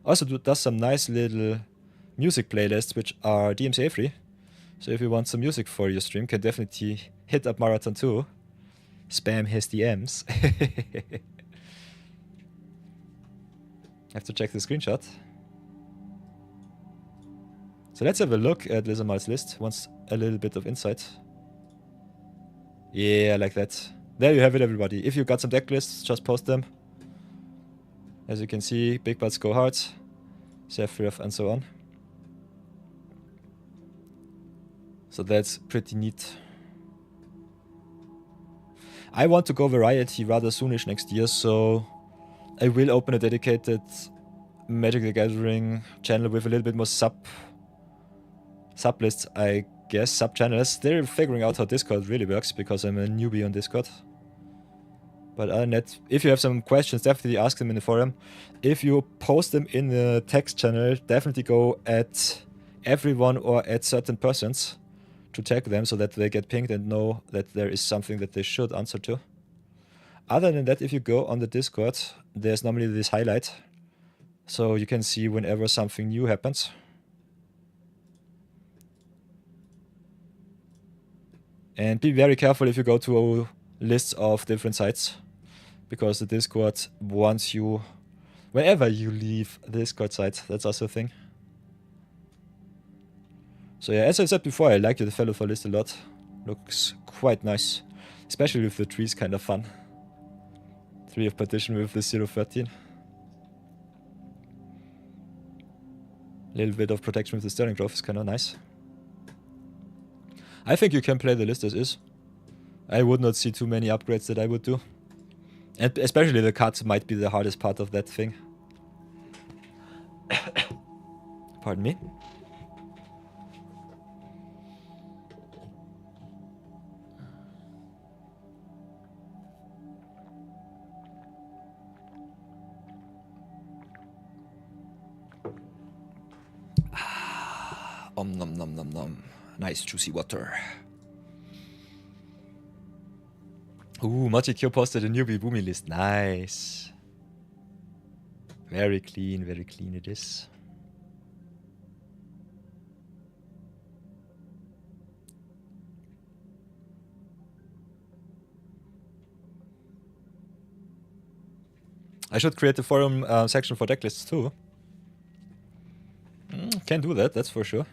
A: Also does some nice little music playlists which are DMCA free. So if you want some music for your stream, can definitely hit up Marathon too. Spam his DMs. Have to check the screenshot. So let's have a look at Lesamal's list. Wants a little bit of insight. Yeah, like that. There you have it, everybody. If you got some deck lists, just post them. As you can see, big butts go hard, Sephiroth and so on. So that's pretty neat. I want to go variety rather soonish next year, so I will open a dedicated Magic the Gathering channel with a little bit more sub lists, I guess, sub channels. They're figuring out how Discord really works because I'm a newbie on Discord. But other than that, if you have some questions, definitely ask them in the forum. If you post them in the text channel, definitely go at everyone or at certain persons to tag them so that they get pinged and know that there is something that they should answer to. Other than that, if you go on the Discord, there's normally this highlight, so you can see whenever something new happens. And be very careful if you go to lists of different sites, because the Discord wants you, whenever you leave the Discord site, that's also a thing. So yeah, as I said before, I like the developer list a lot. Looks quite nice, especially with the trees, kind of fun. 3 of partition with the 013. Little bit of protection with the Sterling Growth is kind of nice. I think you can play the list as is. I would not see too many upgrades that I would do. And especially the cards might be the hardest part of that thing. Pardon me. Nom nom nom nom. Nice juicy water. Ooh, Mochikyo posted a newbie boomy list. Nice. Very clean it is. I should create a forum section for decklists too. Can do that, that's for sure.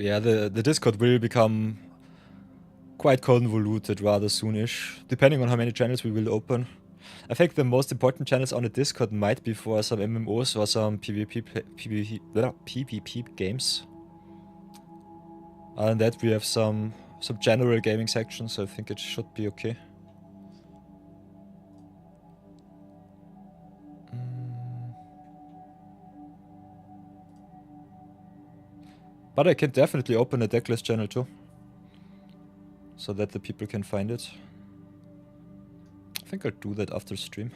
A: Yeah, the Discord will become quite convoluted rather soonish, depending on how many channels we will open. I think the most important channels on the Discord might be for some MMOs or some PvP games. Other than that, we have some general gaming sections, so I think it should be okay. But I can definitely open a decklist channel too, so that the people can find it. I think I'll do that after stream.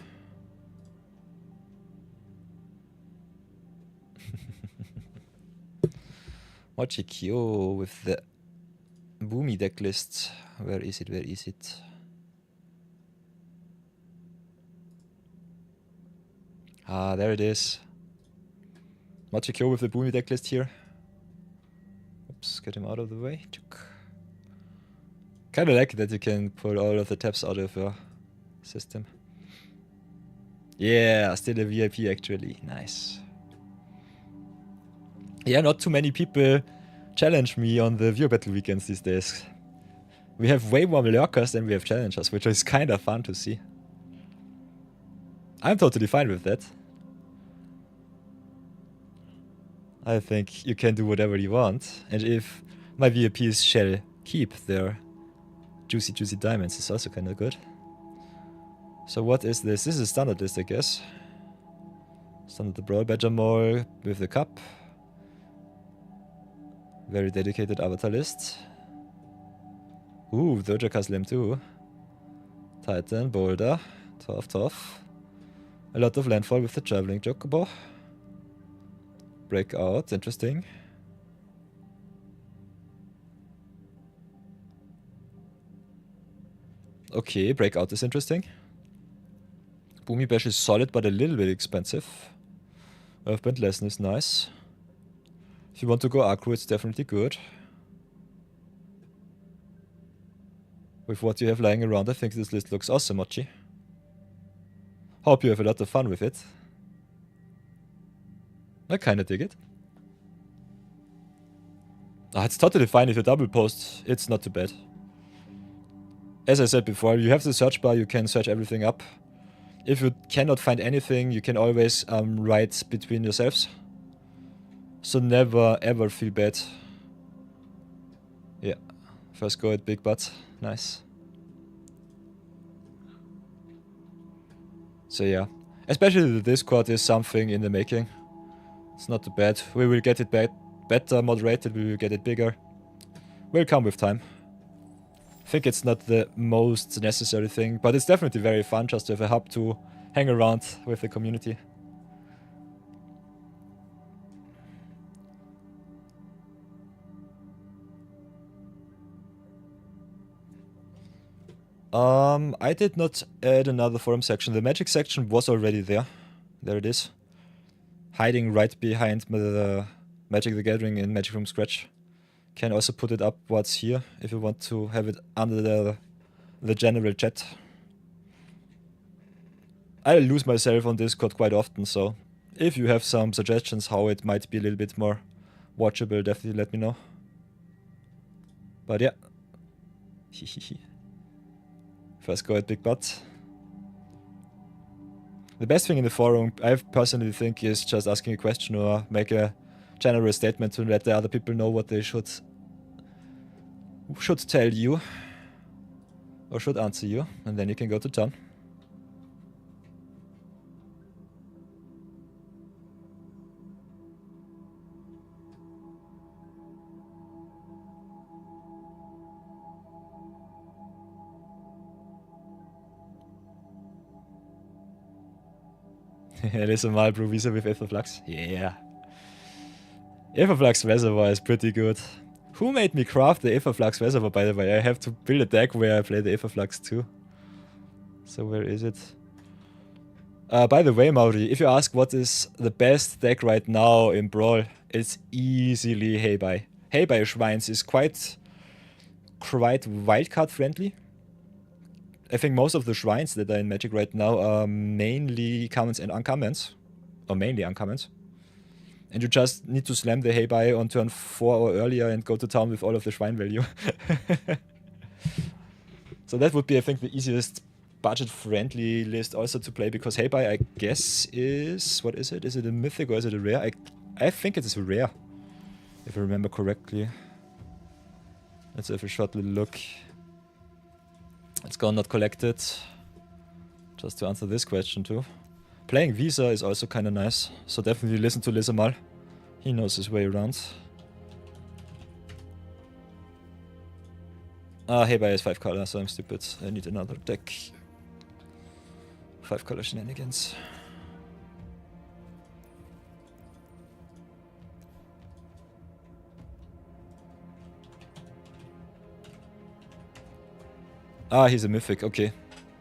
A: Mochikyo with the boomy decklist. Where is it? Where is it? Ah, there it is. Mochikyo with the boomy decklist here. Oops, get him out of the way. Kinda like that you can pull all of the tabs out of your system. Yeah, still a VIP actually. Nice. Yeah, not too many people challenge me on the viewer battle weekends these days. We have way more lurkers than we have challengers, which is kind of fun to see. I'm totally fine with that. I think you can do whatever you want, and if my VIPs shall keep their juicy diamonds, it's also kind of good. So what is this? This is a standard list, I guess. Standard the Brawl Badger Mall with the cup. Very dedicated avatar list. Ooh, Doja Slim too. Titan, Boulder, tough. A lot of landfall with the Traveling Chocobo. Breakout, interesting. Okay, Breakout is interesting. Boomy Bash is solid but a little bit expensive. Earthbent Lesson is nice. If you want to go aggro, it's definitely good. With what you have lying around, I think this list looks awesome, Mochi. Hope you have a lot of fun with it. I kinda dig it. Ah, it's totally fine if you double post, it's not too bad. As I said before, you have the search bar, you can search everything up. If you cannot find anything, you can always write between yourselves. So never ever feel bad. Yeah, first go at Big Butt, nice. So yeah, especially the Discord is something in the making. It's not too bad. We will get it better moderated, we will get it bigger. Will come with time. I think it's not the most necessary thing, but it's definitely very fun just to have a hub to hang around with the community. I did not add another forum section. The magic section was already there. There it is. Hiding right behind the Magic the Gathering in Magic from Scratch. Can also put it upwards here if you want to have it under the general chat. I lose myself on Discord quite often, so if you have some suggestions how it might be a little bit more watchable, definitely let me know. But yeah. First go at Big Butt. The best thing in the forum, I personally think, is just asking a question or make a general statement to let the other people know what they should tell you or should answer you, and then you can go to town. It is a mild brew visa with Aetherflux. Yeah. Aetherflux Reservoir is pretty good. Who made me craft the Aetherflux Reservoir, by the way? I have to build a deck where I play the Aetherflux too. So where is it? By the way, Mauri, if you ask what is the best deck right now in Brawl, it's easily Heibai. Heibai Shrines is quite wildcard friendly. I think most of the shrines that are in Magic right now are mainly commons and uncommons. Or mainly uncommons. And you just need to slam the Heibai on turn 4 or earlier and go to town with all of the shrine value. So that would be, I think, the easiest budget-friendly list also to play, because Heibai, I guess, is... What is it? Is it a mythic or is it a rare? I think it is a rare, if I remember correctly. Let's have a short little look. Let's go not collected. Just to answer this question too. Playing Visa is also kind of nice, so definitely listen to Lizamal. He knows his way around. Heibai is 5 color, so I'm stupid. I need another deck. 5 color shenanigans. He's a mythic, okay.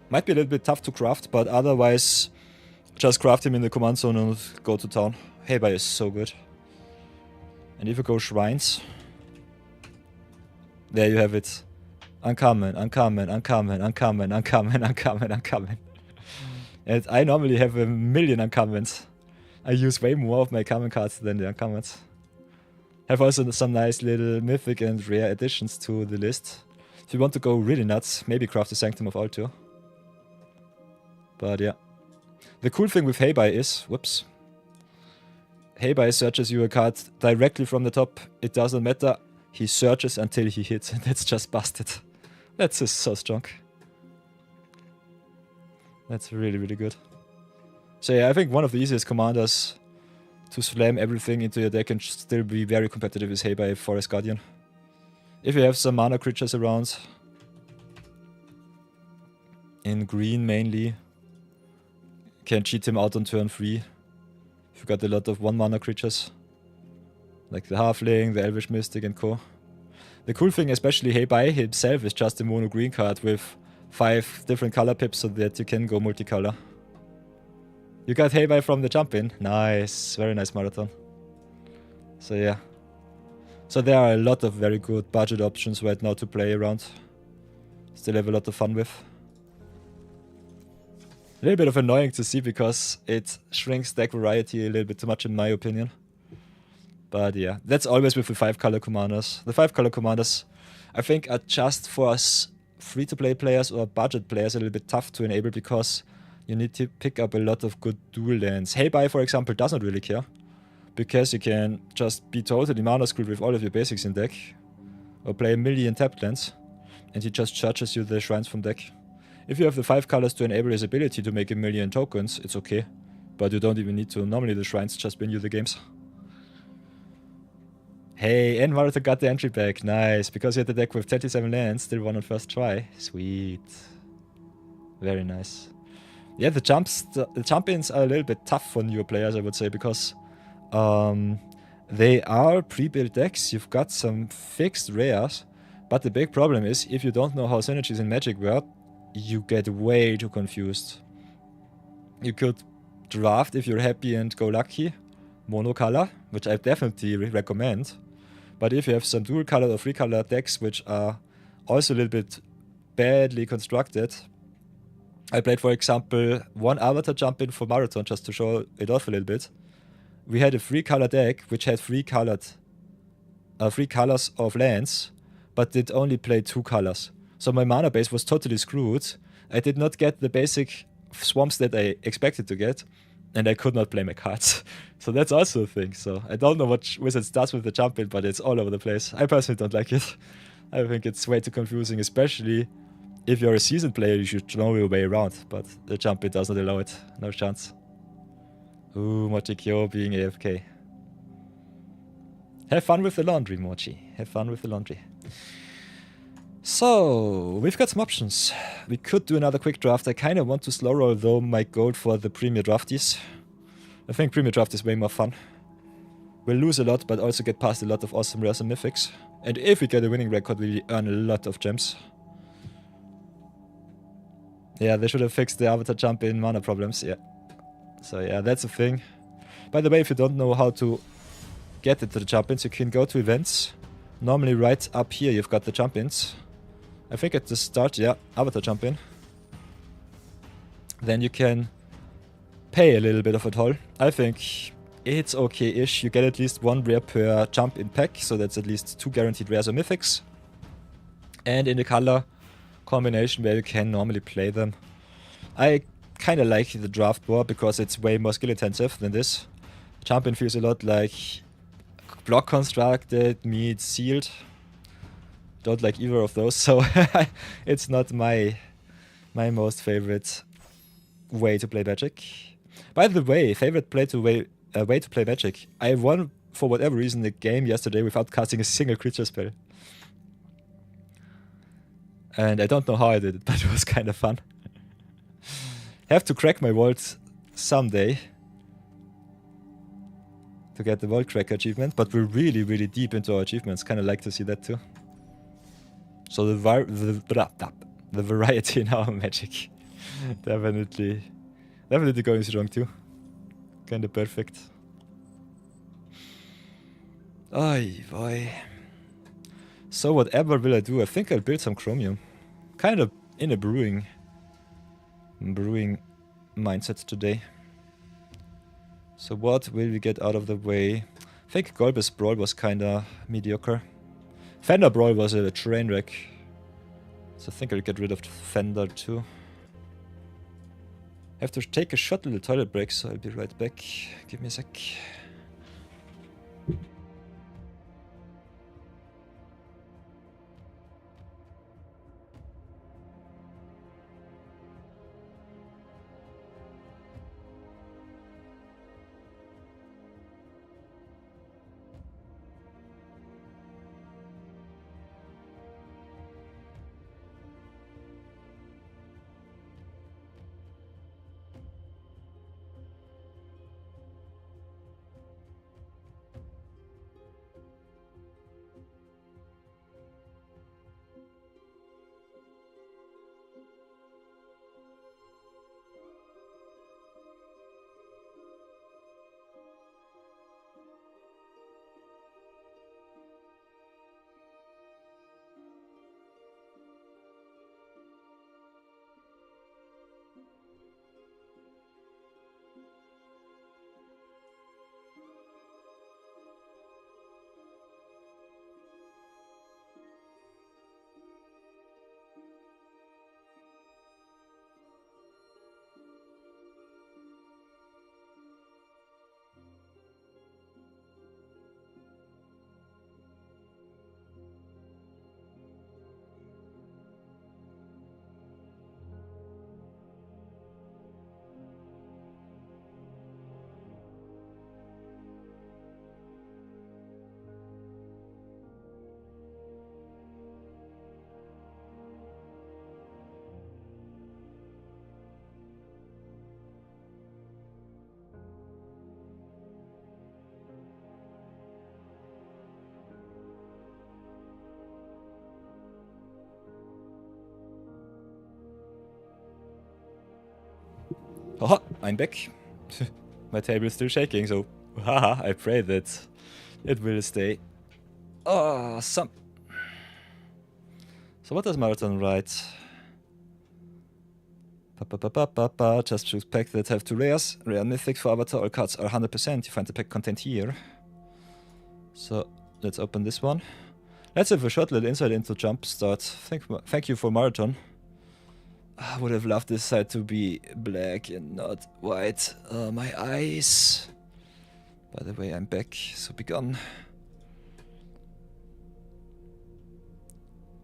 A: Might be a little bit tough to craft, but otherwise just craft him in the command zone and go to town. Heibai is so good. And if you go shrines, there you have it. Uncommon, uncommon, uncommon, uncommon, uncommon, uncommon, uncommon. And I normally have a million uncommons. I use way more of my common cards than the uncommons. Have also some nice little mythic and rare additions to the list. If you want to go really nuts, maybe craft the Sanctum of Alt too. But yeah. The cool thing with Heibai is... Whoops. Heibai searches you a card directly from the top. It doesn't matter. He searches until he hits, and that's just busted. That's just so strong. That's really, really good. So yeah, I think one of the easiest commanders to slam everything into your deck and still be very competitive is Heibai Forest Guardian. If you have some mana creatures around, in green mainly, can cheat him out on turn 3. If you got a lot of 1 mana creatures, like the Halfling, the Elvish Mystic and co. The cool thing, especially Heibai himself, is just a mono green card with 5 different color pips so that you can go multicolor. You got Heibai from the jump in. Nice, very nice marathon. So yeah. So there are a lot of very good budget options right now to play around. Still have a lot of fun with. A little bit of annoying to see because it shrinks deck variety a little bit too much in my opinion. But yeah, that's always with the 5 color commanders. The 5 color commanders, I think, are just for us free-to-play players or budget players a little bit tough to enable because you need to pick up a lot of good dual lands. Heibai, for example, doesn't really care. Because you can just be totally mana screwed with all of your basics in deck. Or play a million tapped lands. And he just charges you the shrines from deck. If you have the 5 colors to enable his ability to make 1,000,000 tokens, it's okay. But you don't even need to. Normally the shrines just win you the games. Hey, and Maruto got the entry back. Nice. Because he had the deck with 37 lands, still won on first try. Sweet. Very nice. Yeah, the jump-ins are a little bit tough for newer players, I would say, because they are pre-built decks. You've got some fixed rares, but the big problem is if you don't know how synergies in Magic work, you get way too confused. You could draft, if you're happy and go lucky, monocolor, which I definitely recommend. But if you have some dual color or 3-color decks, which are also a little bit badly constructed, I played, for example, one Avatar jump in for Marathon just to show it off a little bit. We had a 3-color deck which had 3 colors of lands, but did only play 2 colors. So my mana base was totally screwed. I did not get the basic swamps that I expected to get, and I could not play my cards. So that's also a thing. So I don't know what Wizards does with the jump in, but it's all over the place. I personally don't like it. I think it's way too confusing, especially if you're a seasoned player. You should know your way around, but the jump in does not allow it. No chance. Ooh, Mochikyo being AFK. Have fun with the laundry, Mochi. Have fun with the laundry. So, we've got some options. We could do another quick draft. I kind of want to slow roll though my gold for the Premier Drafties. I think Premier Draft is way more fun. We'll lose a lot, but also get past a lot of awesome rares and mythics. And if we get a winning record, we earn a lot of gems. Yeah, they should have fixed the Avatar jump in mana problems, yeah. So yeah, that's a thing. By the way, if you don't know how to get into the jump-ins, you can go to events. Normally right up here you've got the jump-ins. I think at the start, yeah, Avatar jump-in. Then you can pay a little bit of a toll. I think it's okay-ish. You get at least 1 rare per jump-in pack, so that's at least 2 guaranteed rares or mythics. And in the color combination where you can normally play them. I kind of like the draft more because it's way more skill intensive than this. Jump-in feels a lot like block constructed meets sealed. Don't like either of those, so it's not my most favorite way to play Magic. By the way, favorite way to play Magic. I won, for whatever reason, the game yesterday without casting a single creature spell. And I don't know how I did it, but it was kind of fun. Have to crack my vault someday to get the Vault Cracker achievement, but we're really, really deep into our achievements. Kind of like to see that too. So the variety in our Magic definitely going strong too. Kind of perfect. Oy boy. So whatever will I do? I think I'll build some Chromium. Kind of in a brewing mindset today. So what will we get out of the way? I think Golbus Brawl was kinda mediocre. Fender Brawl was a train wreck. So I think I'll get rid of Fender too. I have to take a short little toilet break, so I'll be right back. Give me a sec. Oh, I'm back. My table is still shaking, so haha, I pray that it will stay. Awesome. So what does Marathon write? Just choose pack that have 2 rares. Rare mythics for avatar. All cards are 100%. You find the pack content here. So let's open this one. Let's have a short little insight into Jumpstart. Thank you for Marathon. I would have loved this side to be black and not white. My eyes. By the way, I'm back, so be gone.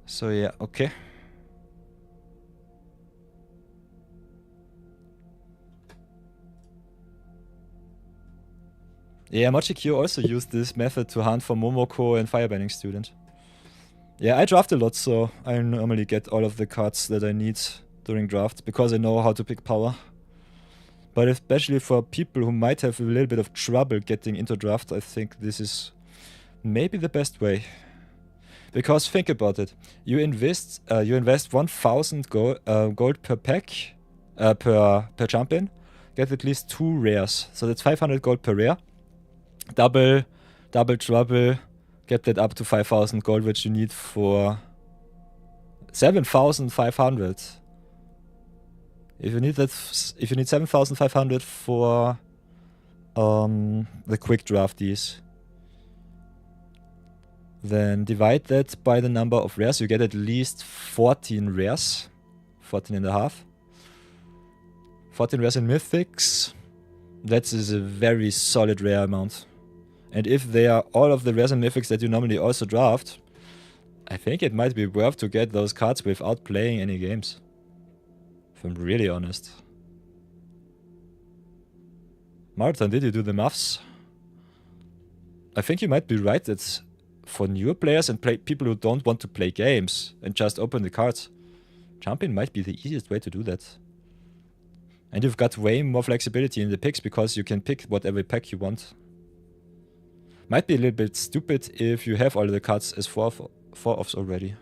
A: So yeah, okay. Yeah, Mochikyo also used this method to hunt for Momoko and Firebending Student. Yeah, I draft a lot, so I normally get all of the cards that I need during draft, because I know how to pick power. But especially for people who might have a little bit of trouble getting into draft, I think this is maybe the best way. Because think about it, you invest 1,000 gold per pack, per champion, get at least 2 rares, so that's 500 gold per rare. Double trouble, get that up to 5,000 gold, which you need for 7,500. If you need 7,500 for the quick drafties, then divide that by the number of rares. You get at least 14 rares, 14 and a half. 14 rares in mythics. That is a very solid rare amount. And if they are all of the rares and mythics that you normally also draft, I think it might be worth to get those cards without playing any games. If I'm really honest. Marathon, did you do the maths? I think you might be right that for newer players and people who don't want to play games and just open the cards, jumping might be the easiest way to do that. And you've got way more flexibility in the picks because you can pick whatever pack you want. Might be a little bit stupid if you have all the cards as 4-offs already.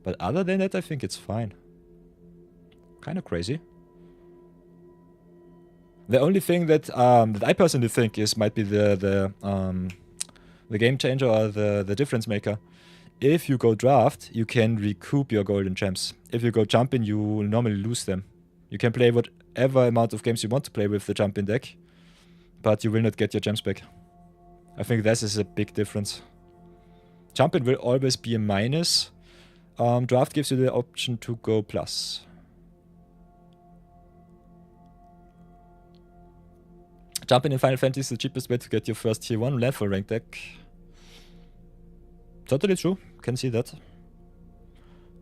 A: But other than that, I think it's fine. Kind of crazy. The only thing that I personally think might be the game changer or the difference maker. If you go draft, you can recoup your golden gems. If you go jumping, you will normally lose them. You can play whatever amount of games you want to play with the jumping deck, but you will not get your gems back. I think this is a big difference. Jumping will always be a minus. Draft gives you the option to go plus. Jumping in Final Fantasy is the cheapest way to get your first tier 1 landfall rank deck. Totally true, can see that.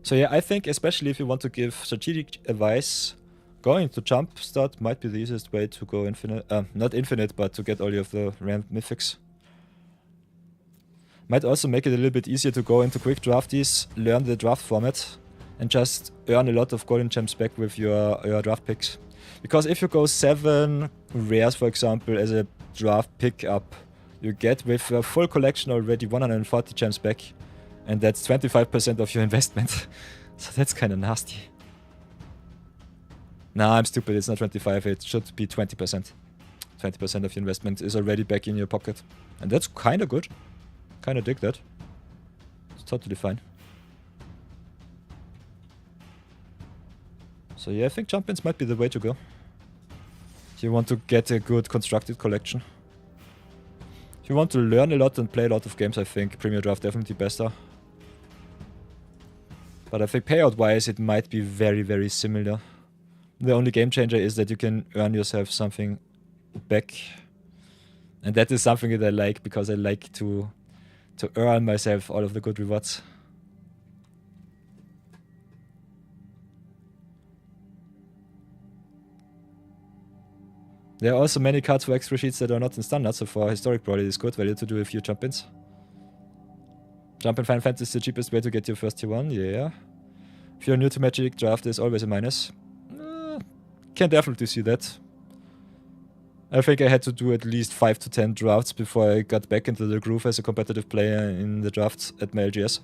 A: So yeah, I think especially if you want to give strategic advice, going to Jumpstart might be the easiest way to go infinite, not infinite, but to get all of the rare mythics. Might also make it a little bit easier to go into quick drafties, learn the draft format, and just earn a lot of golden gems back with your draft picks. Because if you go 7 rares, for example, as a draft pickup, you get with a full collection already 140 gems back, and that's 25% of your investment. So that's kind of nasty. Nah, I'm stupid, it's not 25, it should be 20%. 20% of your investment is already back in your pocket. And that's kind of good. Kind of dig that. It's totally fine. So yeah, I think jump-ins might be the way to go. If you want to get a good constructed collection. If you want to learn a lot and play a lot of games, I think Premier Draft definitely better. But I think payout-wise, it might be very, very similar. The only game changer is that you can earn yourself something back. And that is something that I like, because I like to earn myself all of the good rewards. There are also many cards for extra sheets that are not in standard, so for historic Brawl it is good value to do a few jump-ins. Jump in Final Fantasy is the cheapest way to get your first tier 1, yeah. If you're new to Magic, draft is always a minus. Can definitely see that. I think I had to do at least 5 to 10 drafts before I got back into the groove as a competitive player in the drafts at my LGS.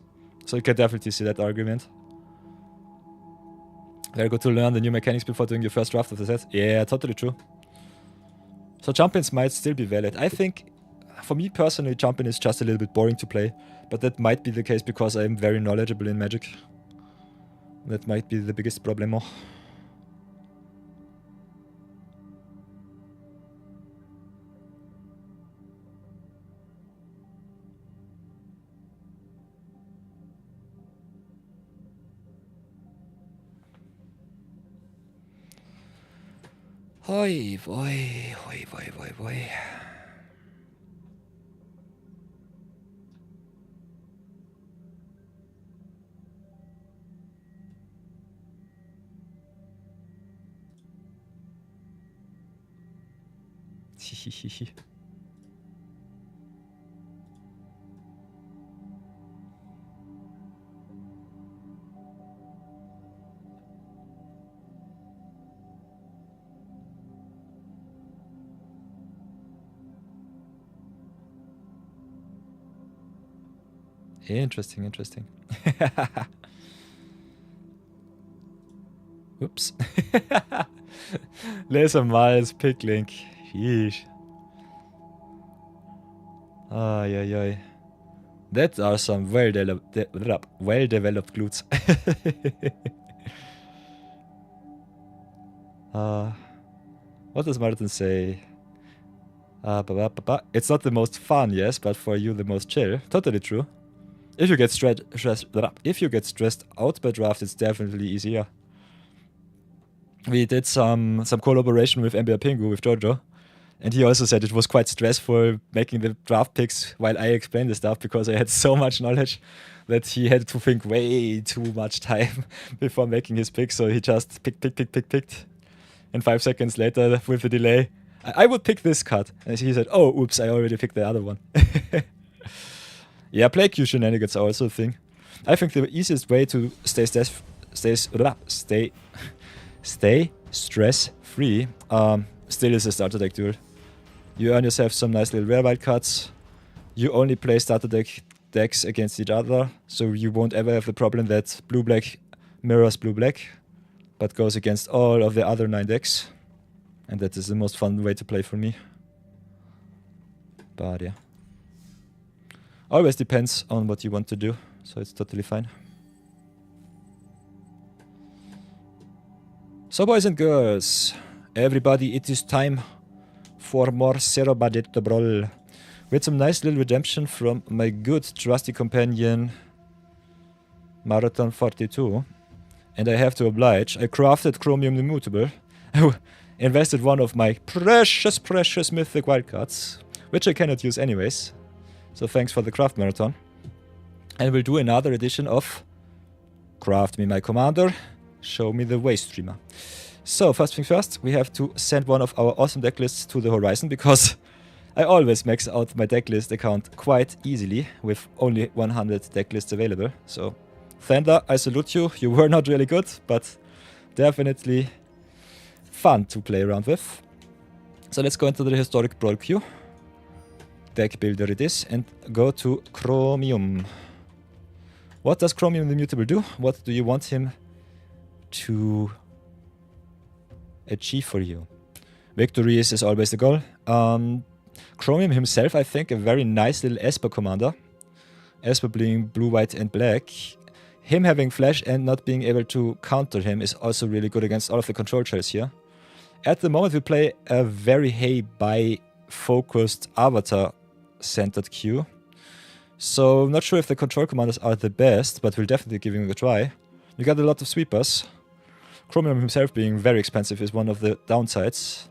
A: So you can definitely see that argument. Very good to learn the new mechanics before doing your first draft of the set. Yeah, totally true. So jump-ins might still be valid. I think, for me personally, jump-in is just a little bit boring to play. But that might be the case because I'm very knowledgeable in Magic. That might be the biggest problemo. Hoi, boy, hoi, boy, boy, boy. Interesting, interesting. Oops. Laser Miles, Picklink. Sheesh. Ay, ay, ay. That are some well-developed glutes. What does Martin say? It's not the most fun, yes, but for you the most chill. Totally true. If you get stressed out by draft, it's definitely easier. We did some collaboration with NBA Pingu with Jojo, and he also said it was quite stressful making the draft picks while I explained the stuff because I had so much knowledge that he had to think way too much time before making his pick. So he just picked, and 5 seconds later, with the delay, I would pick this card, and he said, "Oh, oops, I already picked the other one." Yeah, play Q shenanigans are also a thing. I think the easiest way to stay stress-free still is a starter deck duel. You earn yourself some nice little rare wild cards. You only play starter decks against each other, so you won't ever have the problem that blue-black mirrors blue-black, but goes against all of the other 9 decks. And that is the most fun way to play for me. But yeah. Always depends on what you want to do, so it's totally fine. So boys and girls, everybody, it is time for more zero budget brawl. With some nice little redemption from my good trusty companion Marathon 42. And I have to oblige, I crafted Chromium Immutable. I invested one of my precious mythic wildcards, which I cannot use anyways. So thanks for the craft marathon. And we'll do another edition of Craft Me My Commander, Show Me the Way Streamer. So first things first, we have to send one of our awesome deck lists to the horizon because I always max out my deck list account quite easily with only 100 deck lists available. So Thunder, I salute you. You were not really good, but definitely fun to play around with. So let's go into the historic brawl queue. Deck builder it is, and go to Chromium. What does Chromium the Immutable do? What do you want him to achieve for you? Victory is always the goal. Chromium himself, I think, a very nice little Esper commander. Esper being blue, white, and black. Him having flash and not being able to counter him is also really good against all of the control shells here. At the moment, we play a very hey-bye focused avatar centered queue. So I'm not sure if the control commanders are the best, but we'll definitely give him a try. You got a lot of sweepers. Chromium himself being very expensive is one of the downsides.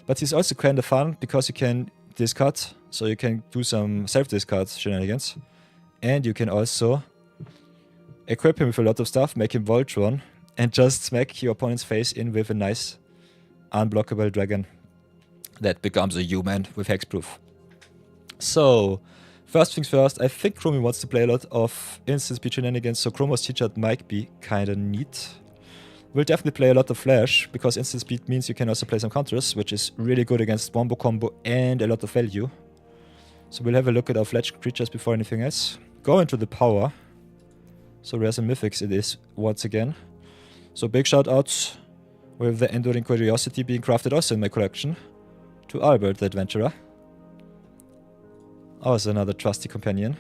A: But he's also kind of fun because you can discard, so you can do some self-discard shenanigans. And you can also equip him with a lot of stuff, make him Voltron, and just smack your opponent's face in with a nice unblockable dragon that becomes a human with hexproof. So, first things first, I think Chromium wants to play a lot of instant speed shenanigans, so Chromo's T-Chart might be kinda neat. We'll definitely play a lot of flash, because instant speed means you can also play some counters, which is really good against wombo combo and a lot of value. So we'll have a look at our flash creatures before anything else. Go into the power. So rares and mythics it is once again. So big shout out with the Enduring Curiosity being crafted also in my collection to Albert the Adventurer. Also another trusty companion.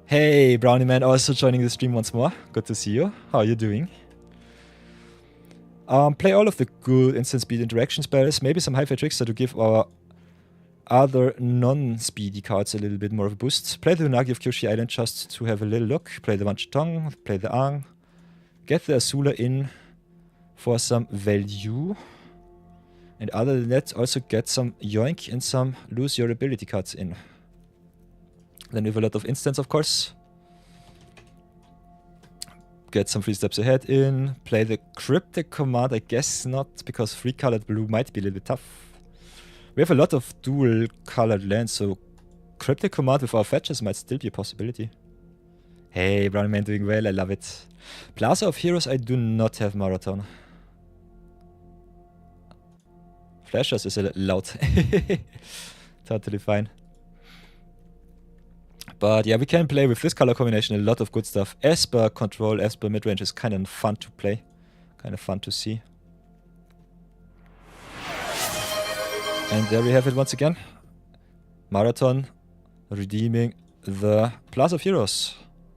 A: Hey, Brownie Man also joining the stream once more. Good to see you. How are you doing? Play all of the good instant speed interaction spells, maybe some high-fire tricks to give our other non-speedy cards a little bit more of a boost. Play the Unagi of Kyoshi Island just to have a little look. Play the Wanchitong, play the Ang. Get the Azula in for some value. And other than that, also get some Yoink and some Lose Your Ability cards in. Then we have a lot of instants, of course. Get some 3 steps ahead in. Play the Cryptic Command, I guess not, because 3-colored blue might be a little bit tough. We have a lot of dual-colored lands, so Cryptic Command with our fetches might still be a possibility. Hey, Brown Man doing well, I love it. Plaza of Heroes, I do not have Marathon. Flashers is a little loud. Totally fine. But yeah, we can play with this color combination a lot of good stuff. Esper control, Esper midrange is kind of fun to play. Kind of fun to see. And there we have it once again. Marathon redeeming the Plaza of Heroes.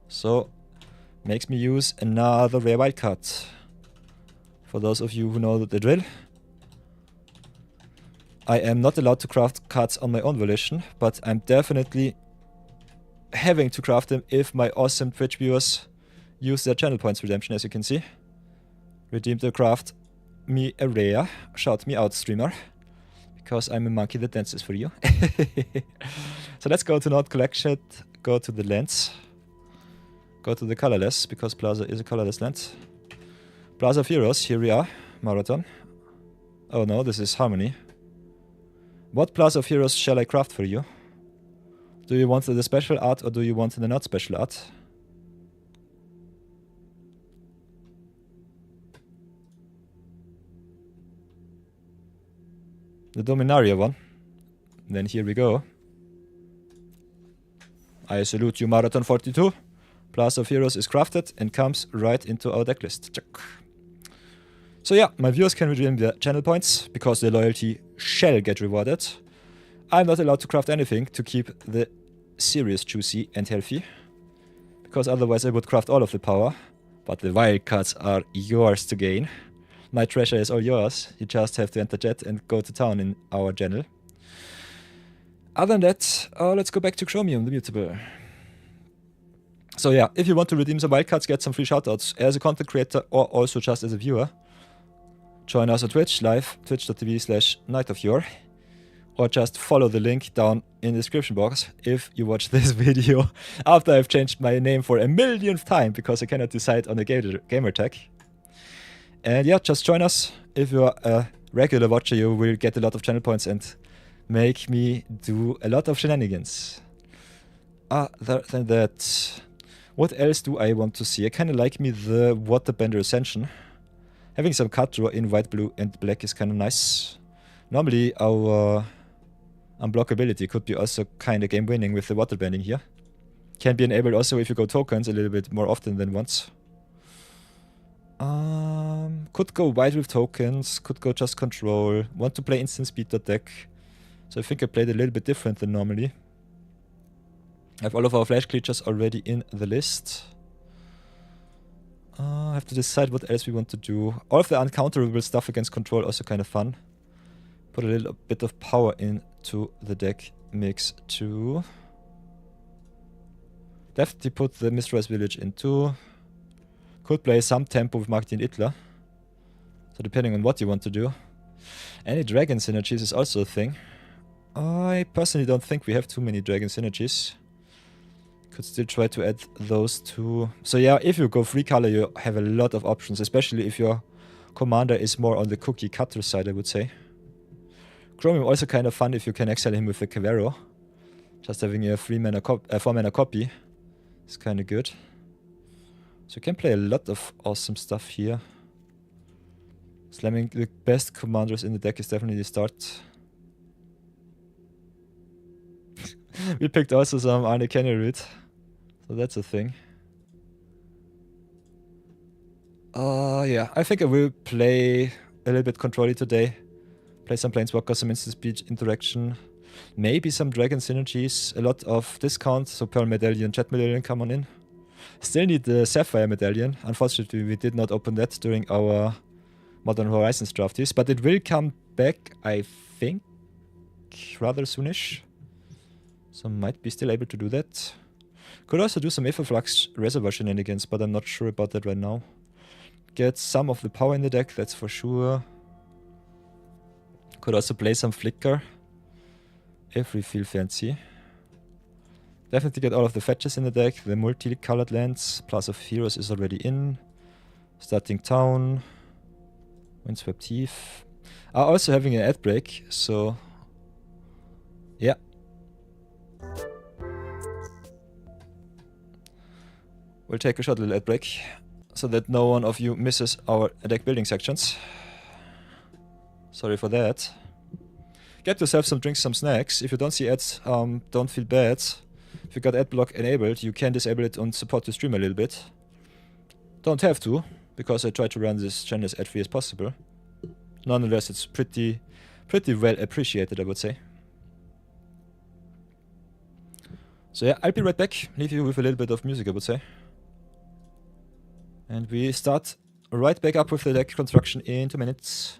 A: So, makes me use another rare wild card. For those of you who know the drill. I am not allowed to craft cards on my own volition, but I'm definitely having to craft them if my awesome Twitch viewers use their channel points redemption, as you can see. Redeem to craft me a rare. Shout me out, streamer. Because I'm a monkey that dances for you. So let's go to Node Collection, go to the lands. Go to the colorless, because Plaza is a colorless land. Plaza of Heroes, here we are. Marathon. Oh no, this is Harmony. What Plaza of Heroes shall I craft for you? Do you want the special art or do you want the not special art? The Dominaria one. Then here we go. I salute you, Marathon 42. Plaza of Heroes is crafted and comes right into our decklist. Check. So yeah, my viewers can redeem their channel points because their loyalty shall get rewarded. I'm not allowed to craft anything to keep the series juicy and healthy, because otherwise I would craft all of the power, but the wildcards are yours to gain. My treasure is all yours, you just have to enter chat and go to town in our channel. Other than that, let's go back to Chromium, the mutable. So yeah, if you want to redeem some wildcards, get some free shoutouts as a content creator or also just as a viewer, join us on Twitch, live, twitch.tv/nightofyore. Or just follow the link down in the description box if you watch this video after I've changed my name for a millionth time because I cannot decide on a gamer tag. And yeah, just join us. If you're a regular watcher, you will get a lot of channel points and make me do a lot of shenanigans. Other than that, what else do I want to see? I kind of like me the Waterbender Ascension. Having some card draw in white, blue and black is kind of nice. Normally our unblockability could be also kind of game winning with the waterbending here. Can be enabled also if you go tokens a little bit more often than once. Could go wide with tokens, could go just control. Want to play instant speed deck. So I think I played a little bit different than normally. I have all of our flash creatures already in the list. I have to decide what else we want to do. All of the uncounterable stuff against control also kind of fun. Put a little bit of power into the deck mix too. Definitely put the Mistrise Village in too. Could play some tempo with Martin Itler. So depending on what you want to do. Any dragon synergies is also a thing. I personally don't think we have too many dragon synergies. Could still try to add those two. So yeah, if you go 3-color, you have a lot of options, especially if your commander is more on the cookie cutter side, I would say. Chromium also kind of fun if you can exile him with a Cavero. Just having a 4-mana copy is kind of good. So you can play a lot of awesome stuff here. Slamming the best commanders in the deck is definitely the start. We picked also some Arne Kennerud, so that's a thing. Yeah, I think I will play a little bit controlly today. Play some Planeswalker, some instant speed interaction. Maybe some Dragon synergies. A lot of discounts, so Pearl Medallion, Jet Medallion come on in. Still need the Sapphire Medallion. Unfortunately, we did not open that during our Modern Horizons drafties, but it will come back, I think, rather soonish. So might be still able to do that. Could also do some Aetherflux Reservoir shenanigans, but I'm not sure about that right now. Get some of the power in the deck, that's for sure. Could also play some Flicker if we feel fancy. Definitely get all of the fetches in the deck. The multi-colored lands, Plus of Heroes is already in. Starting Town. Windswept Heath. Are also having an ad break, so yeah. We'll take a short little ad break so that no one of you misses our deck building sections. Sorry for that. Get yourself some drinks, some snacks. If you don't see ads, don't feel bad. If you got ad block enabled, you can disable it and support the stream a little bit. Don't have to, because I try to run this channel as ad-free as possible. Nonetheless, it's pretty well appreciated, I would say. So yeah, I'll be right back. Leave you with a little bit of music, I would say. And we start right back up with the deck construction in 2 minutes.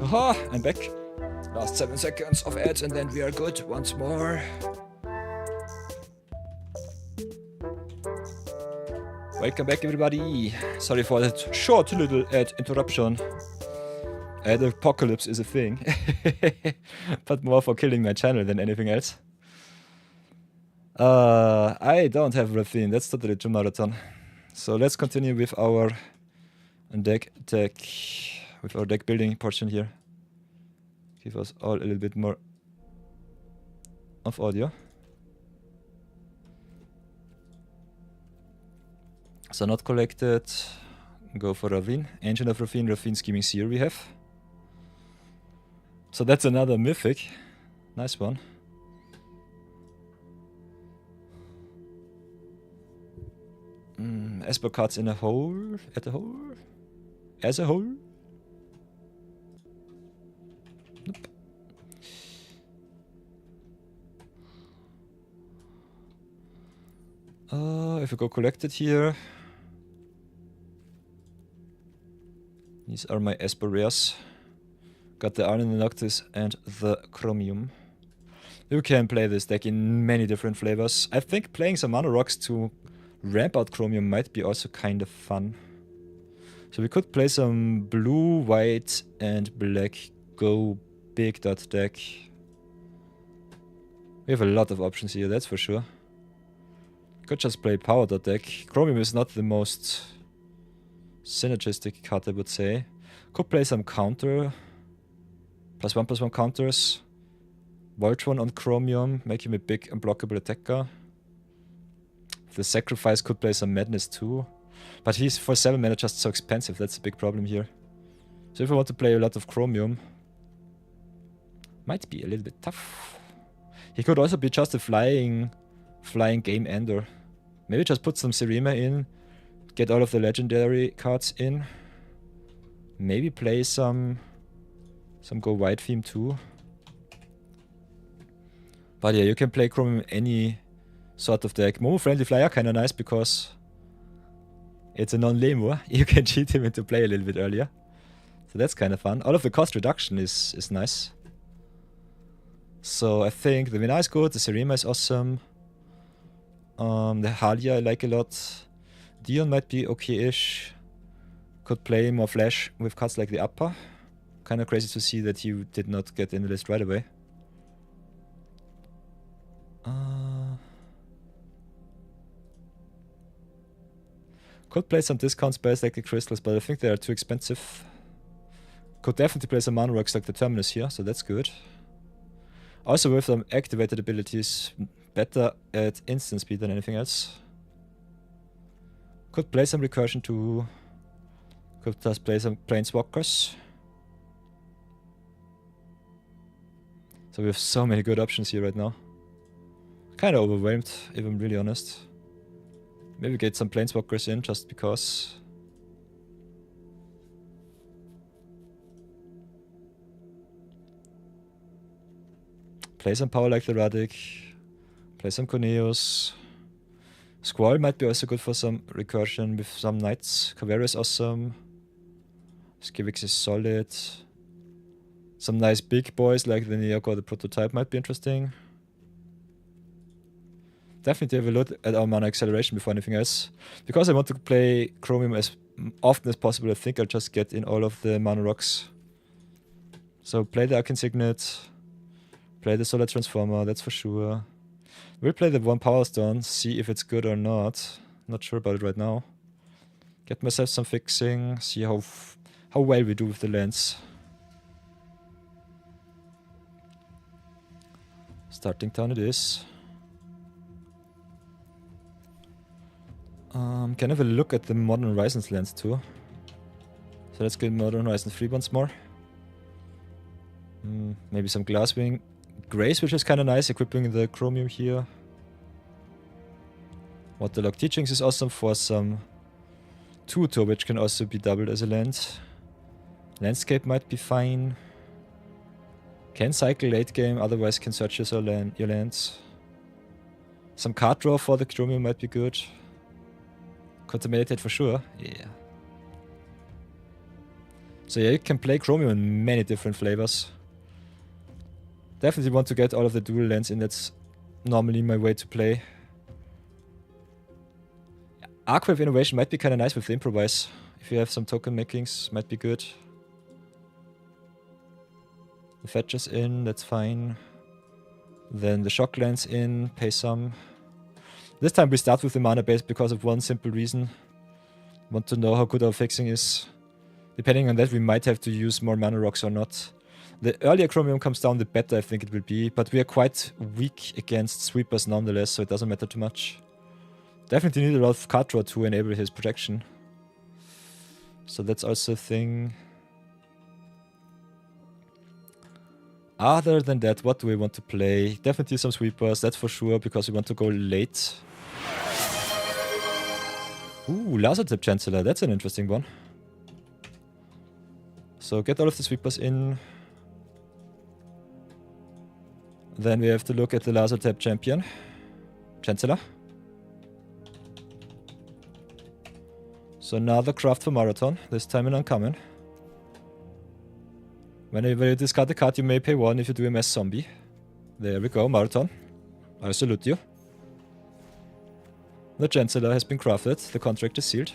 A: Haha, I'm back. Last 7 seconds of ads and then we are good once more. Welcome back everybody. Sorry for that short little ad interruption. Ad apocalypse is a thing. But more for killing my channel than anything else. I don't have Raffine, that's totally true marathon. So let's continue with our deck building portion here. Give us all a little bit more of audio. So not collected. Go for Ravine. Engine of Ravine, Ravine Scheming Seer we have. So that's another mythic. Nice one. Esper cards in a hole. At a hole? As a whole? Nope. If we go collected here. These are my Esper rares. Got the Iron, the Noctis, and the Chromium. You can play this deck in many different flavors. I think playing some Mana Rocks to Ramp out Chromium might be also kind of fun. So we could play some blue, white, and black go big dot deck. We have a lot of options here, that's for sure. Could just play power dot deck. Chromium is not the most synergistic card, I would say. Could play some counter. +1/+1 counters. Voltron on Chromium, make him a big unblockable attacker. The sacrifice could play some madness too. But he's for 7 mana just so expensive, that's a big problem here. So if I want to play a lot of Chromium, might be a little bit tough. He could also be just a flying game ender. Maybe just put some Serima in, get all of the legendary cards in. Maybe play some go white theme too. But yeah, you can play Chromium any sort of deck. Momo Friendly Flyer kinda nice because it's a non-Lemur. You can cheat him into play a little bit earlier. So that's kind of fun. All of the cost reduction is nice. So I think the Vina is good, the Serima is awesome. The Halia I like a lot. Dion might be okay-ish. Could play more Flash with cards like the Upper. Kinda crazy to see that he did not get in the list right away. Could play some discount spells like the Crystals, but I think they are too expensive. Could definitely play some Mana Rocks like the Terminus here, so that's good. Also with some activated abilities, better at instant speed than anything else. Could play some Recursion too. Could just play some Planeswalkers. So we have so many good options here right now. Kinda overwhelmed, if I'm really honest. Maybe get some Planeswalkers in just because. Play some power like the Radic. Play some Corneos. Squall might be also good for some recursion with some Knights. Kavera is awesome. Skivix is solid. Some nice big boys like the Neok or the Prototype might be interesting. Definitely have a look at our mana acceleration before anything else. Because I want to play Chromium as often as possible, I think I'll just get in all of the mana rocks. So play the Arcane Signet, play the Solar Transformer, that's for sure. We'll play the one Power Stone, see if it's good or not. Not sure about it right now. Get myself some fixing, see how well we do with the lands. Starting town it is. Can have a look at the Modern Horizons lands too. So let's get Modern Horizons 3 once more. Maybe some Glasswing. Grace, which is kind of nice, equipping the Chromium here. Waterlogged Teachings is awesome for some tutor, which can also be doubled as a land. Landscape might be fine. Can cycle late game, otherwise can search your lands. Some card draw for the Chromium might be good. Contaminated for sure. Yeah. So yeah, you can play Chromium in many different flavors. Definitely want to get all of the dual lands in, that's normally my way to play. Arcwave Innovation might be kind of nice with the Improvise. If you have some token makings, might be good. The Fetcher's in, that's fine. Then the Shock lands in, pay some. This time we start with the mana base because of one simple reason. Want to know how good our fixing is. Depending on that, we might have to use more mana rocks or not. The earlier Chromium comes down, the better I think it will be. But we are quite weak against sweepers nonetheless, so it doesn't matter too much. Definitely need a lot of card draw to enable his protection. So that's also a thing. Other than that, what do we want to play? Definitely some sweepers, that's for sure, because we want to go late. Ooh, Lasertip Chancellor, that's an interesting one. So get all of the sweepers in. Then we have to look at the Lasertip Chancellor. So another craft for Marathon, this time in uncommon. Whenever you discard a card, you may pay 1 if you do a mass zombie. There we go, Marathon. I salute you. The Chancellor has been crafted. The contract is sealed.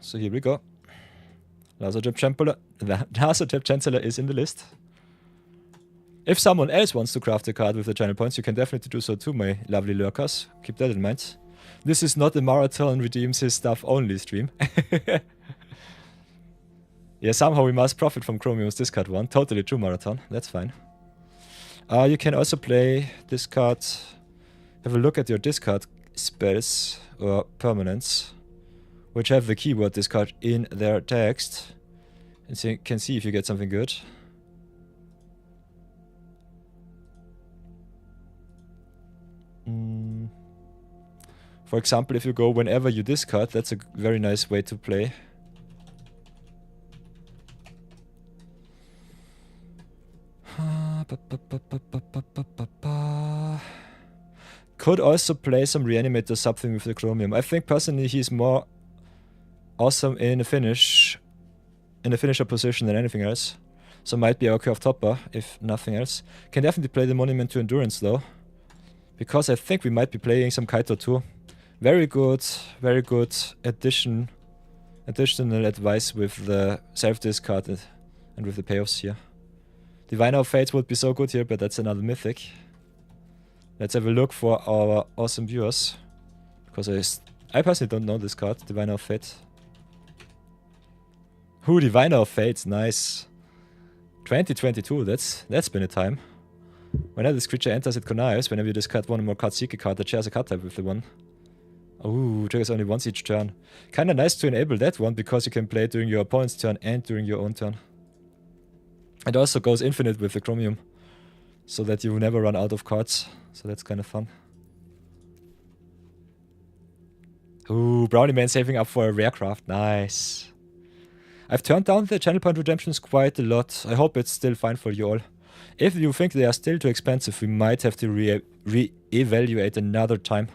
A: So here we go. Lasertrap Chancellor is in the list. If someone else wants to craft a card with the channel points, you can definitely do so too, my lovely lurkers. Keep that in mind. This is not a marathon redeems his stuff only stream. Yeah, somehow we must profit from Chromium's discard one. Totally true, marathon. That's fine. You can also play discard. Have a look at your discard spells or permanents, which have the keyword discard in their text, and so you can see if you get something good. For example, if you go whenever you discard, that's a very nice way to play. Could also play some reanimate or something with the Chromium. I think personally he's more awesome in a finisher position than anything else. So might be our curve topper, if nothing else. Can definitely play the Monument to Endurance though, because I think we might be playing some Kaito too. Very good additional advice with the self-discard and with the payoffs here. Diviner of Fates would be so good here, but that's another mythic. Let's have a look for our awesome viewers, because I personally don't know this card, Diviner of Fate. Who, Diviner of Fates, nice. 2022, that's been a time. Whenever this creature enters, it connives. Whenever you discard one or more cards, seek a card that shares a card type with the one. Ooh, triggers only once each turn. Kinda nice to enable that one, because you can play it during your opponent's turn and during your own turn. It also goes infinite with the Chromium, so that you never run out of cards. So that's kind of fun. Ooh, Brownie Man saving up for a rare craft. Nice. I've turned down the channel point redemptions quite a lot. I hope it's still fine for you all. If you think they are still too expensive, we might have to re-evaluate another time.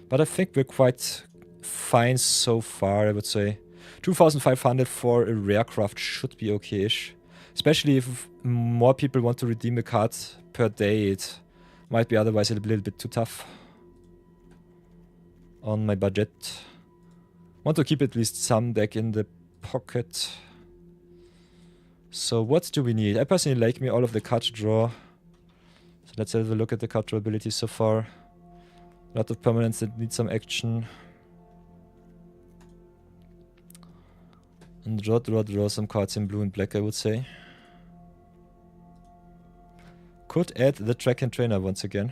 A: But I think we're quite fine so far, I would say. 2,500 for a rare craft should be okay-ish. Especially if more people want to redeem a card per day, it might be otherwise a little bit too tough on my budget. Want to keep at least some deck in the pocket. So what do we need? I personally like me all of the card draw. So let's have a look at the card draw abilities so far. A lot of permanents that need some action. And draw some cards in blue and black, I would say. Could add the Track and Trainer once again.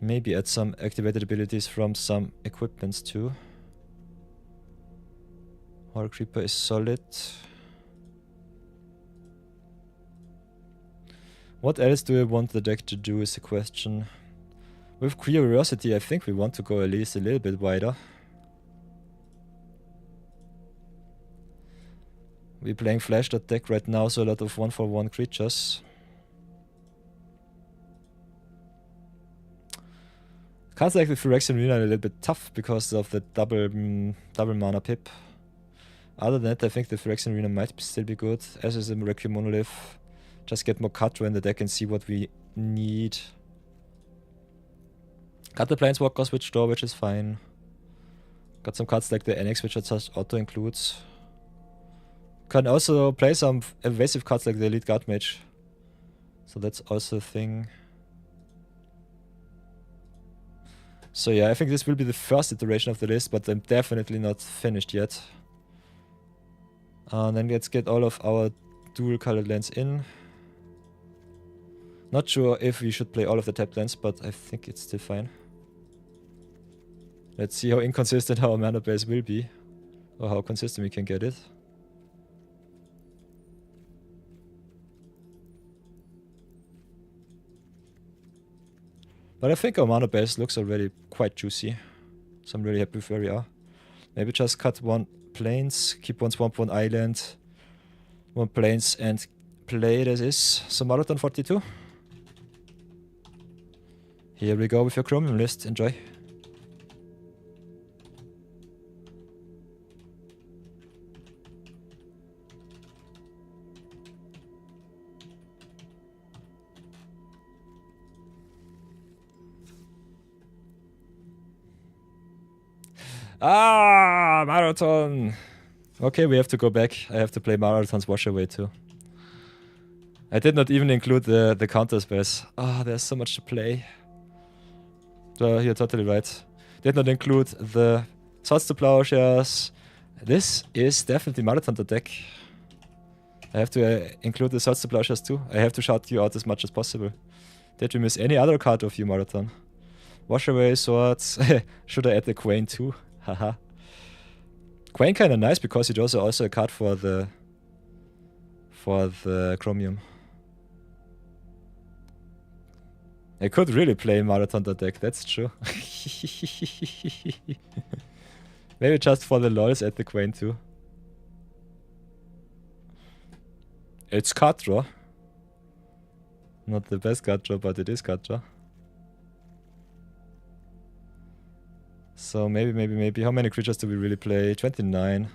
A: Maybe add some activated abilities from some equipments too. Horror Creeper is solid. What else do I want the deck to do is the question. With Curiosity, I think we want to go at least a little bit wider. We're playing Flash that deck right now, so a lot of 1/1 creatures. Cards like the Phyrexian Arena are a little bit tough because of the double mana pip. Other than that, I think the Phyrexian Arena might still be good, as is the Requiem Monolith. Just get more card draw in the deck and see what we need. Got the Planeswalker switch draw, which is fine. Got some cards like the Annex, which just auto-includes. Can also play some evasive cards like the Elite Guard Mage. So that's also a thing. So yeah, I think this will be the first iteration of the list, but I'm definitely not finished yet. And then let's get all of our dual colored lands in. Not sure if we should play all of the tapped lands, but I think it's still fine. Let's see how inconsistent our mana base will be, or how consistent we can get it. But I think our mana base looks already quite juicy, so I'm really happy with where we are. Maybe just cut one plains, keep one swamp, one island, one plains, and play it as is. So Marathon 42. Here we go with your Chromium list. Enjoy. Ah, Marathon! Okay, we have to go back. I have to play Marathon's Wash Away too. I did not even include the counter spells. Ah, there's so much to play. You're totally right. Did not include the Swords to Plowshares. This is definitely Marathon deck. I have to include the Swords to Plowshares too. I have to shout you out as much as possible. Did we miss any other card of you, Marathon? Wash Away, Swords. Should I add the Quain too? Haha. Quain kinda nice because it also a card for the Chromium. I could really play Marathon deck, that's true. Maybe just for the lols at the Quain too. It's card draw. Not the best card draw, but it is card draw. So maybe. How many creatures do we really play? 29.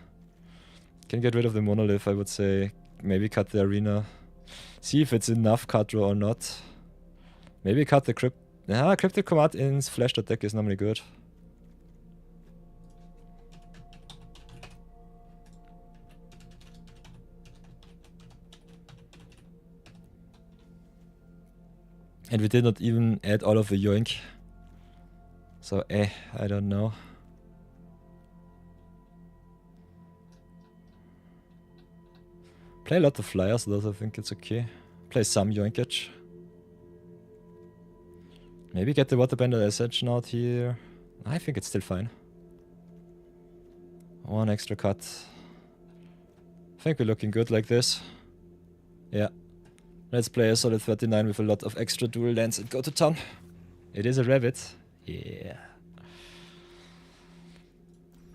A: Can get rid of the Monolith, I would say. Maybe cut the Arena. See if it's enough card draw or not. Maybe cut the Cryptic Command in Flash deck is normally good. And we did not even add all of the Yoink. So I don't know. Play a lot of Flyers, thus I think it's okay. Play some Yoinkage. Maybe get the Waterbender Ascension out here. I think it's still fine. One extra cut. I think we're looking good like this. Yeah. Let's play a solid 39 with a lot of extra dual lands and go to town. It is a rabbit. Yeah.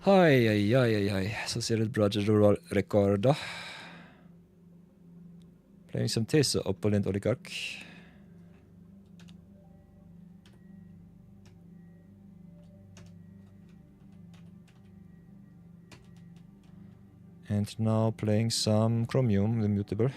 A: Hi. Associated Project Roll Recorder. Playing some Teysa, Oppulent, Oligarch. And now playing some Chromium, the Mutable.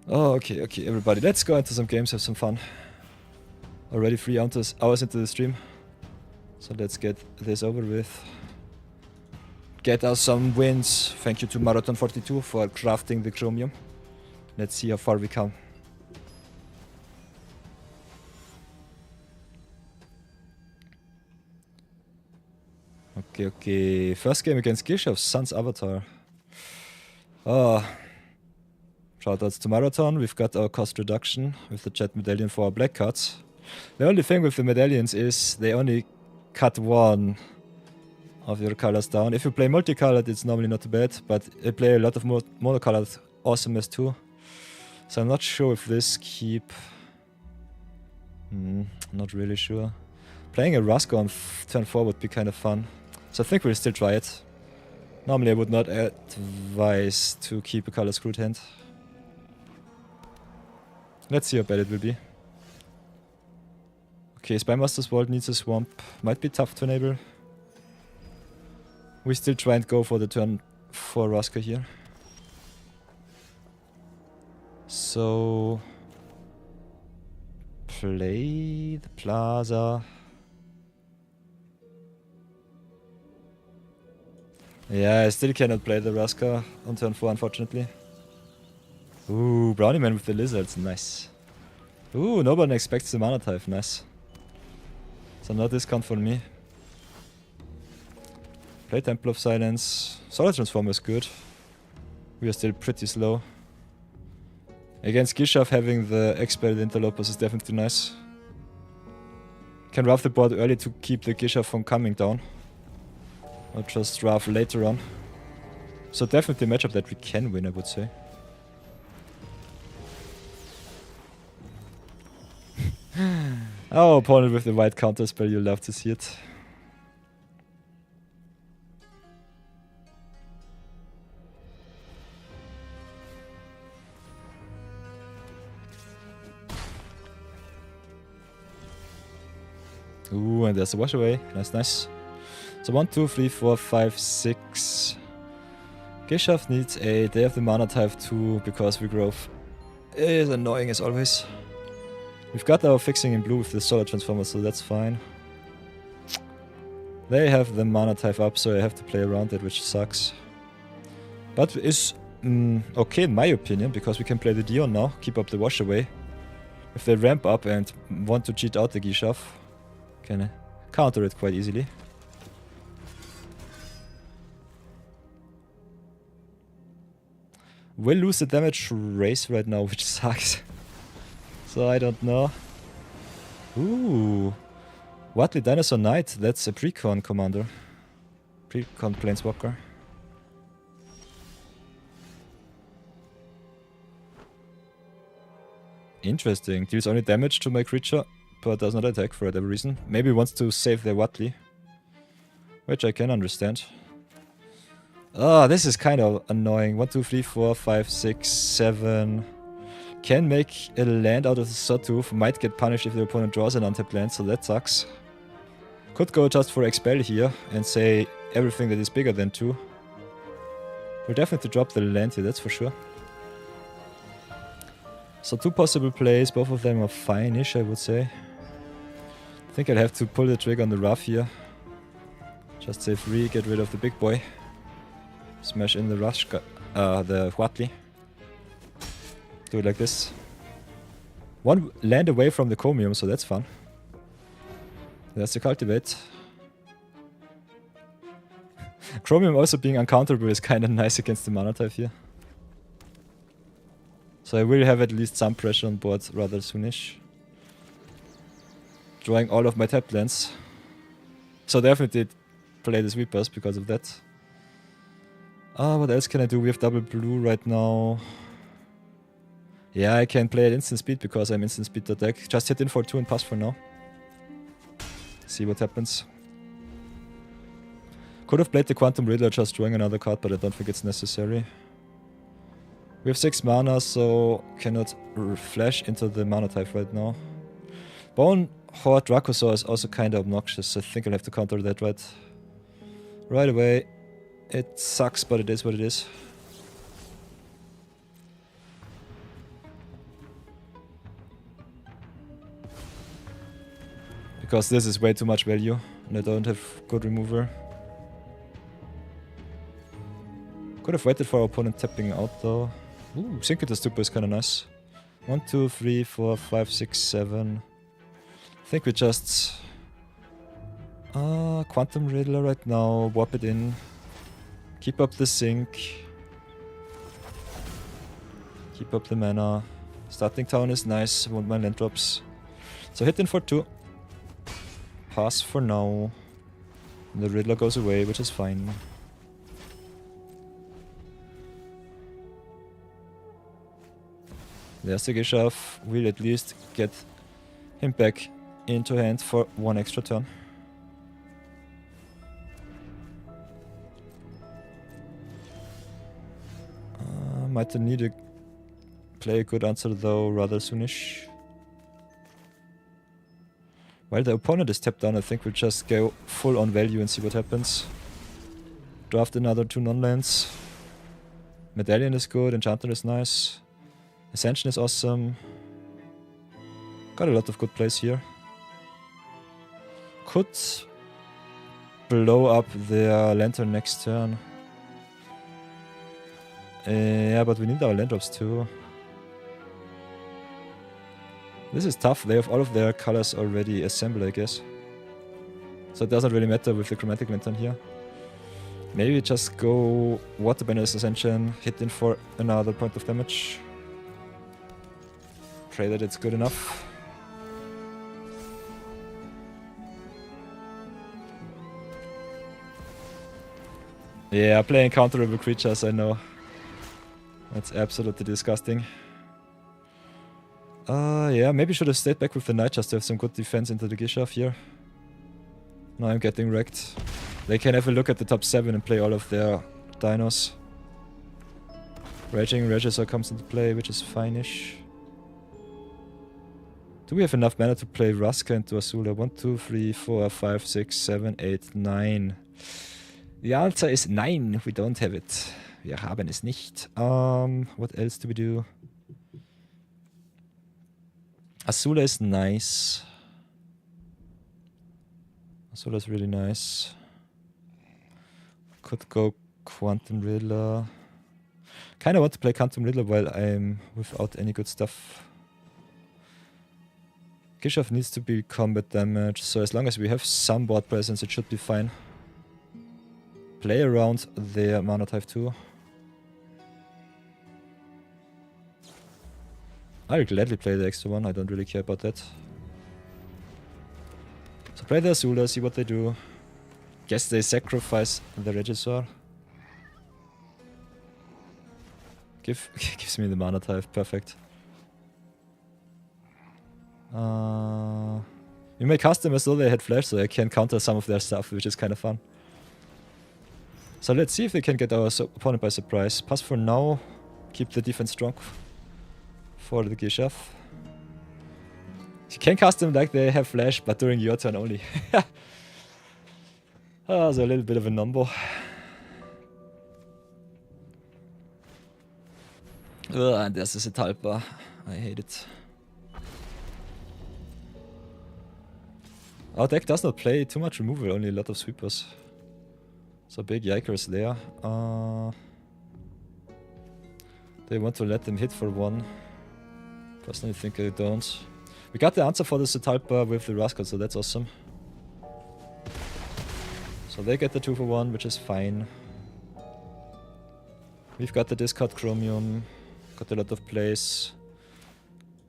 A: Oh, okay, everybody, let's go into some games, have some fun. Already 3 hours into the stream, so let's get this over with. Get us some wins. Thank you to Marathon42 for crafting the Chromium. Let's see how far we come. Okay. First game against Gishav's Sun's Avatar. Oh. Shoutouts to Marathon. We've got our cost reduction with the Jet Medallion for our black cards. The only thing with the medallions is they only cut one of your colors down. If you play multicolored, it's normally not too bad, but I play a lot of monocolored awesomeness too. So I'm not sure if this keep... not really sure. Playing a Rasko on turn 4 would be kind of fun. So I think we'll still try it. Normally I would not advise to keep a color screwed hand. Let's see how bad it will be. Okay, Spymaster's Vault needs a swamp. Might be tough to enable. We still try and go for the turn 4 Raska here. So... play the Plaza. Yeah, I still cannot play the Raska on turn 4, unfortunately. Ooh, Brownie Man with the lizards, nice. Ooh, nobody expects the mana type, nice. So no discount for me. Play Temple of Silence. Solar Transformer is good. We are still pretty slow. Against Gishav, having the Expert Interlopers is definitely nice. Can rough the board early to keep the Gishav from coming down. Or just draft later on. So definitely a matchup that we can win, I would say. Oh, opponent with the white counter spell, you'll love to see it. Ooh, and there's a wash away. Nice, nice. So 1, 2, 3, 4, 5, 6. Geshaft needs 8. They have the mana type 2 because Regrowth is annoying as always. We've got our fixing in blue with the solar transformer, so that's fine. They have the mana type up, so I have to play around it, which sucks. But is okay in my opinion, because we can play the Dion now, keep up the wash away. If they ramp up and want to cheat out the Geshaft, can counter it quite easily. We'll lose the damage race right now, which sucks. So I don't know. Ooh. Watley Dinosaur Knight, that's a Precon commander. Precon Planeswalker. Interesting. Deals only damage to my creature, but does not attack for whatever reason. Maybe wants to save their Watley. Which I can understand. Ah, this is kind of annoying. 1, 2, 3, 4, 5, 6, 7. Can make a land out of the Sawtooth. Might get punished if the opponent draws an untapped land, so that sucks. Could go just for Expel here and say everything that is bigger than 2. We'll definitely drop the land here, that's for sure. So 2 possible plays, both of them are fine-ish, I would say. I think I'll have to pull the trigger on the Rough here. Just say free, get rid of the big boy. Smash in the the Watley. Do it like this. 1 land away from the Chromium, so that's fun. There's the Cultivate. Chromium also being uncounterable is kind of nice against the mana type here. So I will have at least some pressure on board rather soonish. Drawing all of my tapped lands. So definitely play the Sweepers because of that. What else can I do? We have double blue right now. Yeah, I can play at instant speed because I'm instant speed the deck. Just hit in for 2 and pass for now. See what happens. Could have played the Quantum Riddler just drawing another card, but I don't think it's necessary. We have 6 mana, so cannot flash into the mana type right now. Bone Horde Dracosaur is also kind of obnoxious. I think I'll have to counter that right away. It sucks, but it is what it is. Because this is way too much value, and I don't have good remover. Could have waited for our opponent tapping out though. Ooh, Synchronous Super is kinda nice. 1, 2, 3, 4, 5, 6, 7. I think we just... Quantum Riddler right now, warp it in. Keep up the sync. Keep up the mana. Starting town is nice, want my land drops. So hit in for 2. Pass for now. And the Riddler goes away, which is fine. There's the Geshaft. We'll at least get him back into hand for 1 extra turn. Might need to play a good answer though, rather soonish. While the opponent is tapped down, I think we'll just go full on value and see what happens. Draft another 2 non-lands. Medallion is good, Enchanter is nice. Ascension is awesome. Got a lot of good plays here. Could blow up their Lantern next turn. Yeah, but we need our land drops too. This is tough. They have all of their colors already assembled, I guess. So it doesn't really matter with the Chromatic Lantern here. Maybe just go Waterbenders Ascension, hit in for another point of damage. Pray that it's good enough. Yeah, playing counterable creatures, I know. That's absolutely disgusting. Yeah, maybe should have stayed back with the Knight just to have some good defense into the Gishav here. Now I'm getting wrecked. They can have a look at the top 7 and play all of their dinos. Raging Regisaur comes into play, which is fine-ish. Do we have enough mana to play Raska into Azula? 1, 2, 3, 4, 5, 6, 7, 8, 9. The answer is 9. We don't have it. Wir haben es nicht. What else do we do? Azula is nice. Azula is really nice. Could go Quantum Riddler. Kinda want to play Quantum Riddler while I'm without any good stuff. Gishav needs to be combat damage, so as long as we have some board presence, it should be fine. Play around their mana type too. I'll gladly play the extra one, I don't really care about that. So play the Azula, see what they do. Guess they sacrifice the Regisaur. Gives me the mana type, perfect. You may cast them as though they had flash, so I can counter some of their stuff, which is kind of fun. So let's see if they can get our opponent by surprise. Pass for now, keep the defense strong for the Gishav. You can cast them like they have flash, but during your turn only. So a little bit of a number. And there's a Talpa. I hate it. Our deck does not play too much removal, only a lot of sweepers. So big yikers there. They want to let them hit for 1. Personally think they don't. We got the answer for the Zetalpa with the Rascal, so that's awesome. So they get the 2 for 1, which is fine. We've got the discard Chromium. Got a lot of plays.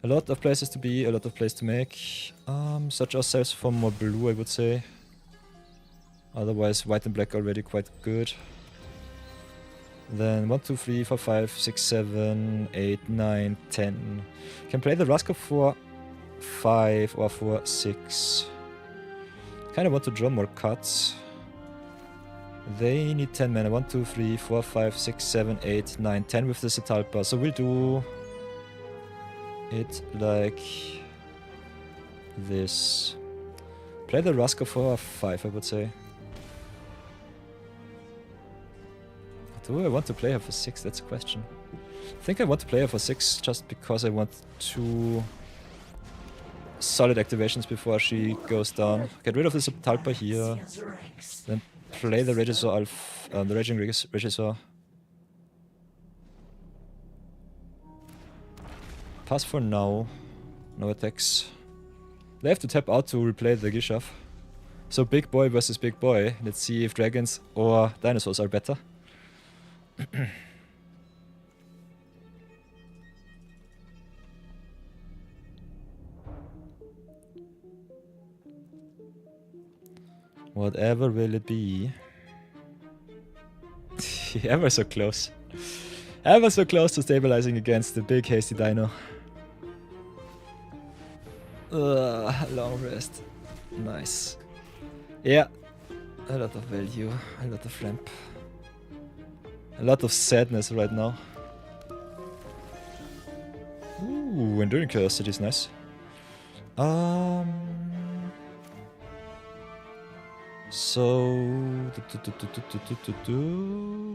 A: A lot of places to be, a lot of plays to make. Search ourselves for more blue, I would say. Otherwise, white and black already quite good. Then 1, 2, 3, 4, 5, 6, 7, 8, 9, 10. Can play the Raska for 5 or for 6. Kinda want to draw more cards. They need 10 mana. 1, 2, 3, 4, 5, 6, 7, 8, 9, 10 with the Zetalpa. So we'll do it like this. Play the Raska for 5, I would say. Do I want to play her for 6? That's a question. I think I want to play her for 6 just because I want 2 solid activations before she goes down. Get rid of the Zetalpa here. Then play the Regisaur, the Raging Regisaur. Pass for now. No attacks. They have to tap out to replay the Gishav. So big boy versus big boy. Let's see if dragons or dinosaurs are better. Whatever will it be? Ever so close. Ever so close to stabilizing against the big hasty dino. Long rest. Nice. Yeah. A lot of value. A lot of ramp. A lot of sadness right now. Ooh, Enduring Curiosity is nice. So...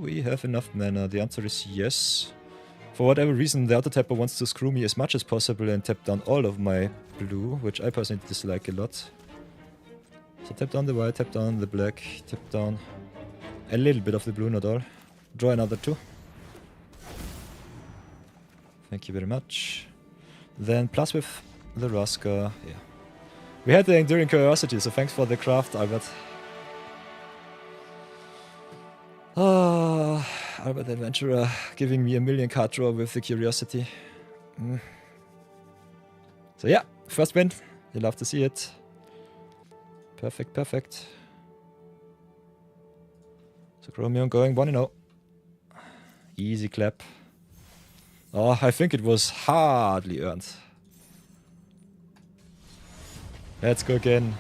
A: we have enough mana. The answer is yes. For whatever reason, the auto tapper wants to screw me as much as possible and tap down all of my blue, which I personally dislike a lot. So tap down the white, tap down the black, tap down a little bit of the blue, not all. Draw another 2. Thank you very much. Then plus with the Raska, yeah. We had the Enduring Curiosity, so thanks for the craft, Albert. Albert Adventurer giving me a 1,000,000 card draw with the Curiosity. So yeah, first win. You love to see it. Perfect, perfect. So Chromium going 1-0. Easy clap. Oh, I think it was hardly earned. Let's go again.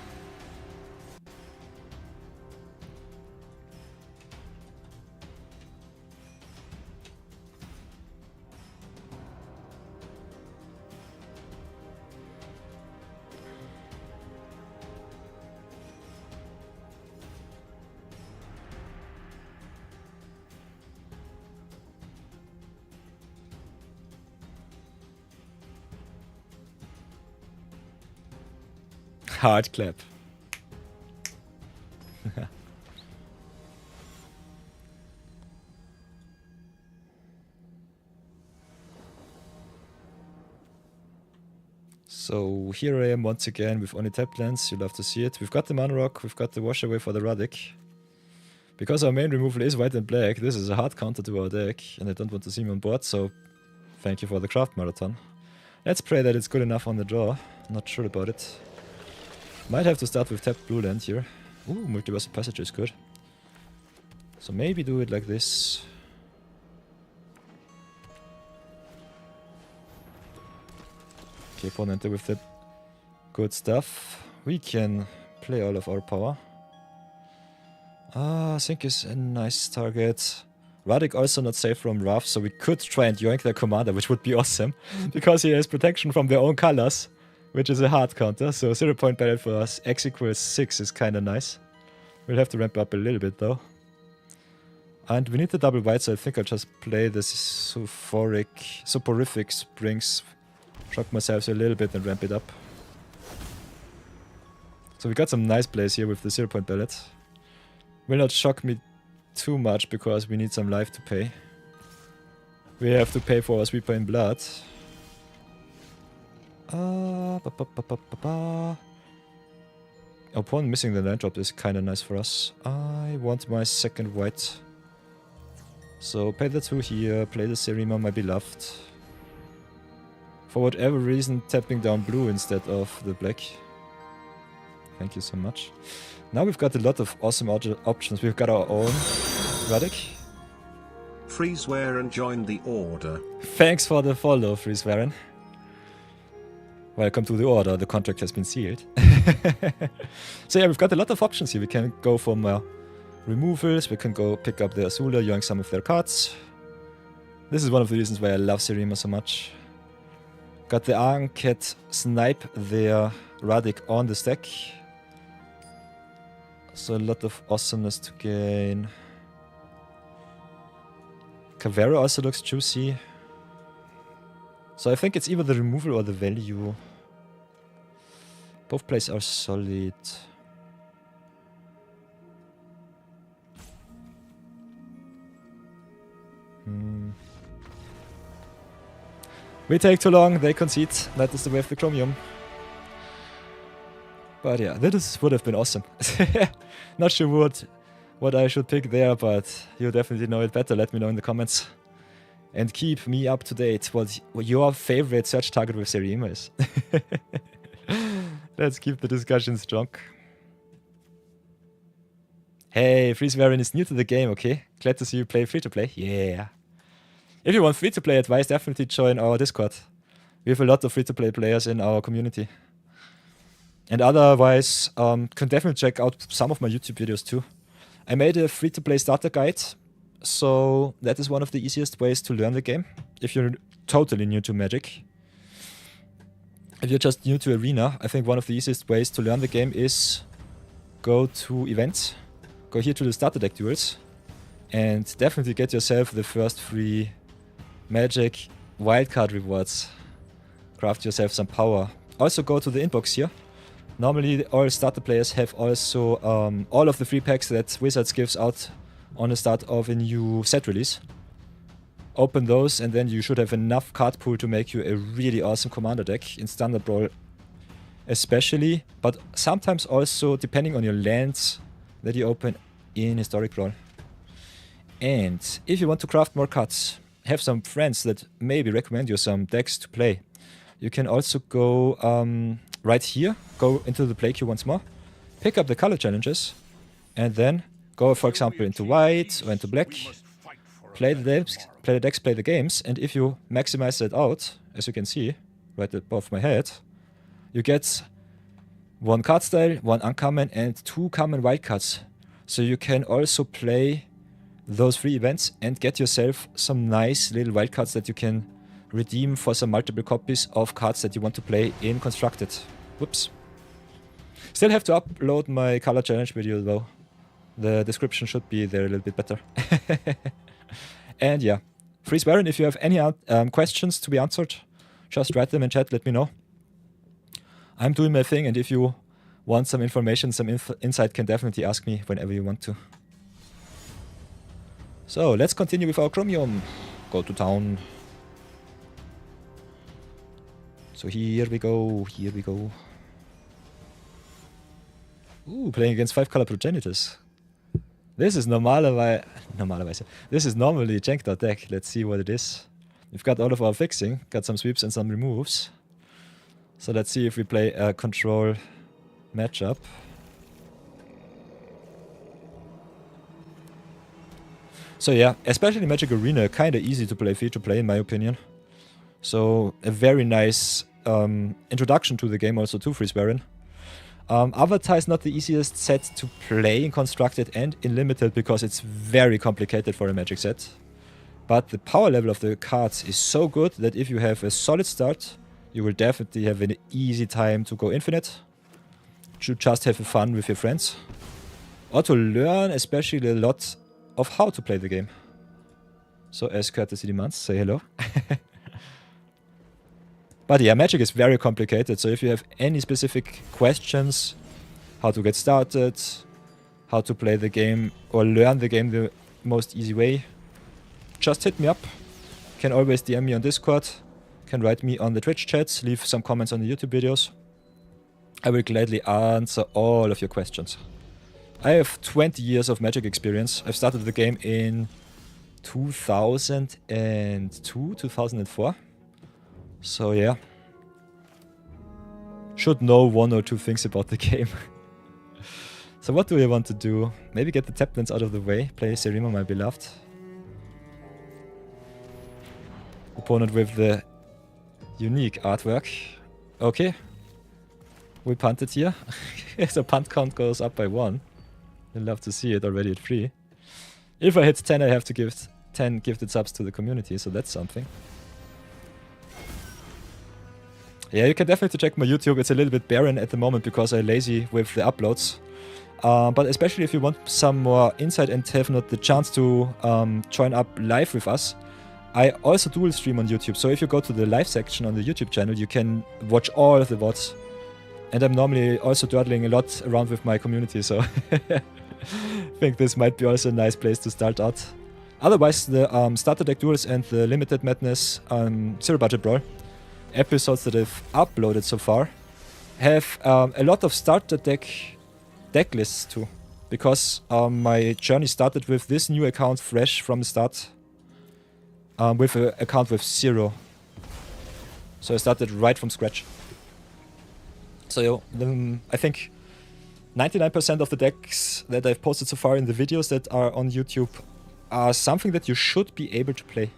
A: Hard clap. So here I am once again with only tap lands. You love to see it. We've got the Mana Rock, we've got the Wash Away for the Radic. Because our main removal is white and black, this is a hard counter to our deck, and I don't want to see me on board, so thank you for the craft marathon. Let's pray that it's good enough on the draw. Not sure about it. Might have to start with tapped blue land here. Ooh, Multiversal Passage is good. So maybe do it like this. Okay, opponent with the good stuff. We can play all of our power. I think is a nice target. Radic also not safe from Wrath, so we could try and yoink their commander, which would be awesome. Because he has protection from their own colors, which is a hard counter. So 0-point battle for us, X equals 6 is kinda nice. We'll have to ramp up a little bit though. And we need the double white, so I think I'll just play this soporific springs. Shock myself a little bit and ramp it up. So we got some nice plays here with the 0-point ballot. Will not shock me too much because we need some life to pay. We have to pay for our Sweeper in blood. Upon missing the land drop is kinda nice for us. I want my second white. So pay the 2 here, play the Serima, my beloved. For whatever reason, tapping down blue instead of the black. Thank you so much. Now we've got a lot of awesome options. We've got our own Radic.
B: Freezeware and join the order.
A: Thanks for the follow, Freezewaren. Welcome to the order. The contract has been sealed. So yeah, we've got a lot of options here. We can go for more removals. We can go pick up the Azula, yoink some of their cards. This is one of the reasons why I love Serima so much. Got the Ankhet snipe their Radic on the stack. So a lot of awesomeness to gain. Kavera also looks juicy. So I think it's either the removal or the value. Both plays are solid. We take too long, they concede. That is the way of the Chromium. But yeah, this would have been awesome. Not sure what I should pick there, but you definitely know it better. Let me know in the comments. And keep me up to date what your favorite search target with Serima is. Let's keep the discussion strong. Hey, Freezewaren is new to the game, okay? Glad to see you play free-to-play. Yeah. If you want free-to-play advice, definitely join our Discord. We have a lot of free-to-play players in our community. And otherwise, can definitely check out some of my YouTube videos too. I made a free-to-play starter guide, so that is one of the easiest ways to learn the game. If you're totally new to Magic. If you're just new to Arena, I think one of the easiest ways to learn the game is go to events, go here to the starter deck duels, and definitely get yourself the first free Magic wildcard rewards. Craft yourself some power. Also go to the inbox here. Normally all starter players have also all of the free packs that Wizards gives out on the start of a new set release. Open those and then you should have enough card pool to make you a really awesome commander deck in Standard Brawl especially, but sometimes also depending on your lands that you open in Historic Brawl. And if you want to craft more cards, have some friends that maybe recommend you some decks to play, you can also go right here, go into the play queue once more, pick up the color challenges, and then Go, for example, into white or into black. Play the decks, play the games, and if you maximize that out, as you can see, right above my head, you get 1 card style, 1 uncommon, and 2 common wildcards. So you can also play those 3 events and get yourself some nice little wildcards that you can redeem for some multiple copies of cards that you want to play in Constructed. Whoops. Still have to upload my color challenge video though. The description should be there a little bit better. And yeah, Freeze Baron, if you have any questions to be answered, just write them in chat, let me know. I'm doing my thing, and if you want some information, some insight, can definitely ask me whenever you want to. So, let's continue with our Chromium. Go to town. So here we go, here we go. Ooh, playing against 5-color progenitors. This is This is normally Janked deck. Let's see what it is. We've got all of our fixing, got some sweeps and some removes. So let's see if we play a control matchup. So yeah, especially Magic Arena, kinda easy to play, free to play in my opinion. So a very nice introduction to the game also to Freeze Baron. Avatar is not the easiest set to play in Constructed and in Limited because it's very complicated for a Magic set. But the power level of the cards is so good that if you have a solid start, you will definitely have an easy time to go infinite. To just have fun with your friends. Or to learn especially a lot of how to play the game. So as courtesy demands, say hello. But yeah, Magic is very complicated, so if you have any specific questions, how to get started, how to play the game, or learn the game the most easy way, just hit me up. Can always DM me on Discord, can write me on the Twitch chats, leave some comments on the YouTube videos. I will gladly answer all of your questions. I have 20 years of Magic experience. I've started the game in 2002, 2004. So yeah, should know 1 or 2 things about the game. So what do we want to do? Maybe get the Taplins out of the way, play Serima, my beloved. Opponent with the unique artwork. Okay, we punted here. So punt count goes up by 1. I'd love to see it already at 3. If I hit 10, I have to give 10 gifted subs to the community, so that's something. Yeah, you can definitely check my YouTube. It's a little bit barren at the moment because I'm lazy with the uploads. But especially if you want some more insight and have not the chance to join up live with us, I also dual stream on YouTube. So if you go to the live section on the YouTube channel, you can watch all of the VODs. And I'm normally also dawdling a lot around with my community, so I think this might be also a nice place to start out. Otherwise, the starter deck duels and the limited madness zero budget brawl episodes that I've uploaded so far have a lot of starter deck lists too, because my journey started with this new account fresh from the start, with an account with 0. So I started right from scratch. So I think 99% of the decks that I've posted so far in the videos that are on YouTube are something that you should be able to play.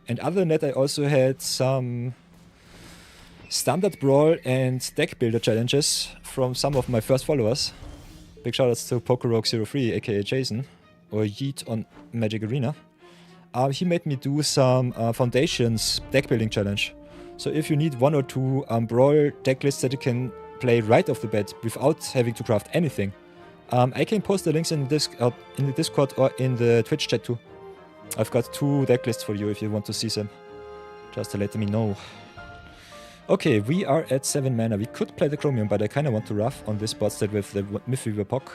A: And other than that, I also had some standard brawl and deck builder challenges from some of my first followers. Big shoutouts to PokeRogue03 aka Jason, or Yeet on Magic Arena. He made me do some Foundations deck building challenge. So if you need 1 or 2 brawl deck lists that you can play right off the bat without having to craft anything, I can post the links in the Discord or in the Twitch chat too. I've got 2 deck lists for you if you want to see them. Just to let me know. Okay, we are at 7 mana. We could play the Chromium, but I kind of want to rough on this board state with the Mythic Pok.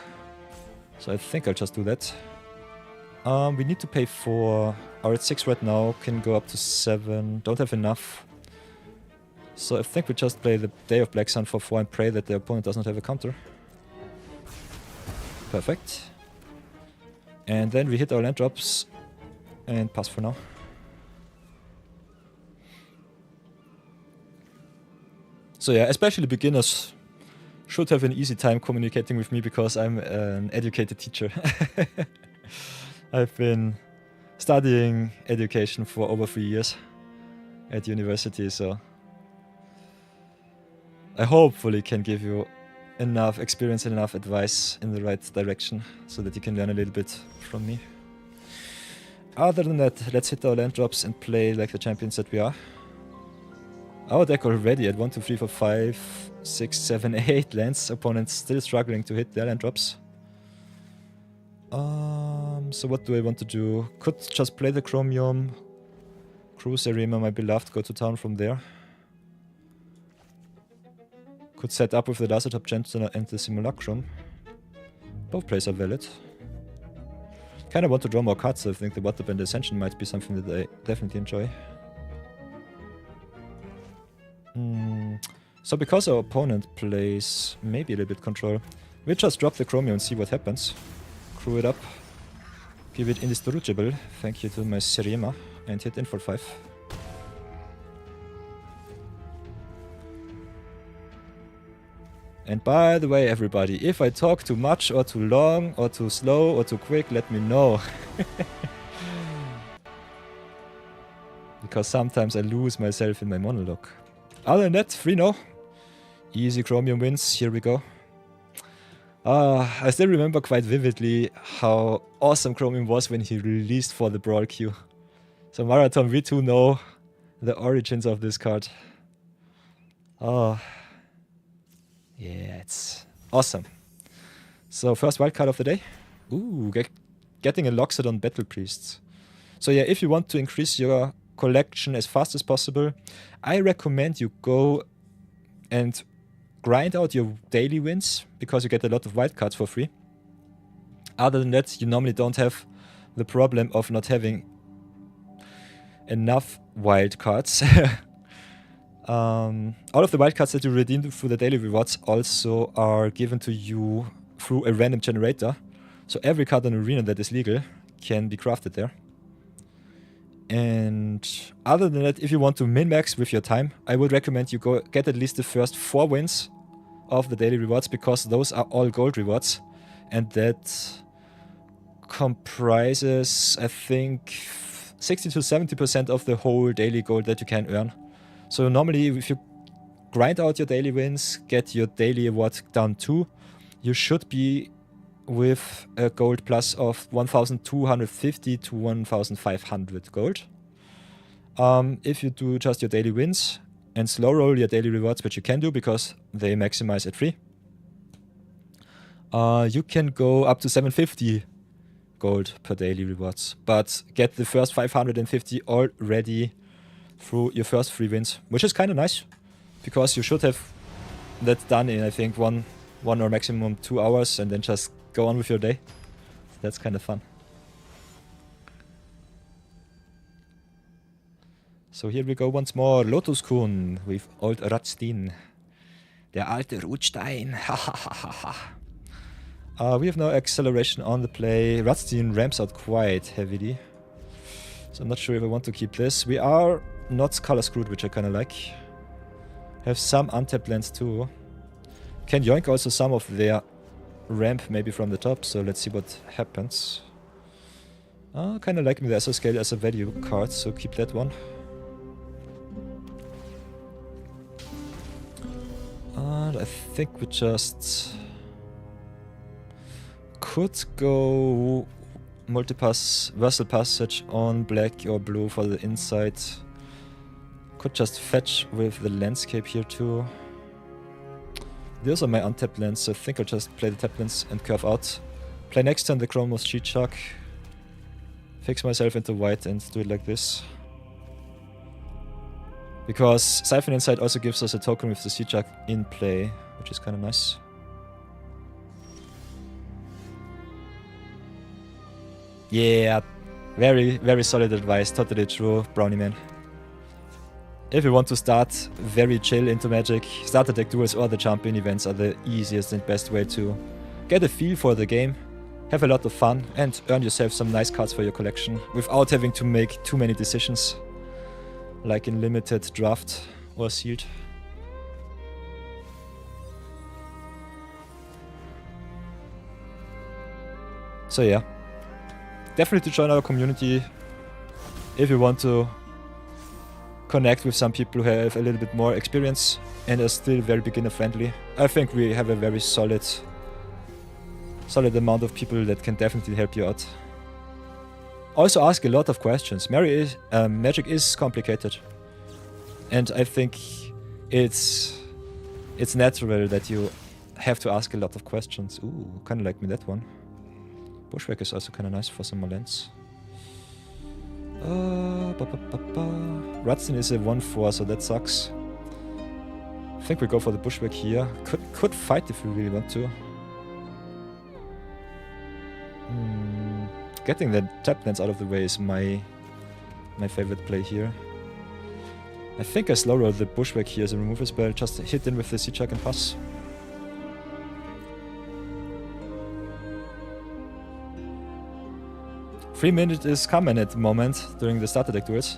A: So I think I'll just do that. We need to pay 4. Are at 6 right now, can go up to 7. Don't have enough. So I think we just play the Day of Black Sun for 4 and pray that the opponent does not have a counter. Perfect. And then we hit our land drops and pass for now. So yeah, especially beginners should have an easy time communicating with me because I'm an educated teacher. I've been studying education for over 3 years at university, so I hopefully can give you enough experience and enough advice in the right direction so that you can learn a little bit from me. Other than that, let's hit our land drops and play like the champions that we are. Our deck already at 1, 2, 3, 4, 5, 6, 7, 8 lands. Opponents still struggling to hit their land drops. So what do I want to do? Could just play the Chromium, cruise Arima, my beloved, go to town from there. Could set up with the Lasertop Gentler and the Simulacrum. Both plays are valid. Kinda want to draw more cards, so I think the Water Bend Ascension might be something that I definitely enjoy. So because our opponent plays maybe a little bit control, we'll just drop the Chromium and see what happens. Crew it up. Give it indestructible. Thank you to my Serema. And hit in for 5. And by the way, everybody, if I talk too much or too long or too slow or too quick, let me know. Because sometimes I lose myself in my monologue. Other than that, 3-0. Easy Chromium wins. Here we go. I still remember quite vividly how awesome Chromium was when he released for the Brawl queue. So Marathon, we too know the origins of this card. Oh, yeah, it's awesome. So first wildcard of the day. Ooh, getting a Loxodon Battle Priest. So yeah, if you want to increase your collection as fast as possible, I recommend you go and grind out your daily wins, because you get a lot of wildcards for free. Other than that, you normally don't have the problem of not having enough wildcards. All of the wildcards that you redeem through the daily rewards also are given to you through a random generator. So every card on Arena that is legal can be crafted there. And other than that, if you want to min-max with your time, I would recommend you go get at least the first 4 wins of the daily rewards, because those are all gold rewards. And that comprises, I think, 60 to 70% of the whole daily gold that you can earn. So normally, if you grind out your daily wins, get your daily award down to, you should be with a gold plus of 1,250 to 1,500 gold. If you do just your daily wins and slow roll your daily rewards, which you can do because they maximize at 3, you can go up to 750 gold per daily rewards, but get the first 550 already through your first 3 wins, which is kind of nice, because you should have that done in, I think, one or maximum 2 hours, and then just go on with your day. That's kind of fun. So here we go once more. Lotus Kun with Old Radstein. Der alte Rutstein. We have no acceleration on the play. Radstein ramps out quite heavily, so I'm not sure if I want to keep this. We are not color screwed, which I kind of like. Have some untapped lands too. Can yoink also some of their ramp maybe from the top, so let's see what happens. Kind of liking the Esoscale as a value card, so keep that one. And I think we just could go multipass, Versal Passage on black or blue for the inside. Could just fetch with the landscape here too. Those are my untapped lands, so I think I'll just play the tapped lands and curve out. Play next turn the Chromos Cheat Shark. Fix myself into white and do it like this. Because Siphon Insight also gives us a token with the Cheat Shark in play, which is kind of nice. Yeah, very, very solid advice, totally true, Brownie Man. If you want to start very chill into Magic, starter deck duels or the champion events are the easiest and best way to get a feel for the game, have a lot of fun, and earn yourself some nice cards for your collection without having to make too many decisions, like in limited, draft, or sealed. So yeah, definitely join our community if you want to connect with some people who have a little bit more experience and are still very beginner friendly. I think we have a very solid amount of people that can definitely help you out. Also ask a lot of questions. Magic is complicated, and I think it's natural that you have to ask a lot of questions. Ooh, kind of like me that one. Bushwhack is also kind of nice for some more lands. Rudstein is a 1/4, so that sucks. I think we go for the Bushwhack here. Could fight if we really want to. Getting the tap lands out of the way is my favorite play here. I think I slow roll the Bushwhack here as a removal spell, just hit in with the Siege and pass. Three minutes is coming at the moment during the starter deck duels.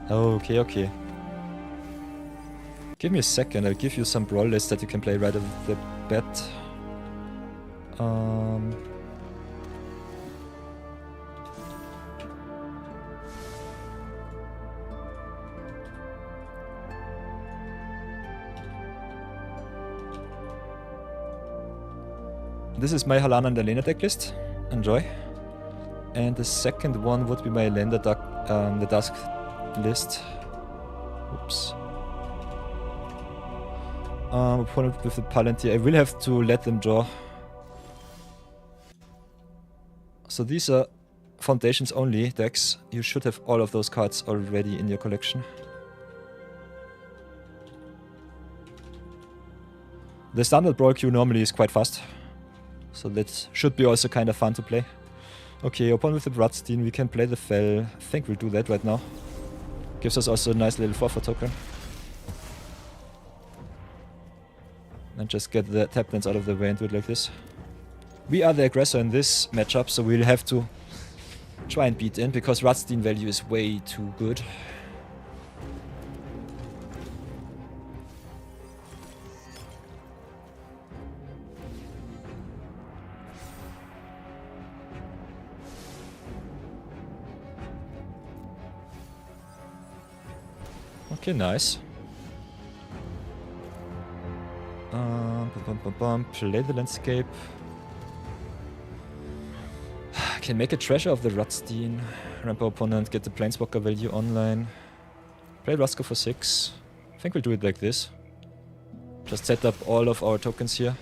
A: Okay, okay. Give me a second, I'll give you some brawl lists that you can play right off the bat. This is my Halana and Elena deck list. Enjoy. And the second one would be my Lender the Dusk list. Oops. Opponent with the Palantir. I will have to let them draw. So these are Foundations only decks. You should have all of those cards already in your collection. The standard Brawl queue normally is quite fast, so that should be also kind of fun to play. Okay, opponent with the Rudstein, we can play the Fell. I think we'll do that right now. Gives us also a nice little 4/4 token. And just get the tap lands out of the way and do it like this. We are the aggressor in this matchup, so we'll have to try and beat in, because Rudstein value is way too good. Okay, nice. Play the landscape. Can make a treasure of the Rudstein. Ramp our opponent, get the Planeswalker value online. Play Rusko for 6. I think we'll do it like this. Just set up all of our tokens here.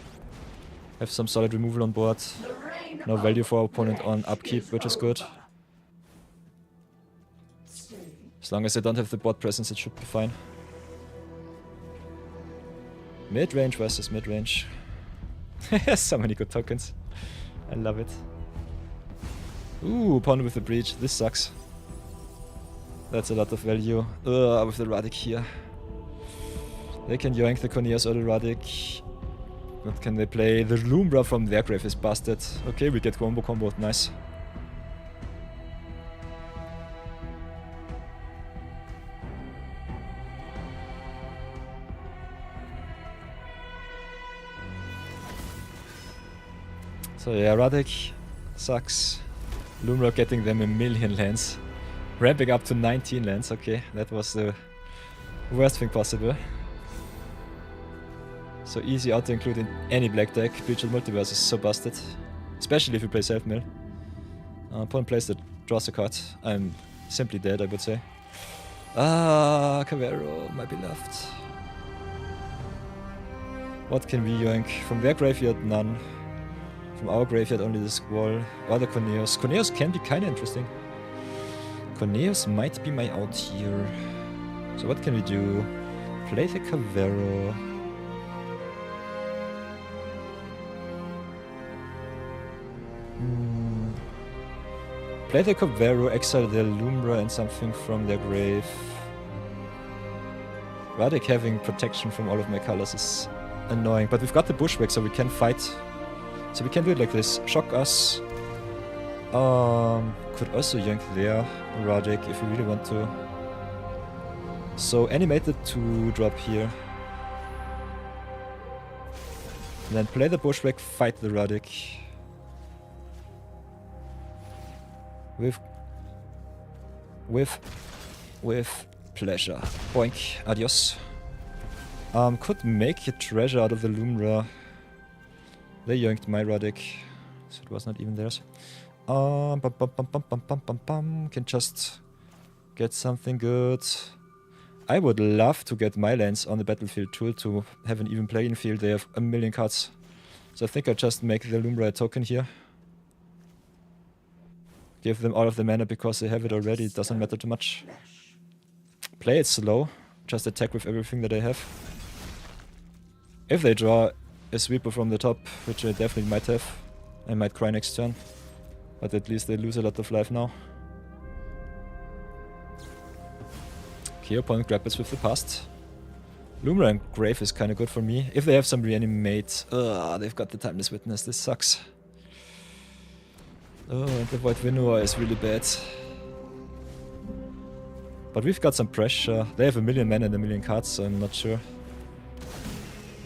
A: Have some solid removal on board. No value for our opponent on upkeep, which is good. As long as I don't have the board presence, it should be fine. Mid-range versus mid-range. So many good tokens. I love it. Ooh, opponent with the breach. This sucks. That's a lot of value. With the Radic here. They can yoink the Corneas or the Radic. What can they play? The Lumbra from their grave is busted. Okay, we get combo. Nice. So yeah, Radic sucks. Lumbra getting them 1,000,000 lands. Ramping up to 19 lands, okay. That was the worst thing possible. So easy out to include in any black deck. Breach of the Multiverse is so busted. Especially if you play self-mill. Opponent plays that draws a card. I'm simply dead, I would say. Cavero, my beloved. What can we yoink? From their graveyard, none. From our graveyard, only the Squall or the Corneos. Corneos can be kinda interesting. Corneos might be my out here. So what can we do? Play the Cavero. Play the Cavero, exile the Lumbra and something from their grave. Radic having protection from all of my colors is annoying, but we've got the Bushwhack, so we can fight. So we can do it like this. Shock us. Could also yank their Radic if we really want to. So animated to drop here. And then play the Bushwhack, fight the Radic. With pleasure. Boink. Adios. Could make a treasure out of the Lumra. They yoinked my Radic, so it was not even theirs. Can just get something good. I would love to get my lands on the battlefield too, to have an even playing field. They have a million cards. So I think I just make the Lumra a token here. Give them all of the mana because they have it already. It doesn't matter too much. Play it slow. Just attack with everything that I have. If they draw a sweeper from the top, which I definitely might have, I might cry next turn. But at least they lose a lot of life now. Okay, opponent grapples with the past. Lumra and Grave is kinda good for me. If they have some reanimate... they've got the Timeless Witness, this sucks. Oh, and the Void Winnower is really bad. But we've got some pressure. They have a million mana and a million cards, so I'm not sure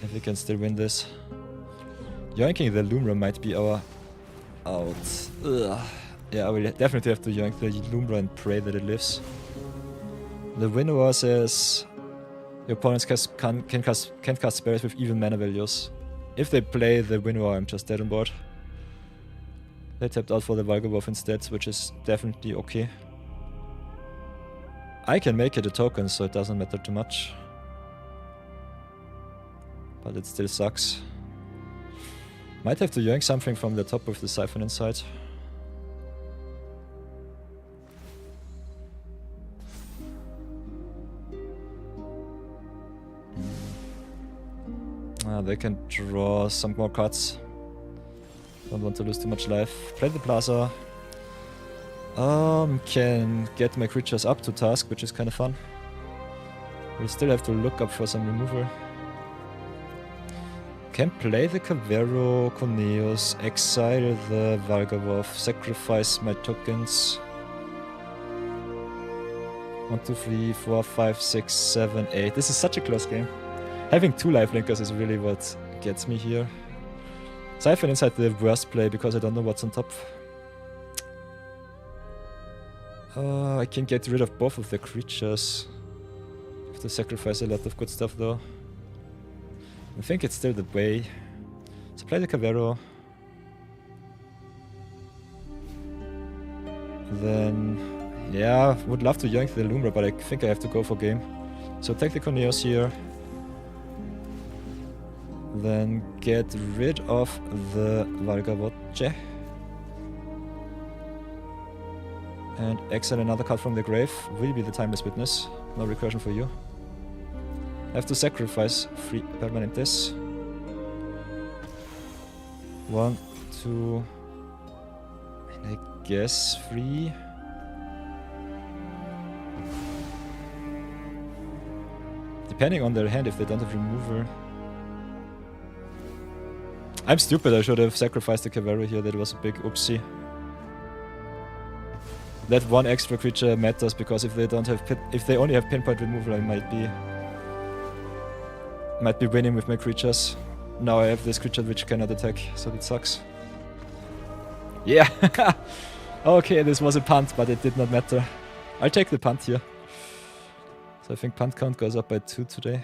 A: if we can still win this. Yoinking the Lumra might be our out. Yeah, I will definitely have to yoink the Lumra and pray that it lives. The Winnower says the opponents can't cast spells with even mana values. If they play the Winnower, I'm just dead on board. They tapped out for the Valgawolf instead, which is definitely okay. I can make it a token, so it doesn't matter too much. But it still sucks. Might have to yoink something from the top with the Siphon inside. They can draw some more cards. Don't want to lose too much life. Play the Plaza. Can get my creatures up to task, which is kind of fun. We'll still have to look up for some removal. Can play the Cavero, Corneos, exile the Valgawolf, sacrifice my tokens. 1, 2, 3, 4, 5, 6, 7, 8. This is such a close game. Having 2 lifelinkers is really what gets me here. Siphon inside the worst play because I don't know what's on top. I can get rid of both of the creatures. I have to sacrifice a lot of good stuff though. I think it's still the way. So play the Cavero. Then, yeah, would love to yoink the Lumra, but I think I have to go for game. So take the Corneos here. Then get rid of the Valgavoce. And exile another card from the grave. Will be the Timeless Witness. No recursion for you. I have to sacrifice 3 permanentes. 1, 2, and I guess 3. Depending on their hand, if they don't have removal. I'm stupid, I should have sacrificed the Cavero here, that was a big oopsie. That 1 extra creature matters, because if they don't have if they only have pinpoint removal, I might be winning with my creatures. Now I have this creature which cannot attack, so that sucks. Yeah! Okay, this was a punt, but it did not matter. I'll take the punt here. So I think punt count goes up by 2 today.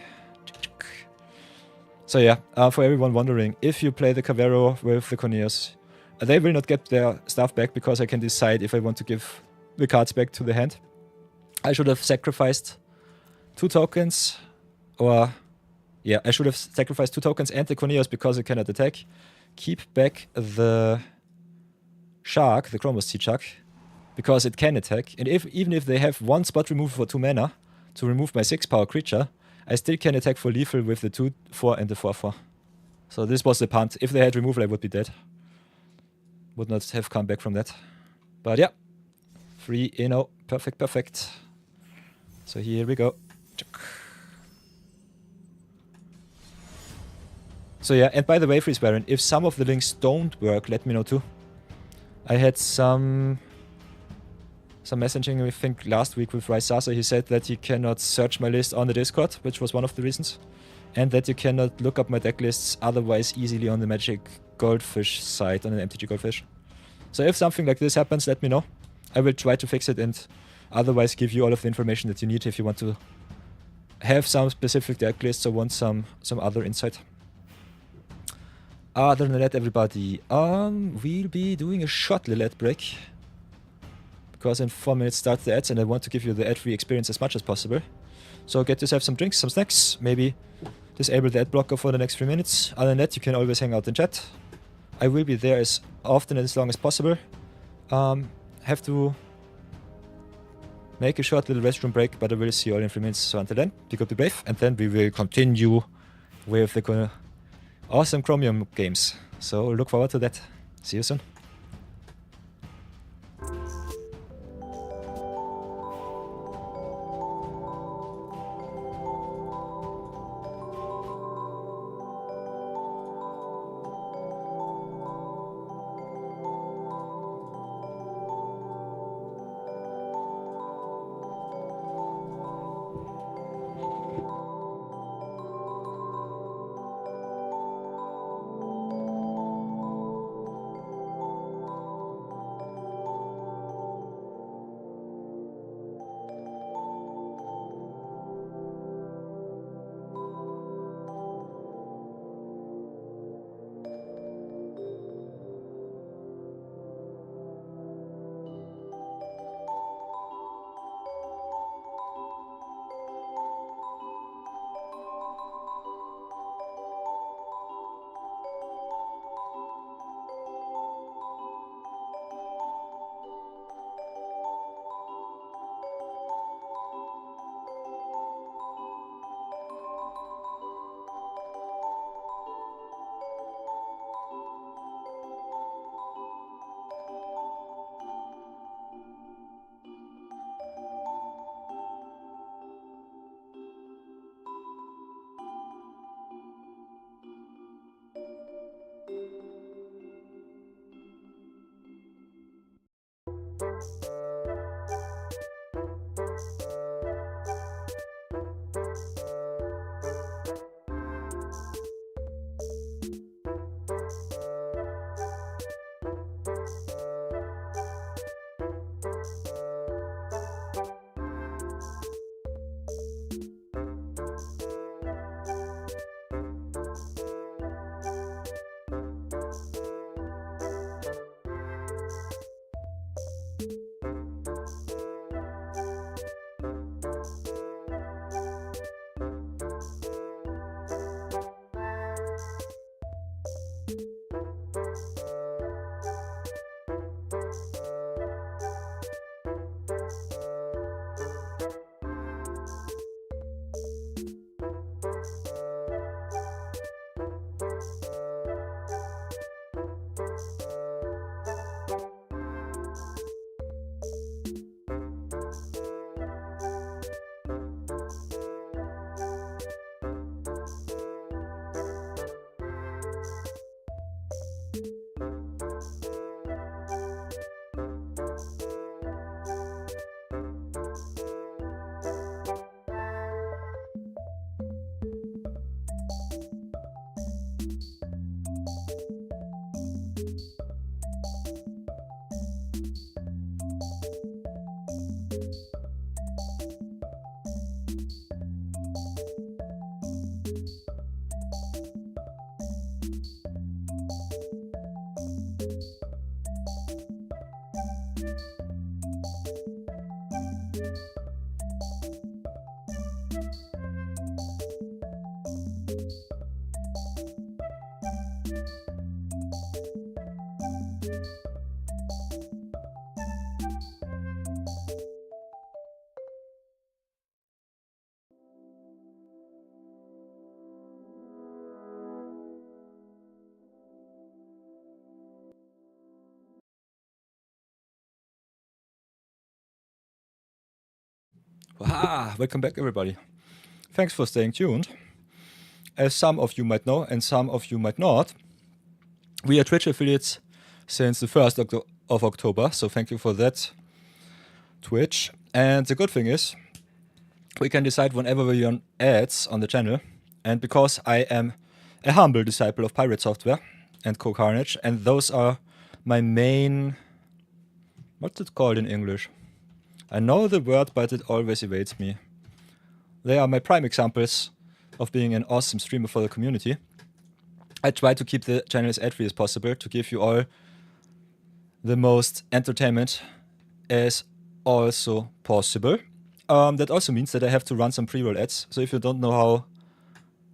A: So yeah, for everyone wondering, if you play the Cavero with the Corneos, they will not get their stuff back because I can decide if I want to give the cards back to the hand. I should have sacrificed 2 tokens, or yeah, I should have sacrificed 2 tokens and the Corneos because it cannot attack. Keep back the Shark, the Chromos Sea Shark, because it can attack. And even if they have 1 spot removal for 2 mana to remove my 6 power creature, I still can attack for lethal with the 2/4 and the 4/4. So this was the punt. If they had removal, I would be dead. Would not have come back from that. But yeah, 3 Inno, perfect, perfect. So here we go. So yeah, and by the way, Freeze Baron, if some of the links don't work, let me know too. I had some messaging, I think, last week with Raisasa. He said that he cannot search my list on the Discord, which was one of the reasons. And that you cannot look up my deck lists otherwise easily on the Magic Goldfish site, on an MTG Goldfish. So if something like this happens, let me know. I will try to fix it and otherwise give you all of the information that you need if you want to have some specific deck lists or want some other insight. Other than that, everybody, we'll be doing a short little ad break. Because in 4 minutes start the ads and I want to give you the ad-free experience as much as possible. So get yourself some drinks, some snacks, maybe disable the ad blocker for the next 3 minutes. Other than that, you can always hang out in chat. I will be there as often and as long as possible. Have to make a short little restroom break, but I will see you all in 3 minutes. So until then, pick up the brave, and then we will continue with the awesome Chromium games. So look forward to that. See you soon. Welcome back, everybody. Thanks for staying tuned. As some of you might know and some of you might not, we are Twitch affiliates since the 1st of October, so thank you for that, Twitch. And the good thing is, we can decide whenever we run ads on the channel, and because I am a humble disciple of Pirate Software and Co Carnage, and those are my main What's it called in English? I know the word, but it always evades me. They are my prime examples of being an awesome streamer for the community. I try to keep the channel as ad-free as possible to give you all the most entertainment as also possible. That also means that I have to run some pre-roll ads. So if you don't know how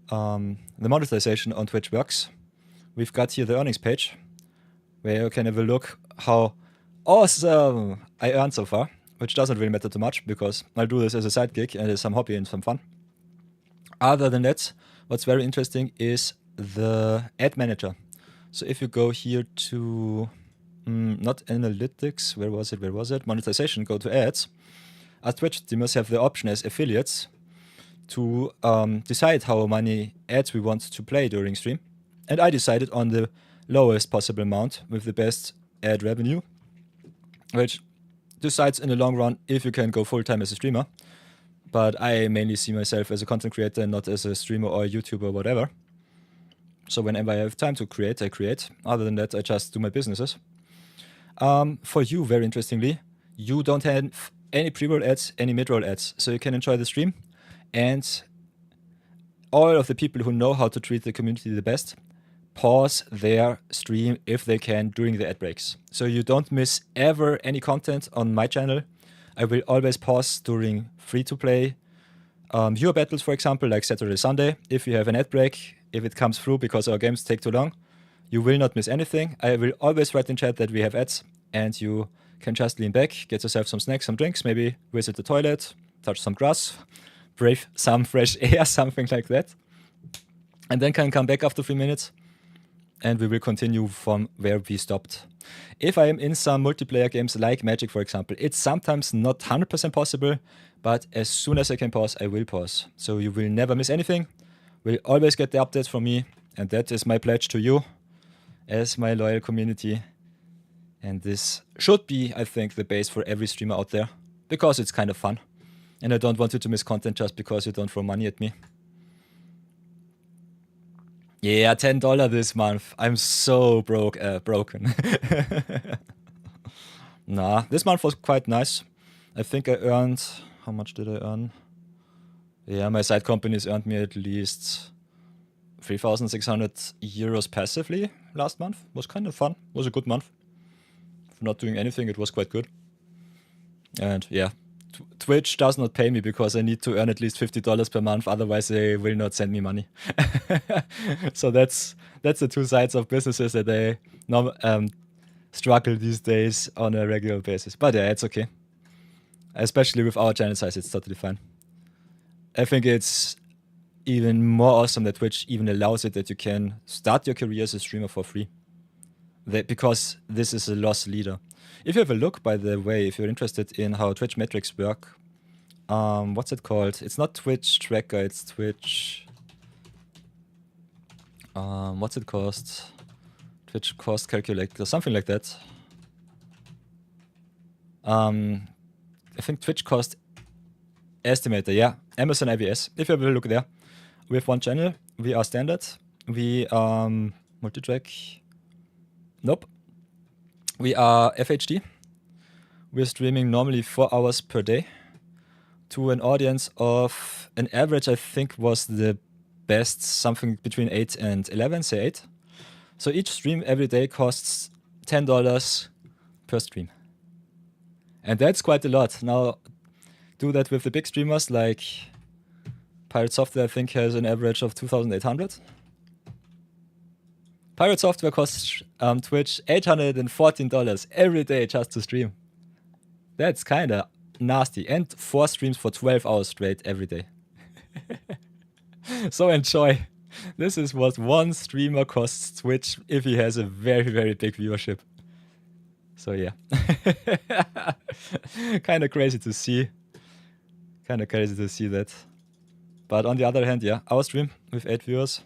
A: the monetization on Twitch works, we've got here the earnings page where you can have a look how awesome I earned so far, which doesn't really matter too much because I'll do this as a side gig and as some hobby and some fun. Other than that, what's very interesting is the ad manager. So if you go here to not analytics, where was it? Monetization, go to ads. As Twitch streamers have the option as affiliates to decide how many ads we want to play during stream. And I decided on the lowest possible amount with the best ad revenue, which decides in the long run if you can go full-time as a streamer. But I mainly see myself as a content creator and not as a streamer or a YouTuber or whatever. So whenever I have time to create, I create. Other than that, I just do my businesses. For you, very interestingly, you don't have any pre-roll ads, any mid-roll ads. So you can enjoy the stream. And all of the people who know how to treat the community the best pause their stream if they can during the ad breaks. So you don't miss ever any content on my channel. I will always pause during free-to-play viewer battles, for example, like Saturday, Sunday. If you have an ad break, if it comes through because our games take too long, you will not miss anything. I will always write in chat that we have ads and you can just lean back, get yourself some snacks, some drinks, maybe visit the toilet, touch some grass, breathe some fresh air, something like that. And then can come back after 3 minutes and we will continue from where we stopped. If I am in some multiplayer games like Magic, for example, it's sometimes not 100% possible, but as soon as I can pause, I will pause. So you will never miss anything. Will always get the updates from me, and that is my pledge to you as my loyal community. And this should be, I think, the base for every streamer out there, because it's kind of fun. And I don't want you to miss content just because you don't throw money at me. Yeah, $10 this month. I'm so broken. Nah, this month was quite nice. I think I earned... How much did I earn? Yeah, my side companies earned me at least 3,600 euros passively last month. Was kind of fun. Was a good month. For not doing anything, it was quite good. And yeah, Twitch does not pay me because I need to earn at least $50 per month, otherwise they will not send me money. So that's the two sides of businesses that I struggle these days on a regular basis. But yeah, it's okay. Especially with our channel size, it's totally fine. I think it's even more awesome that Twitch even allows it that you can start your career as a streamer for free. Because this is a loss leader. If you have a look, by the way, if you're interested in how Twitch metrics work, what's it called? It's not Twitch Tracker, it's Twitch... what's it cost? Twitch Cost Calculator, something like that. I think Twitch Cost Estimator, yeah. Amazon IBS. If you have a look there, we have one channel. We are standard. We multi-track. Nope. We are FHD. We're streaming normally 4 hours per day to an audience of an average, I think, was the best, something between 8 and 11, say 8. So each stream every day costs $10 per stream. And that's quite a lot. Now, do that with the big streamers like Pirate Software, I think, has an average of 2,800. Pirate Software costs Twitch $814 every day just to stream. That's kind of nasty. And 4 streams for 12 hours straight every day. So enjoy. This is what one streamer costs Twitch if he has a very, very big viewership. So yeah. Kind of crazy to see. Kind of crazy to see that. But on the other hand, yeah, our stream with 8 viewers,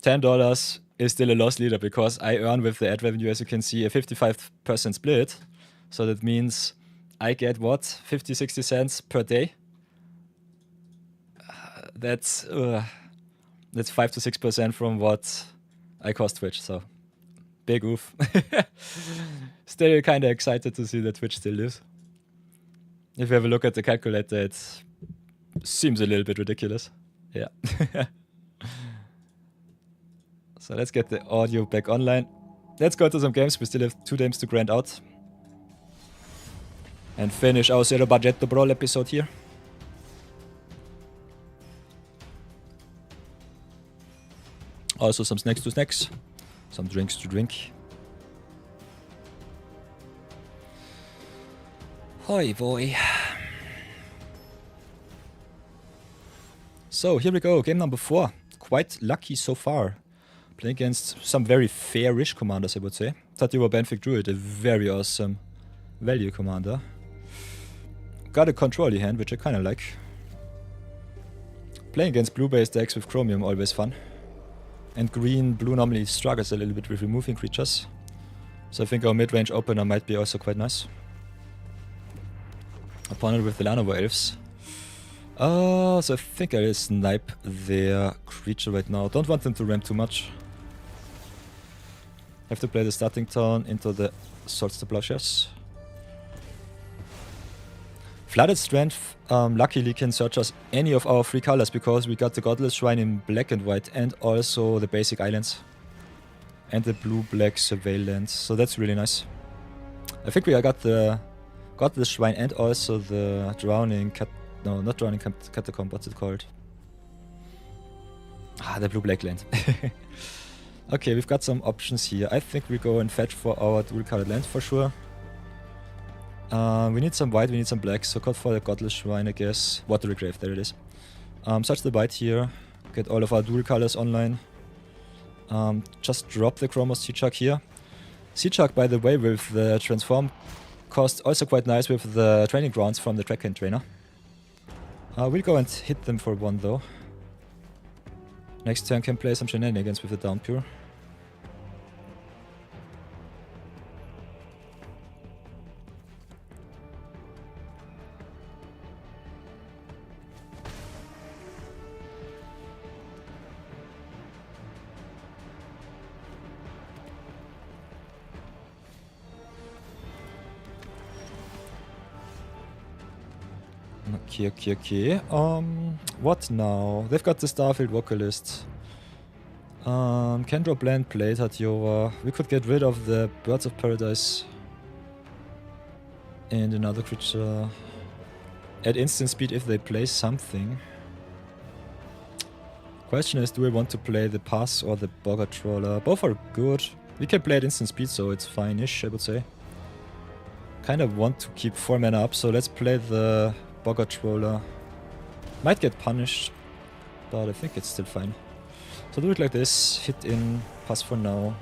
A: $10 is still a loss leader because I earn with the ad revenue, as you can see, a 55% split. So that means I get what? 50, 60 cents per day. That's 5 to 6% from what I cost Twitch. So Big oof. Still kinda excited to see that Twitch still lives. If you have a look at the calculator, it seems a little bit ridiculous. Yeah. So let's get the audio back online. Let's go to some games. We still have 2 games to grind out. And finish our Zero Budget the Brawl episode here. Also some snacks to snacks. Some drinks to drink. Hoi boy. So here we go, game number 4. Quite lucky so far. Playing against some very fairish commanders, I would say. Teysa Benfic Druid, a very awesome value commander. Got a control hand, which I kinda like. Playing against blue-based decks with Chromium, always fun. And green-blue normally struggles a little bit with removing creatures. So I think our mid-range opener might be also quite nice. Opponent with the Llanowar Elves. So I think I'll snipe their creature right now. Don't want them to ramp too much. Have to play the starting turn into the Swords to Plowshares. Flooded Strength luckily can search us any of our 3 colors because we got the Godless Shrine in black and white and also the basic islands. And the blue-black surveillance, so that's really nice. I think we got the Godless Shrine and also the Drowning Cat... No, not Drowning Catacomb, what's it called? Ah, the blue-black land. Okay, we've got some options here. I think we go and fetch for our dual-colored land for sure. We need some white, we need some black, so cut for the Godless Shrine, I guess. Watery Grave, there it is. Search the white here, get all of our dual colors online. Just drop the Chromos Seachuck here. Seachuck, by the way, with the transform cost, also quite nice with the training grounds from the Trackhand Trainer. We'll go and hit them for 1 though. Next turn can play some shenanigans with the Downpour. Okay. What now? They've got the Starfield Vocalist. Can drop land, play Teysa. We could get rid of the Birds of Paradise. And another creature. At instant speed if they play something. Question is, do we want to play the Pass or the Bogger Trawler? Both are good. We can play at instant speed, so it's fine-ish, I would say. Kind of want to keep 4 mana up, so let's play the Bogger Trawler. Might get punished, but I think it's still fine. So do it like this, hit in, pass for now.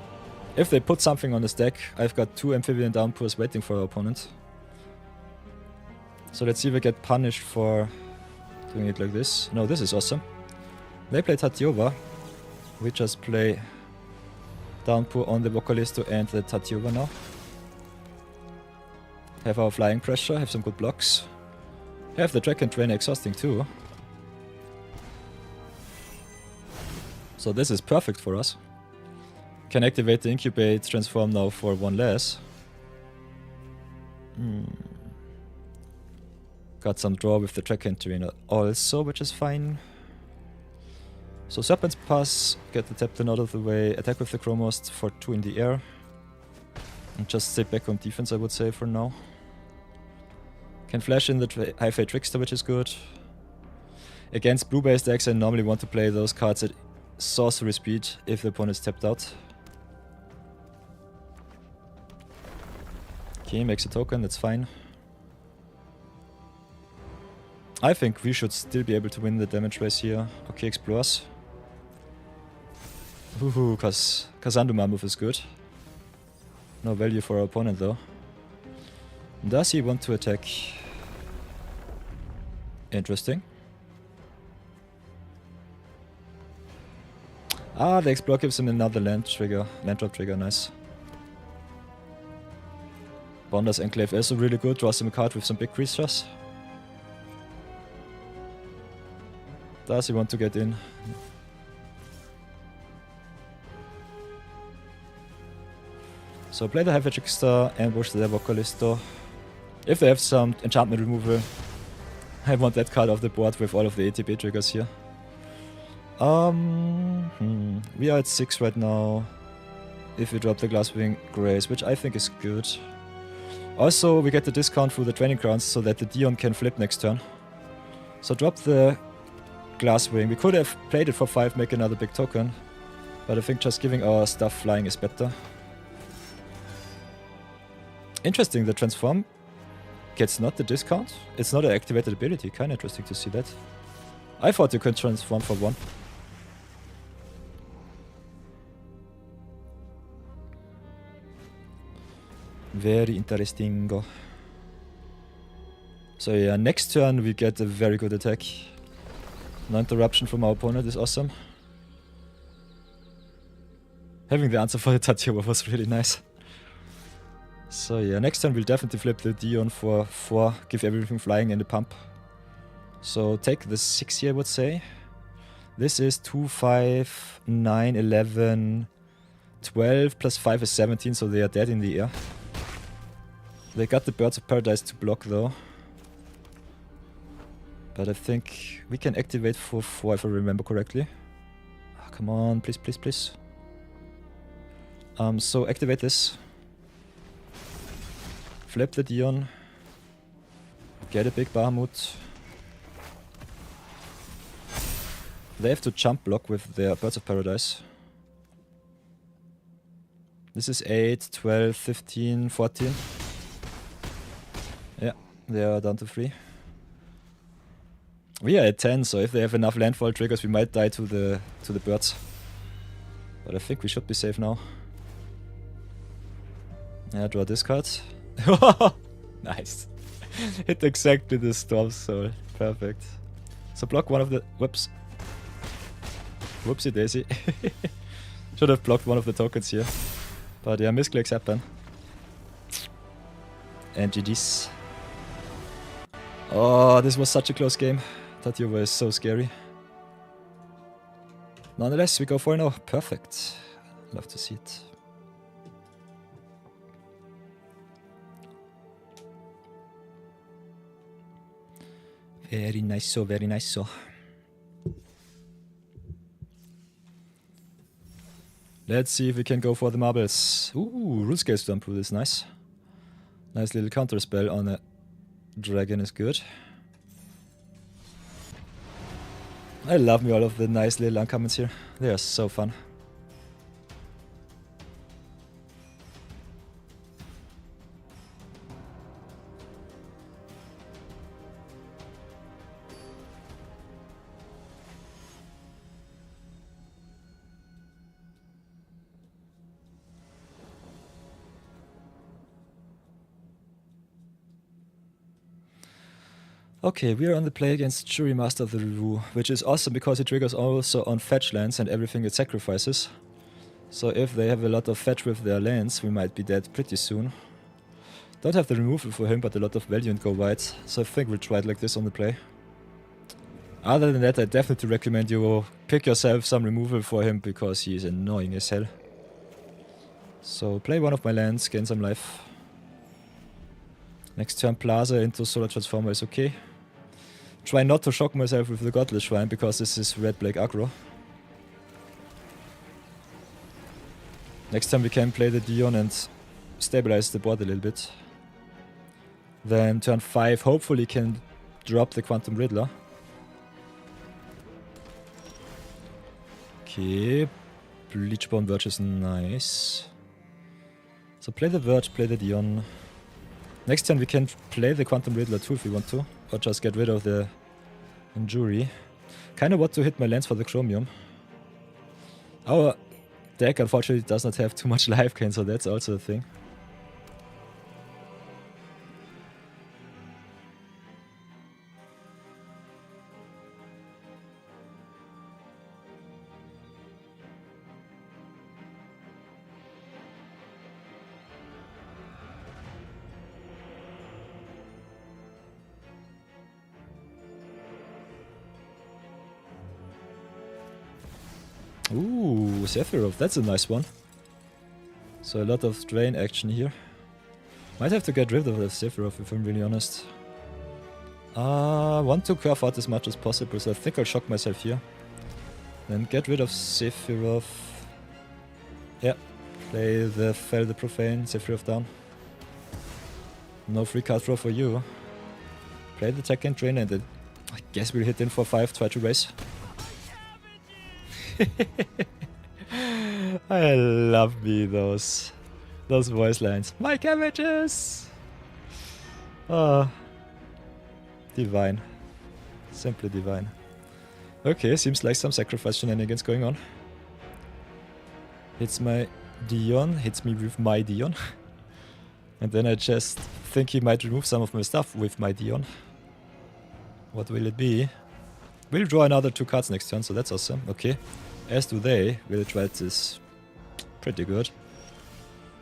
A: If they put something on this deck, I've got 2 Amphibian Downpours waiting for our opponent. So let's see if I get punished for doing it like this. No, this is awesome. They play Teysa. We just play Downpour on the Vocalisto and the Teysa now. Have our flying pressure, have some good blocks. Have the Trackhand Trainer exhausting too. So this is perfect for us. Can activate the Incubate Transform now for 1 less. Got some draw with the Trackhand Trainer also, which is fine. So Serpent's Pass, get the Tapton out of the way, attack with the Chromos for 2 in the air. And just stay back on defense, I would say, for now. Can flash in the High Fate Trickster, which is good. Against blue-based decks, I normally want to play those cards at sorcery speed if the opponent is tapped out. Okay, makes a token, that's fine. I think we should still be able to win the damage race here. Okay, explores. Woohoo, cause Kazandu Mammoth is good. No value for our opponent though. Does he want to attack? Interesting. Ah, the explore gives him another land drop trigger, nice. Bonder's Enclave is also really good, draws him a card with some big creatures. Does he want to get in? So play the Heavy Trickster, ambush the Vocalisto. If they have some enchantment removal, I want that card off the board with all of the ATB triggers here. We are at 6 right now. If we drop the Glasswing Grace, which I think is good. Also, we get the discount through the training grounds so that the Dion can flip next turn. So drop the Glasswing. We could have played it for 5, make another big token. But I think just giving our stuff flying is better. Interesting, the transform gets not the discount. It's not an activated ability. Kinda interesting to see that. I thought you could transform for 1. Very interesting. So yeah, next turn we get a very good attack. No interruption from our opponent is awesome. Having the answer for the Tatiova was really nice. So yeah, next turn we'll definitely flip the Dion for 4, give everything flying in the pump. So take the 6 here, I would say. This is 2, 5, 9, 11, 12, plus 5 is 17, so they are dead in the air. They got the Birds of Paradise to block though. But I think we can activate for 4 if I remember correctly. Oh, come on, please, please, please. So activate this. Flip the Dion. Get a big Bahamut. They have to jump block with their Birds of Paradise. This is 8, 12, 15, 14. Yeah, they are down to 3. We are at 10, so if they have enough landfall triggers, we might die to the birds. But I think we should be safe now. Yeah, draw this card. Nice. Hit exactly the Storm Soul. Perfect. So block one of the... Whoops. Whoopsie daisy. Should have blocked one of the tokens here. But yeah, misclicks happen. And GG's. Oh, this was such a close game. Tatiova is so scary. Nonetheless, we go 4-0. Perfect. Love to see it. Very nice, so very nice, so. Let's see if we can go for the marbles. Ooh, RuneScape Storm Pool is nice. Nice little counter spell on a dragon is good. I love me all of the nice little uncommons here. They are so fun. Okay, we are on the play against Jury Master of the Brew, which is awesome because it triggers also on fetch lands and everything it sacrifices. So if they have a lot of fetch with their lands, we might be dead pretty soon. Don't have the removal for him, but a lot of value and go white, so I think we'll try it like this on the play. Other than that, I definitely recommend you pick yourself some removal for him because he is annoying as hell. So play one of my lands, gain some life. Next turn Plaza into Solar Transformer is okay. Try not to shock myself with the Godless Shrine because this is red-black aggro. Next time we can play the Dion and stabilize the board a little bit. Then turn 5 hopefully can drop the Quantum Riddler. Okay, Bleachbone Verge is nice. So play the Verge, play the Dion. Next turn we can play the Quantum Riddler too if we want to, or just get rid of the Injury. Kinda want to hit my lands for the Chromium. Our deck unfortunately does not have too much life gain, so that's also a thing. Ooh, Sephiroth, that's a nice one. So a lot of drain action here. Might have to get rid of the Sephiroth if I'm really honest. Want to curve out as much as possible, so I think I'll shock myself here. Then get rid of Sephiroth. Yeah, play the Fel the Profane, Sephiroth down. No free card draw for you. Play the tech and drain, and then I guess we'll hit in for 5, try to race. I love me those voice lines. My cabbages! Divine. Simply divine. Okay, seems like some sacrifice shenanigans going on. Hits my Dion, hits me with my Dion. And then I just think he might remove some of my stuff with my Dion. What will it be? We'll draw another 2 cards next turn, so that's awesome. Okay. As do they. Village Rat is pretty good.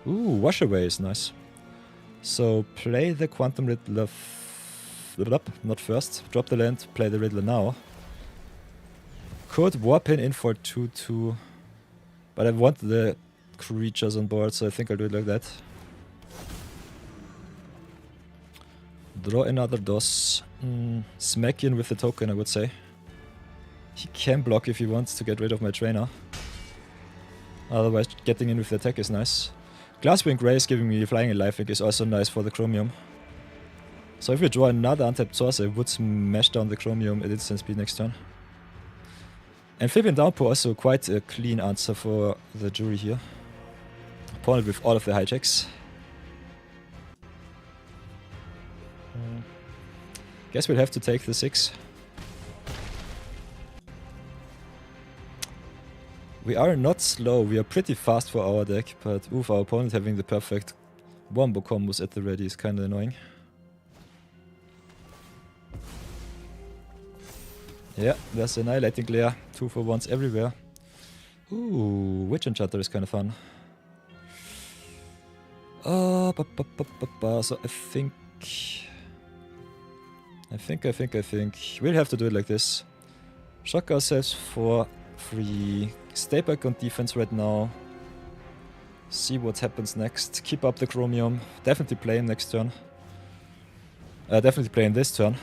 A: Ooh, Wash Away is nice. So play the Quantum Riddler. Not first. Drop the land, play the Riddler now. Could warp in for 2/2. But I want the creatures on board, so I think I'll do it like that. Draw another DOS. Smack in with the token, I would say. He can block if he wants to get rid of my trainer. Otherwise, getting in with the attack is nice. Glasswing Grace giving me flying and lifelink is also nice for the Chromium. So if we draw another untapped source, I would smash down the Chromium at instant speed next turn. Amphibian Downpour also quite a clean answer for the jury here. Opponent with all of the hijacks. Guess we'll have to take the 6. We are not slow, we are pretty fast for our deck, but oof, our opponent having the perfect wombo combos at the ready is kinda annoying. Yeah, there's Annihilating Glare, 2-for-1s everywhere. Ooh, Witch Enchanter is kinda fun. So I think we'll have to do it like this. Shock ourselves for free. Stay back on defense right now. See what happens next. Keep up the Chromium. Definitely play him next turn. Definitely play him this turn.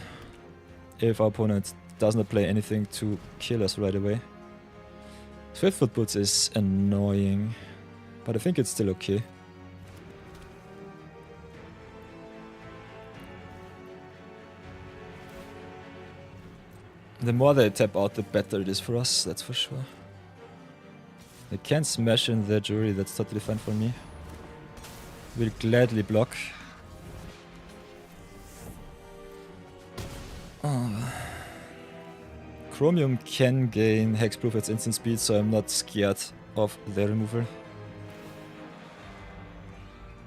A: If our opponent does not play anything to kill us right away. Swiftfoot Boots is annoying, but I think it's still okay. The more they tap out, the better it is for us, that's for sure. They can smash in the jury, that's totally fine for me. We'll gladly block. Chromium can gain hexproof at instant speed, so I'm not scared of their removal.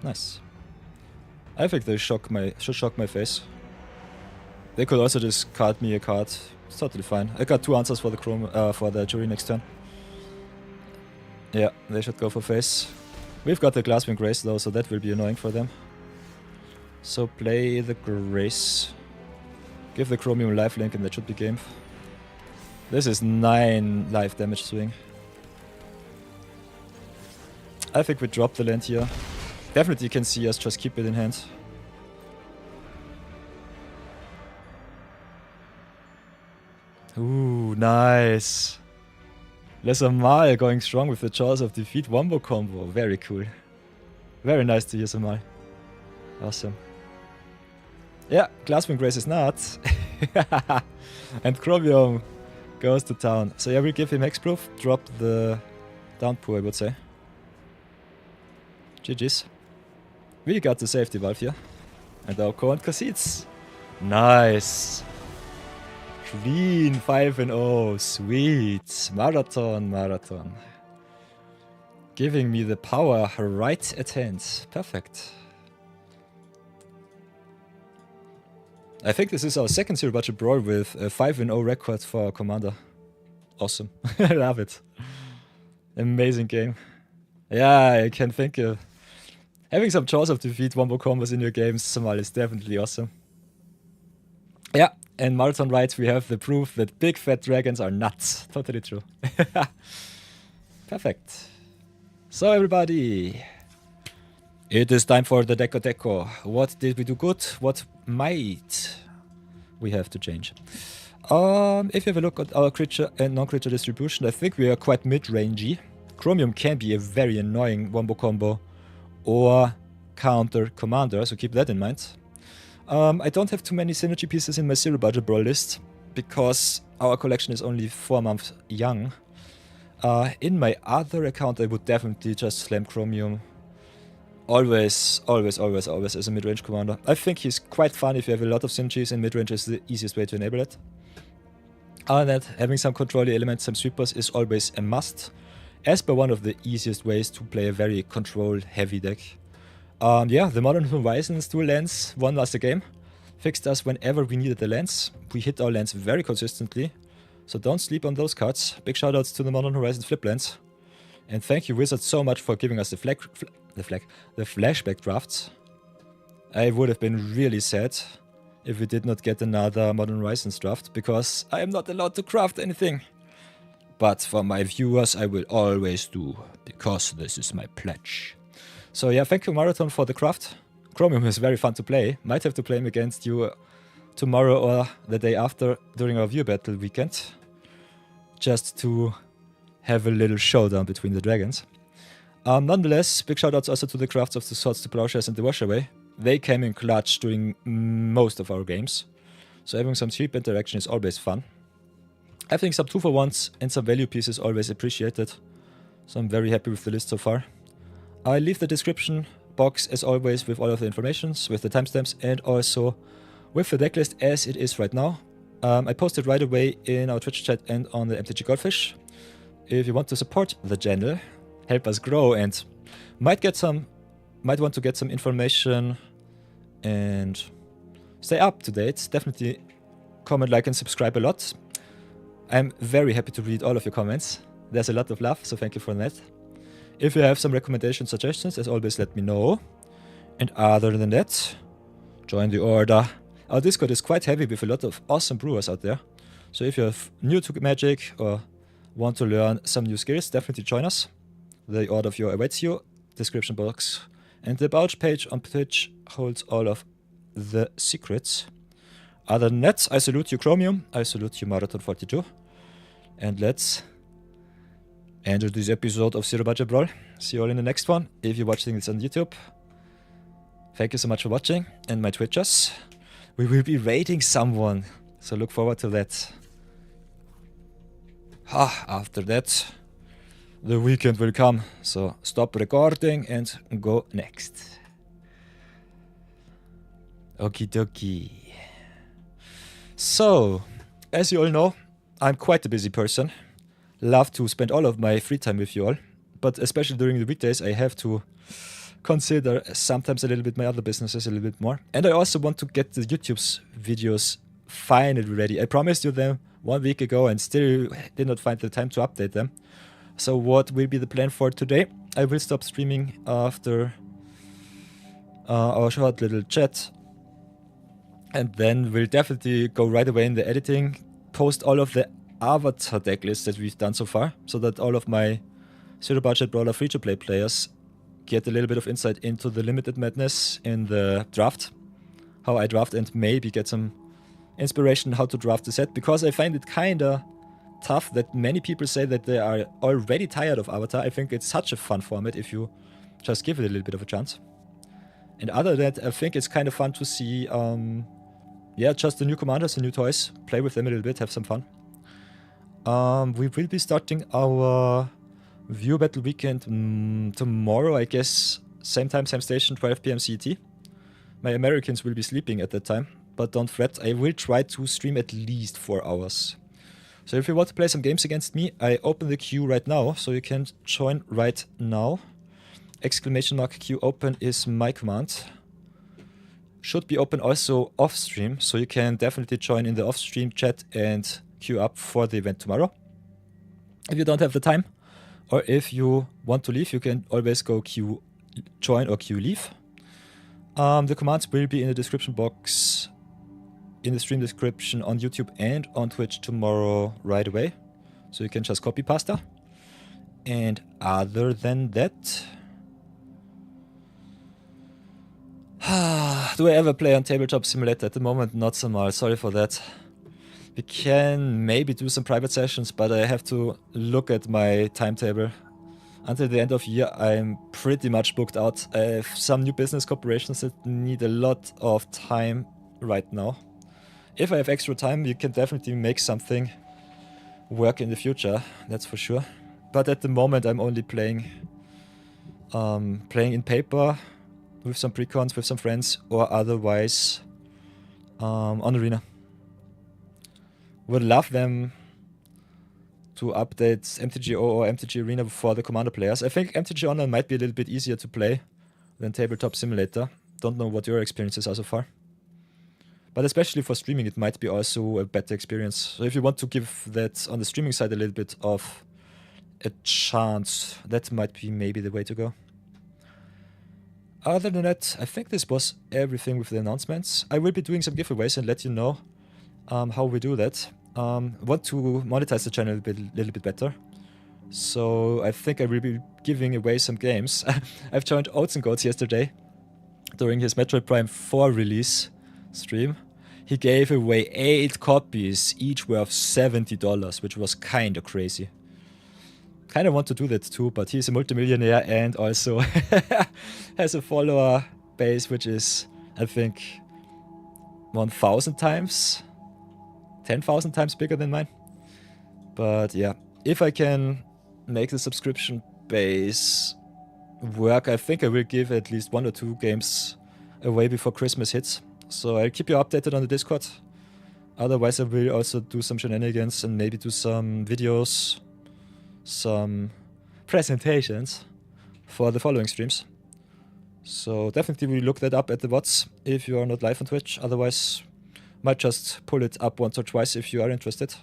A: Nice. I think they should shock my face. They could also just card me a card. It's totally fine. I got 2 answers for the jury next turn. Yeah, they should go for face. We've got the Glasswing Grace though, so that will be annoying for them. So play the Grace. Give the Chromium lifelink and that should be game. This is 9 life damage swing. I think we drop the land here. Definitely can see us, just keep it in hand. Ooh, nice. Lesser Mal going strong with the Jaws of Defeat wombo combo. Very cool. Very nice to use Mal. Awesome. Yeah, Glasswing Grace is not. And Chromium goes to town. So yeah, we'll give him hexproof. Drop the Downpour, I would say. GG's. We got the safety valve here. And our opponent concedes. Nice. Clean 5-0. Sweet. Marathon. Giving me the power right at hand. Perfect. I think this is our second Zero Budget Brawl with a 5-0 record for our commander. Awesome. I love it. Amazing game. Yeah, I can think having some Jaws of Defeat wombo combos in your games, Samal, is definitely awesome. Yeah, and Marathon Rights, we have the proof that big fat dragons are nuts. Totally true. Perfect. So everybody, It is time for the deco. What did we do good? What might we have to change? If you have a look at our creature and non-creature distribution, I think we are quite mid-rangey. Chromium can be a very annoying wombo combo or counter commander, so keep that in mind. I don't have too many synergy pieces in my zero budget brawl list because our collection is only 4 months young. In my other account I would definitely just slam Chromium. Always as a mid-range commander. I think he's quite fun if you have a lot of synergies, and mid-range is the easiest way to enable it. Other than that, having some control elements, some sweepers is always a must, as per one of the easiest ways to play a very control-heavy deck. Yeah, the Modern Horizons dual lands won us the game. Fixed us whenever we needed the lands. We hit our lands very consistently, so don't sleep on those cards. Big shoutouts to the Modern Horizons flip lands. And thank you Wizards so much for giving us the flashback drafts. I would have been really sad if we did not get another Modern Horizons draft, because I am not allowed to craft anything. But for my viewers I will always do, because this is my pledge. So yeah, thank you Marathon for the craft. Chromium is very fun to play. Might have to play him against you tomorrow or the day after during our view battle weekend, just to have a little showdown between the dragons. Nonetheless, big shoutouts also to the crafts of the Swords to Plowshares and the Washaway. They came in clutch during most of our games, so having some cheap interaction is always fun. Having some 2-for-1s and some value pieces always appreciated, so I'm very happy with the list so far. I leave the description box as always with all of the informations, with the timestamps, and also with the decklist as it is right now. I posted right away in our Twitch chat and on the MTG Goldfish. If you want to support the channel, help us grow, and might want to get some information and stay up to date, definitely comment, like, and subscribe a lot. I'm very happy to read all of your comments. There's a lot of love, so thank you for that. If you have some recommendations, suggestions, as always, let me know. And other than that, join the order. Our Discord is quite heavy with a lot of awesome brewers out there. So if you're new to Magic or want to learn some new skills, definitely join us. The order of view awaits you, description box. And the About page on Twitch holds all of the secrets. Other than that, I salute you Chromium, I salute you Marathon42. And let's end this episode of Zero Budget Brawl. See you all in the next one. If you're watching this on YouTube, thank you so much for watching. And my Twitchers, we will be raiding someone, so look forward to that. After that, the weekend will come, so stop recording and go next. Okie dokie. So, as you all know, I'm quite a busy person. Love to spend all of my free time with you all, but especially during the weekdays I have to consider sometimes a little bit my other businesses a little bit more. And I also want to get the YouTube's videos finally ready. I promised you them 1 week ago and still did not find the time to update them. So what will be the plan for today? I will stop streaming after our short little chat, and then we'll definitely go right away in the editing, post all of the avatar deck lists that we've done so far, so that all of my zero budget brawler free-to-play players get a little bit of insight into the limited madness in the draft, how I draft, and maybe get some inspiration how to draft the set, because I find it kinda tough that many people say that they are already tired of Avatar. I think it's such a fun format if you just give it a little bit of a chance. And other than that, I think it's kind of fun to see, yeah, just the new commanders, the new toys, play with them a little bit, have some fun. We will be starting our view battle weekend tomorrow, I guess, same time, same station, 12 PM CET. My Americans will be sleeping at that time, but don't fret, I will try to stream at least 4 hours. So if you want to play some games against me, I open the queue right now, so you can join right now. !queue open is my command. Should be open also off stream, so you can definitely join in the off stream chat and queue up for the event tomorrow. If you don't have the time, or if you want to leave, you can always go queue join or queue leave. The commands will be in the description box, in the stream description on YouTube and on Twitch tomorrow right away. So you can just copy pasta. And other than that, Do I ever play on Tabletop Simulator at the moment? Not so much, sorry for that. We can maybe do some private sessions, but I have to look at my timetable. Until the end of year, I'm pretty much booked out. I have some new business corporations that need a lot of time right now. If I have extra time, you can definitely make something work in the future, that's for sure. But at the moment, I'm only playing in paper with some precons, with some friends, or otherwise on Arena. Would love them to update MTGO or MTG Arena for the Commander players. I think MTG Online might be a little bit easier to play than Tabletop Simulator. Don't know what your experiences are so far. But especially for streaming, it might be also a better experience. So if you want to give that on the streaming side a little bit of a chance, that might be maybe the way to go. Other than that, I think this was everything with the announcements. I will be doing some giveaways and let you know how we do that. Want to monetize the channel a little bit better. So I think I will be giving away some games. I've joined Oats and Goats yesterday during his Metroid Prime 4 release stream. He gave away 8 copies, each worth $70, which was kind of crazy. Kind of want to do that too, but he's a multimillionaire and also has a follower base which is, I think, 1,000 times, 10,000 times bigger than mine. But yeah, if I can make the subscription base work, I think I will give at least 1 or 2 games away before Christmas hits. So I'll keep you updated on the Discord. Otherwise I will also do some shenanigans and maybe do some videos, some presentations for the following streams. So definitely we look that up at the VODs if you are not live on Twitch. Otherwise, might just pull it up once or twice if you are interested.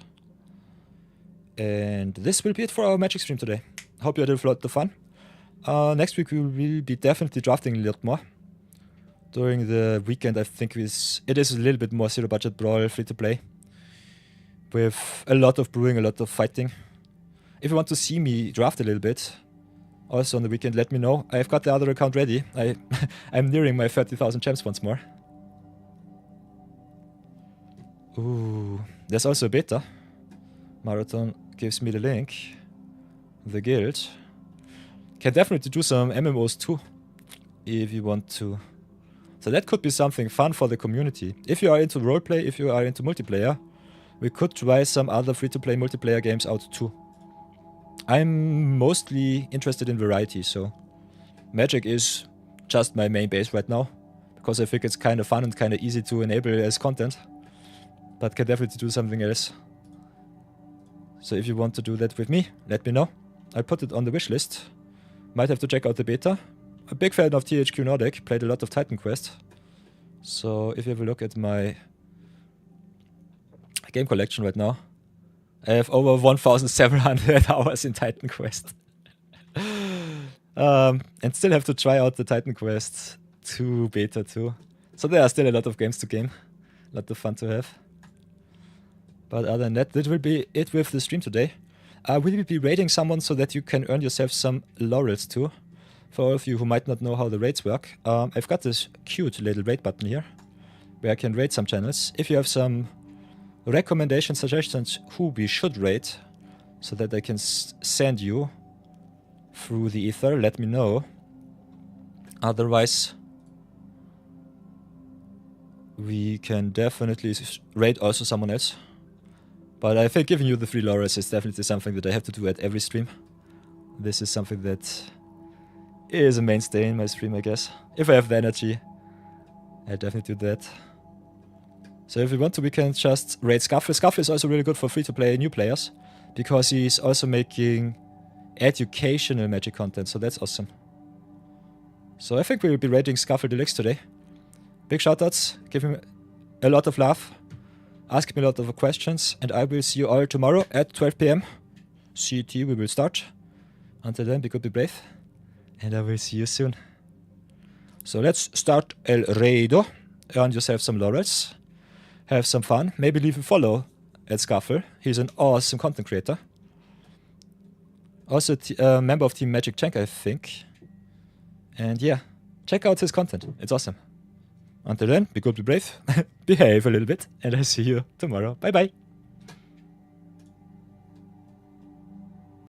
A: And this will be it for our Magic stream today. Hope you had a lot of fun. Next week we will be definitely drafting a lot more. During the weekend I think it is a little bit more zero budget brawl, free to play. With a lot of brewing, a lot of fighting. If you want to see me draft a little bit, also on the weekend, let me know. I've got the other account ready. I'm nearing my 30,000 gems once more. Ooh, there's also a beta. Marathon gives me the link. The guild. Can definitely do some MMOs too, if you want to. So that could be something fun for the community. If you are into roleplay, if you are into multiplayer, we could try some other free-to-play multiplayer games out too. I'm mostly interested in variety, so Magic is just my main base right now, because I think it's kind of fun and kind of easy to enable as content, but can definitely do something else. So if you want to do that with me, let me know. I'll put it on the wish list. Might have to check out the beta. A big fan of THQ Nordic, played a lot of Titan Quest. So if you have a look at my game collection right now, I have over 1,700 hours in Titan Quest. And still have to try out the Titan Quest 2 beta too. So there are still a lot of games to game. A lot of fun to have. But other than that, that will be it with the stream today. Will we be raiding someone so that you can earn yourself some laurels too? For all of you who might not know how the raids work, I've got this cute little raid button here, where I can raid some channels. If you have some recommendations, suggestions who we should raid, so that I can send you through the ether, let me know. Otherwise, we can definitely raid also someone else. But I think giving you the free laurels is definitely something that I have to do at every stream. This is something that is a mainstay in my stream, I guess. If I have the energy, I definitely do that. So if we want to, we can just raid Scuffle. Scuffle is also really good for free-to-play new players, because he's also making educational Magic content, so that's awesome. So I think we will be raiding Scuffle Deluxe today. Big shoutouts, give him a lot of love, ask me a lot of questions, and I will see you all tomorrow at 12 PM. CET we will start. Until then, be good, be brave, and I will see you soon. So let's start El Reido. Earn yourself some laurels. Have some fun. Maybe leave a follow at Scuffle. He's an awesome content creator. Also a member of Team Magic Tank, I think. And yeah, check out his content. It's awesome. Until then, be good, be brave, behave a little bit, and I'll see you tomorrow. Bye bye.